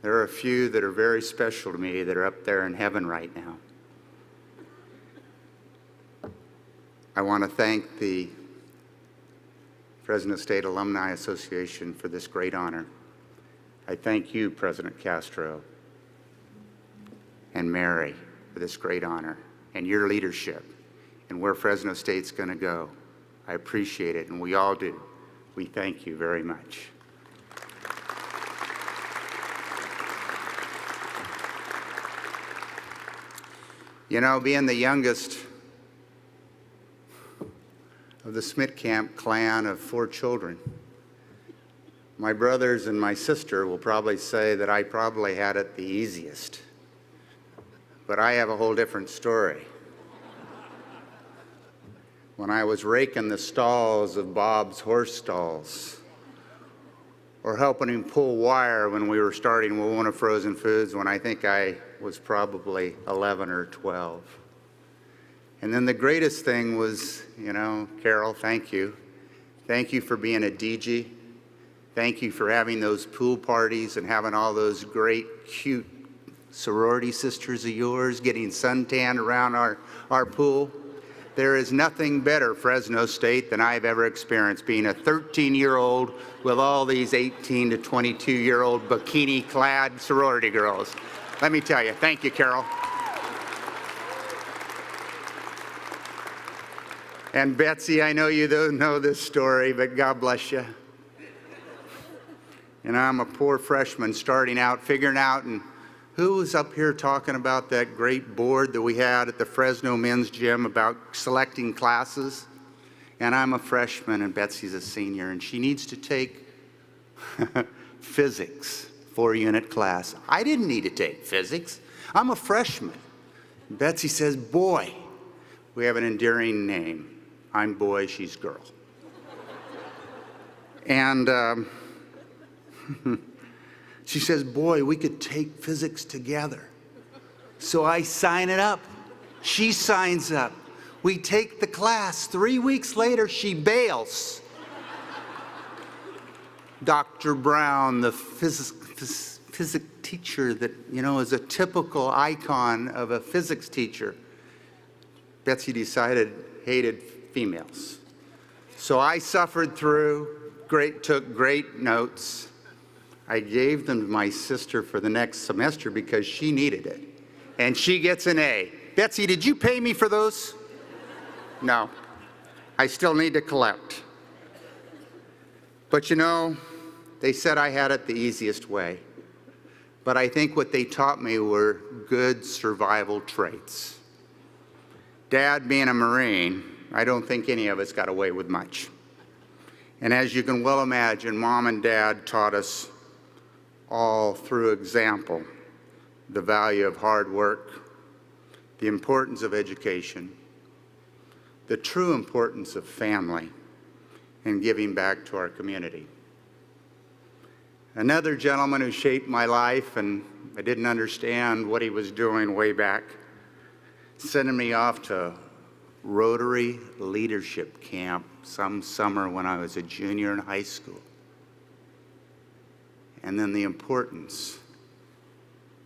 There are a few that are very special to me that are up there in heaven right now. I want to thank the Fresno State Alumni Association for this great honor. I thank you, President Castro and Mary, for this great honor and your leadership and where Fresno State's going to go. I appreciate it, and we all do. We thank you very much. You know, being the youngest of the Smitkamp clan of 4 children, my brothers and my sister will probably say that I probably had it the easiest. But I have a whole different story. When I was raking the stalls of Bob's horse stalls, or helping him pull wire when we were starting Wawona Frozen Foods when I think I was probably 11 or 12. And then the greatest thing was, Carol, thank you. Thank you for being a DJ. Thank you for having those pool parties and having all those great, cute sorority sisters of yours getting suntanned around our pool. There is nothing better, Fresno State, than I've ever experienced, being a 13-year-old with all these 18 to 22-year-old bikini-clad sorority girls. Let me tell you, thank you, Carol. And Betsy, I know you don't know this story, but God bless you. And I'm a poor freshman starting out, figuring out, and who was up here talking about that great board that we had at the Fresno men's gym about selecting classes? And I'm a freshman and Betsy's a senior, and she needs to take physics, 4-unit class. I didn't need to take physics. I'm a freshman. Betsy says, boy. We have an endearing name. I'm boy, she's girl. And she says, boy, we could take physics together. So I sign it up. She signs up. We take the class. 3 weeks later, she bails. Dr. Brown, the physics teacher that, is a typical icon of a physics teacher. Betsy decided hated females. So I suffered through, took great notes. I gave them to my sister for the next semester because she needed it. And she gets an A. Betsy, did you pay me for those? No. I still need to collect. But they said I had it the easiest way. But I think what they taught me were good survival traits. Dad being a Marine, I don't think any of us got away with much. And as you can well imagine, Mom and Dad taught us all through example the value of hard work, the importance of education, the true importance of family, and giving back to our community. Another gentleman who shaped my life, and I didn't understand what he was doing way back, sending me off to Rotary Leadership Camp some summer when I was a junior in high school. And then the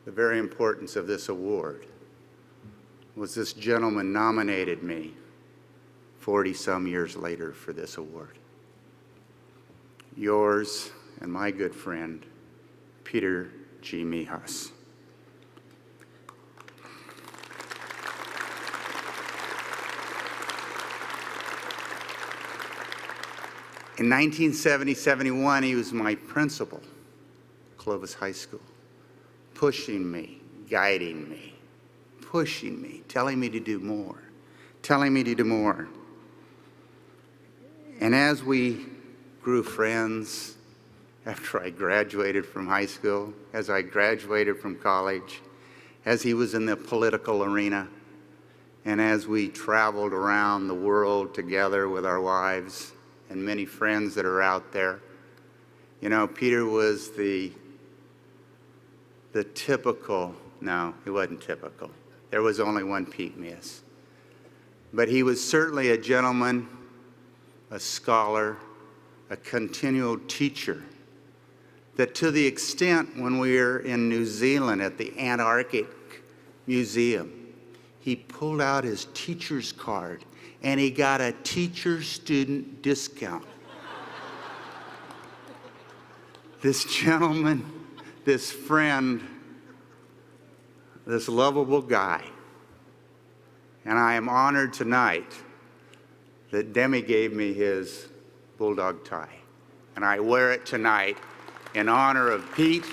very importance of this award was this gentleman nominated me 40-some years later for this award. Yours and my good friend, Peter G. Mijas. In 1970-71, he was my principal, Clovis High School, pushing me, guiding me, pushing me, telling me to do more, telling me to do more. And as we grew friends, after I graduated from high school, as I graduated from college, as he was in the political arena, and as we traveled around the world together with our wives and many friends that are out there, Peter was the typical, no, he wasn't typical. There was only one Pete Mijas. But he was certainly a gentleman, a scholar, a continual teacher, that to the extent when we were in New Zealand at the Antarctic Museum, he pulled out his teacher's card and he got a teacher-student discount. This gentleman, this friend, this lovable guy. And I am honored tonight that Demi gave me his Bulldog tie. And I wear it tonight in honor of Pete,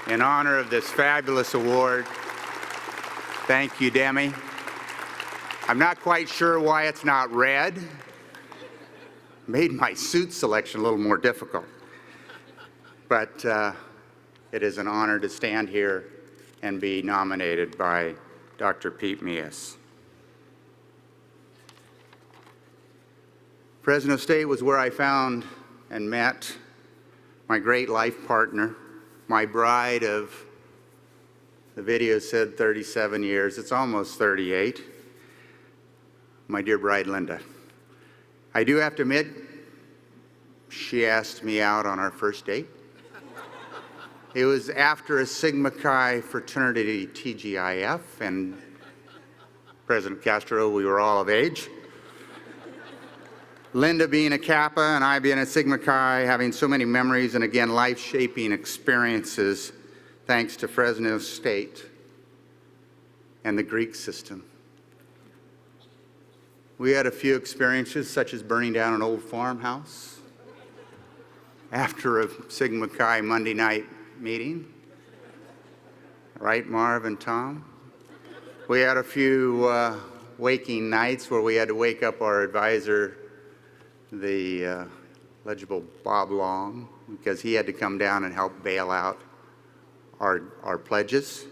in honor of this fabulous award. Thank you, Demi. I'm not quite sure why it's not red. Made my suit selection a little more difficult. But it is an honor to stand here and be nominated by Dr. Pete Mijas. Fresno State was where I found and met my great life partner, my bride of, the video said 37 years, it's almost 38. my dear bride, Linda. I do have to admit, she asked me out on our first date. It was after a Sigma Chi fraternity TGIF, and President Castro, we were all of age. Linda being a Kappa and I being a Sigma Chi, having so many memories and again life-shaping experiences thanks to Fresno State and the Greek system. We had a few experiences such as burning down an old farmhouse after a Sigma Chi Monday night meeting. Right, Marv and Tom? We had a few waking nights where we had to wake up our advisor, the legible Bob Long, because he had to come down and help bail out our pledges.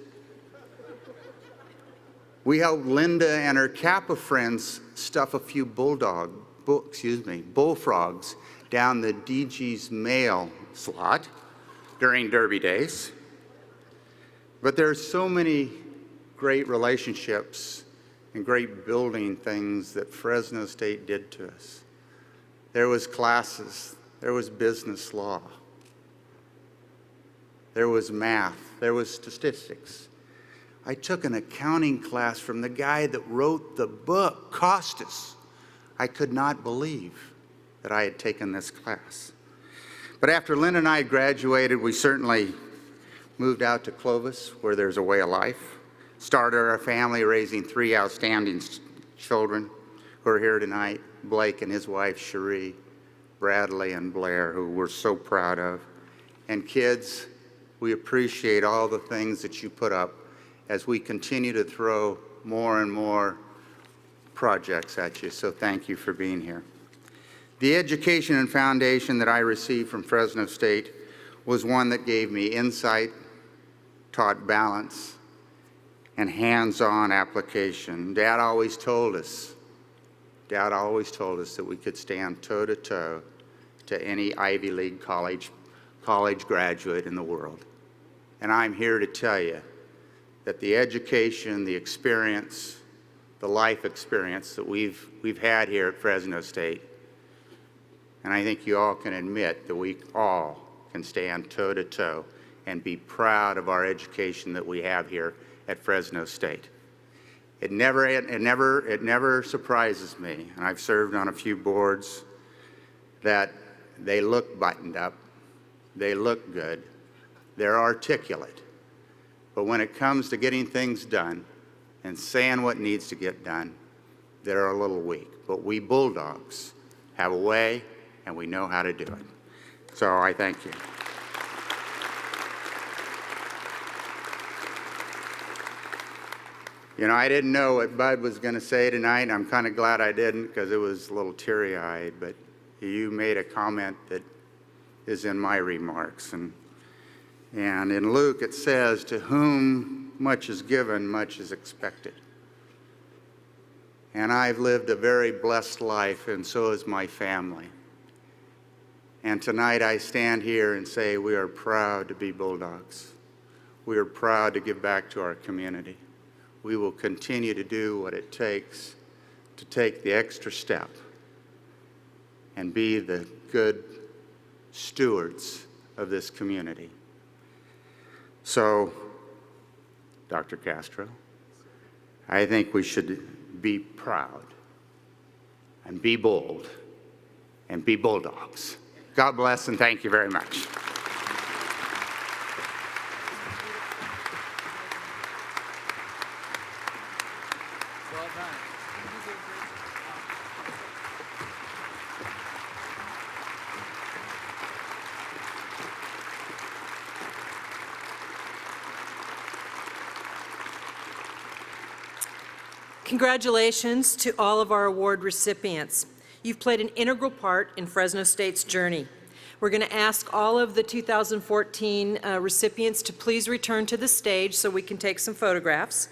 We helped Linda and her Kappa friends stuff a few bullfrogs down the DG's mail slot during Derby days. But there are so many great relationships and great building things that Fresno State did to us. There was classes, there was business law, there was math, there was statistics. I took an accounting class from the guy that wrote the book, Costas. I could not believe that I had taken this class. But after Lynn and I graduated, we certainly moved out to Clovis, where there's a way of life. Started our family, raising 3 outstanding children who are here tonight, Blake and his wife, Cherie, Bradley and Blair, who we're so proud of. And kids, we appreciate all the things that you put up as we continue to throw more and more projects at you. So thank you for being here. The education and foundation that I received from Fresno State was one that gave me insight, taught balance, and hands-on application. Dad always told us that we could stand toe-to-toe to any Ivy League college graduate in the world. And I'm here to tell you that the education, the experience, the life experience that we've had here at Fresno State, and I think you all can admit that we all can stand toe-to-toe and be proud of our education that we have here at Fresno State. It never surprises me, and I've served on a few boards, that they look buttoned up, they look good, they're articulate. But when it comes to getting things done and saying what needs to get done, they're a little weak. But we Bulldogs have a way, and we know how to do it. So I thank you. You know, I didn't know what Bud was going to say tonight, and I'm kind of glad I didn't, because it was a little teary-eyed, but you made a comment that is in my remarks. And in Luke it says, to whom much is given, much is expected. And I've lived a very blessed life, and so has my family. And tonight I stand here and say we are proud to be Bulldogs. We are proud to give back to our community. We will continue to do what it takes to take the extra step and be the good stewards of this community. So, Dr. Castro, I think we should be proud and be bold and be Bulldogs. God bless and thank you very much. Congratulations to all of our award recipients. You've played an integral part in Fresno State's journey. We're going to ask all of the 2014 recipients to please return to the stage so we can take some photographs.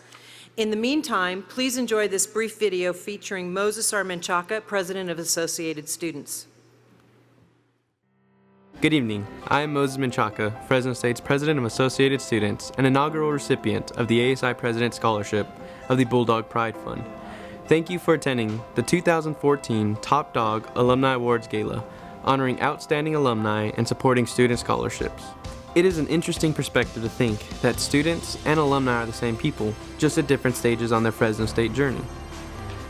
In the meantime, please enjoy this brief video featuring Moses R. Menchaca, President of Associated Students. Good evening. I am Moses Menchaca, Fresno State's President of Associated Students and inaugural recipient of the ASI President Scholarship of the Bulldog Pride Fund. Thank you for attending the 2014 Top Dog Alumni Awards Gala, honoring outstanding alumni and supporting student scholarships. It is an interesting perspective to think that students and alumni are the same people, just at different stages on their Fresno State journey.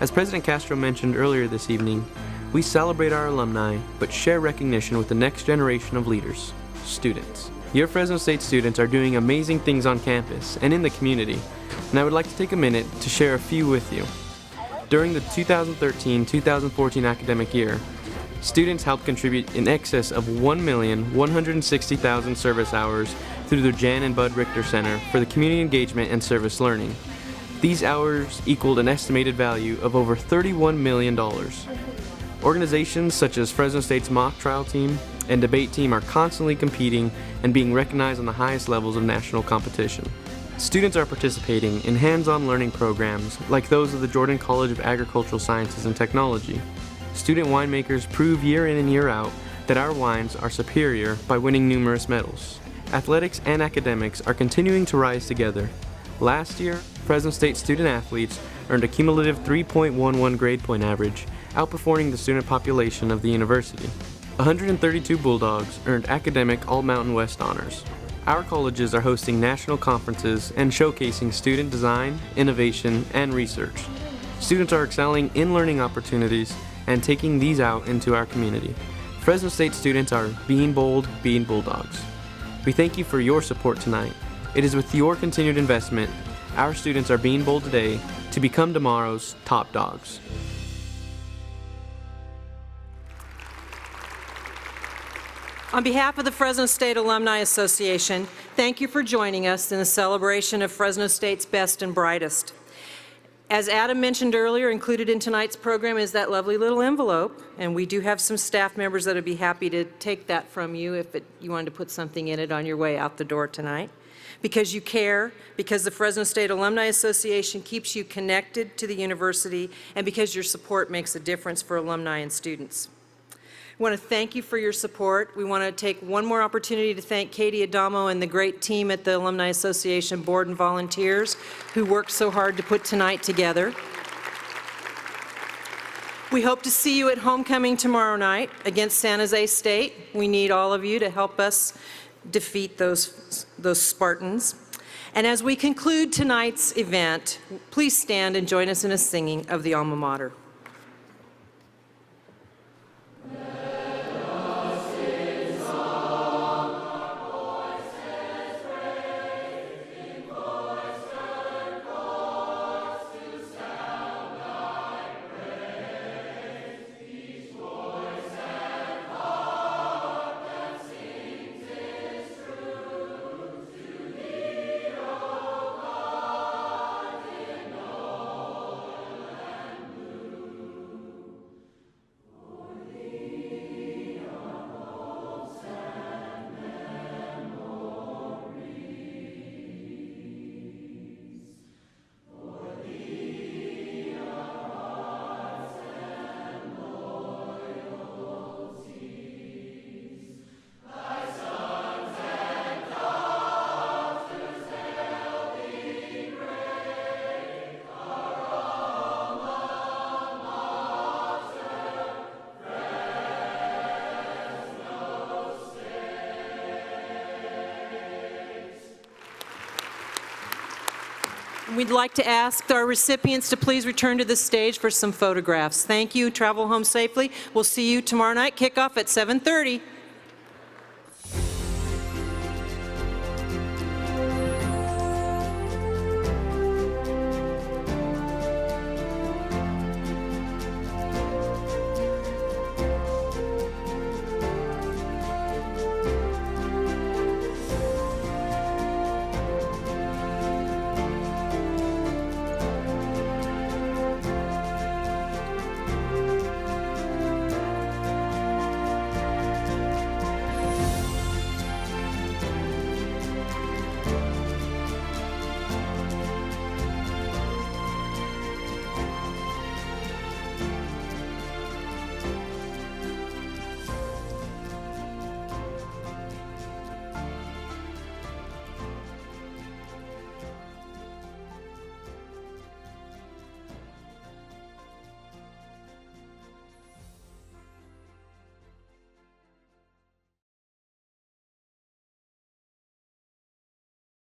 As President Castro mentioned earlier this evening, we celebrate our alumni, but share recognition with the next generation of leaders, students. Your Fresno State students are doing amazing things on campus and in the community, and I would like to take a minute to share a few with you. During the 2013-2014 academic year, students helped contribute in excess of 1,160,000 service hours through the Jan and Bud Richter Center for the community engagement and service learning. These hours equaled an estimated value of over $31 million. Organizations such as Fresno State's mock trial team and debate team are constantly competing and being recognized on the highest levels of national competition. Students are participating in hands-on learning programs like those of the Jordan College of Agricultural Sciences and Technology. Student winemakers prove year in and year out that our wines are superior by winning numerous medals. Athletics and academics are continuing to rise together. Last year, Fresno State student athletes earned a cumulative 3.11 grade point average, outperforming the student population of the university. 132 Bulldogs earned academic All-Mountain West honors. Our colleges are hosting national conferences and showcasing student design, innovation, and research. Students are excelling in learning opportunities and taking these out into our community. Fresno State students are being bold, being Bulldogs. We thank you for your support tonight. It is with your continued investment, our students are being bold today to become tomorrow's top dogs. On behalf of the Fresno State Alumni Association, thank you for joining us in the celebration of Fresno State's best and brightest. As Adam mentioned earlier, included in tonight's program is that lovely little envelope, and we do have some staff members that would be happy to take that from you if you wanted to put something in it on your way out the door tonight. Because you care, because the Fresno State Alumni Association keeps you connected to the university, and because your support makes a difference for alumni and students. I want to thank you for your support. We want to take one more opportunity to thank Katie Adamo and the great team at the Alumni Association board and volunteers who worked so hard to put tonight together. We hope to see you at homecoming tomorrow night against San Jose State. We need all of you to help us defeat those Spartans. And as we conclude tonight's event, please stand and join us in a singing of the Alma Mater. We'd like to ask our recipients to please return to the stage for some photographs. Thank you. Travel home safely. We'll see you tomorrow night. Kickoff at 7:30.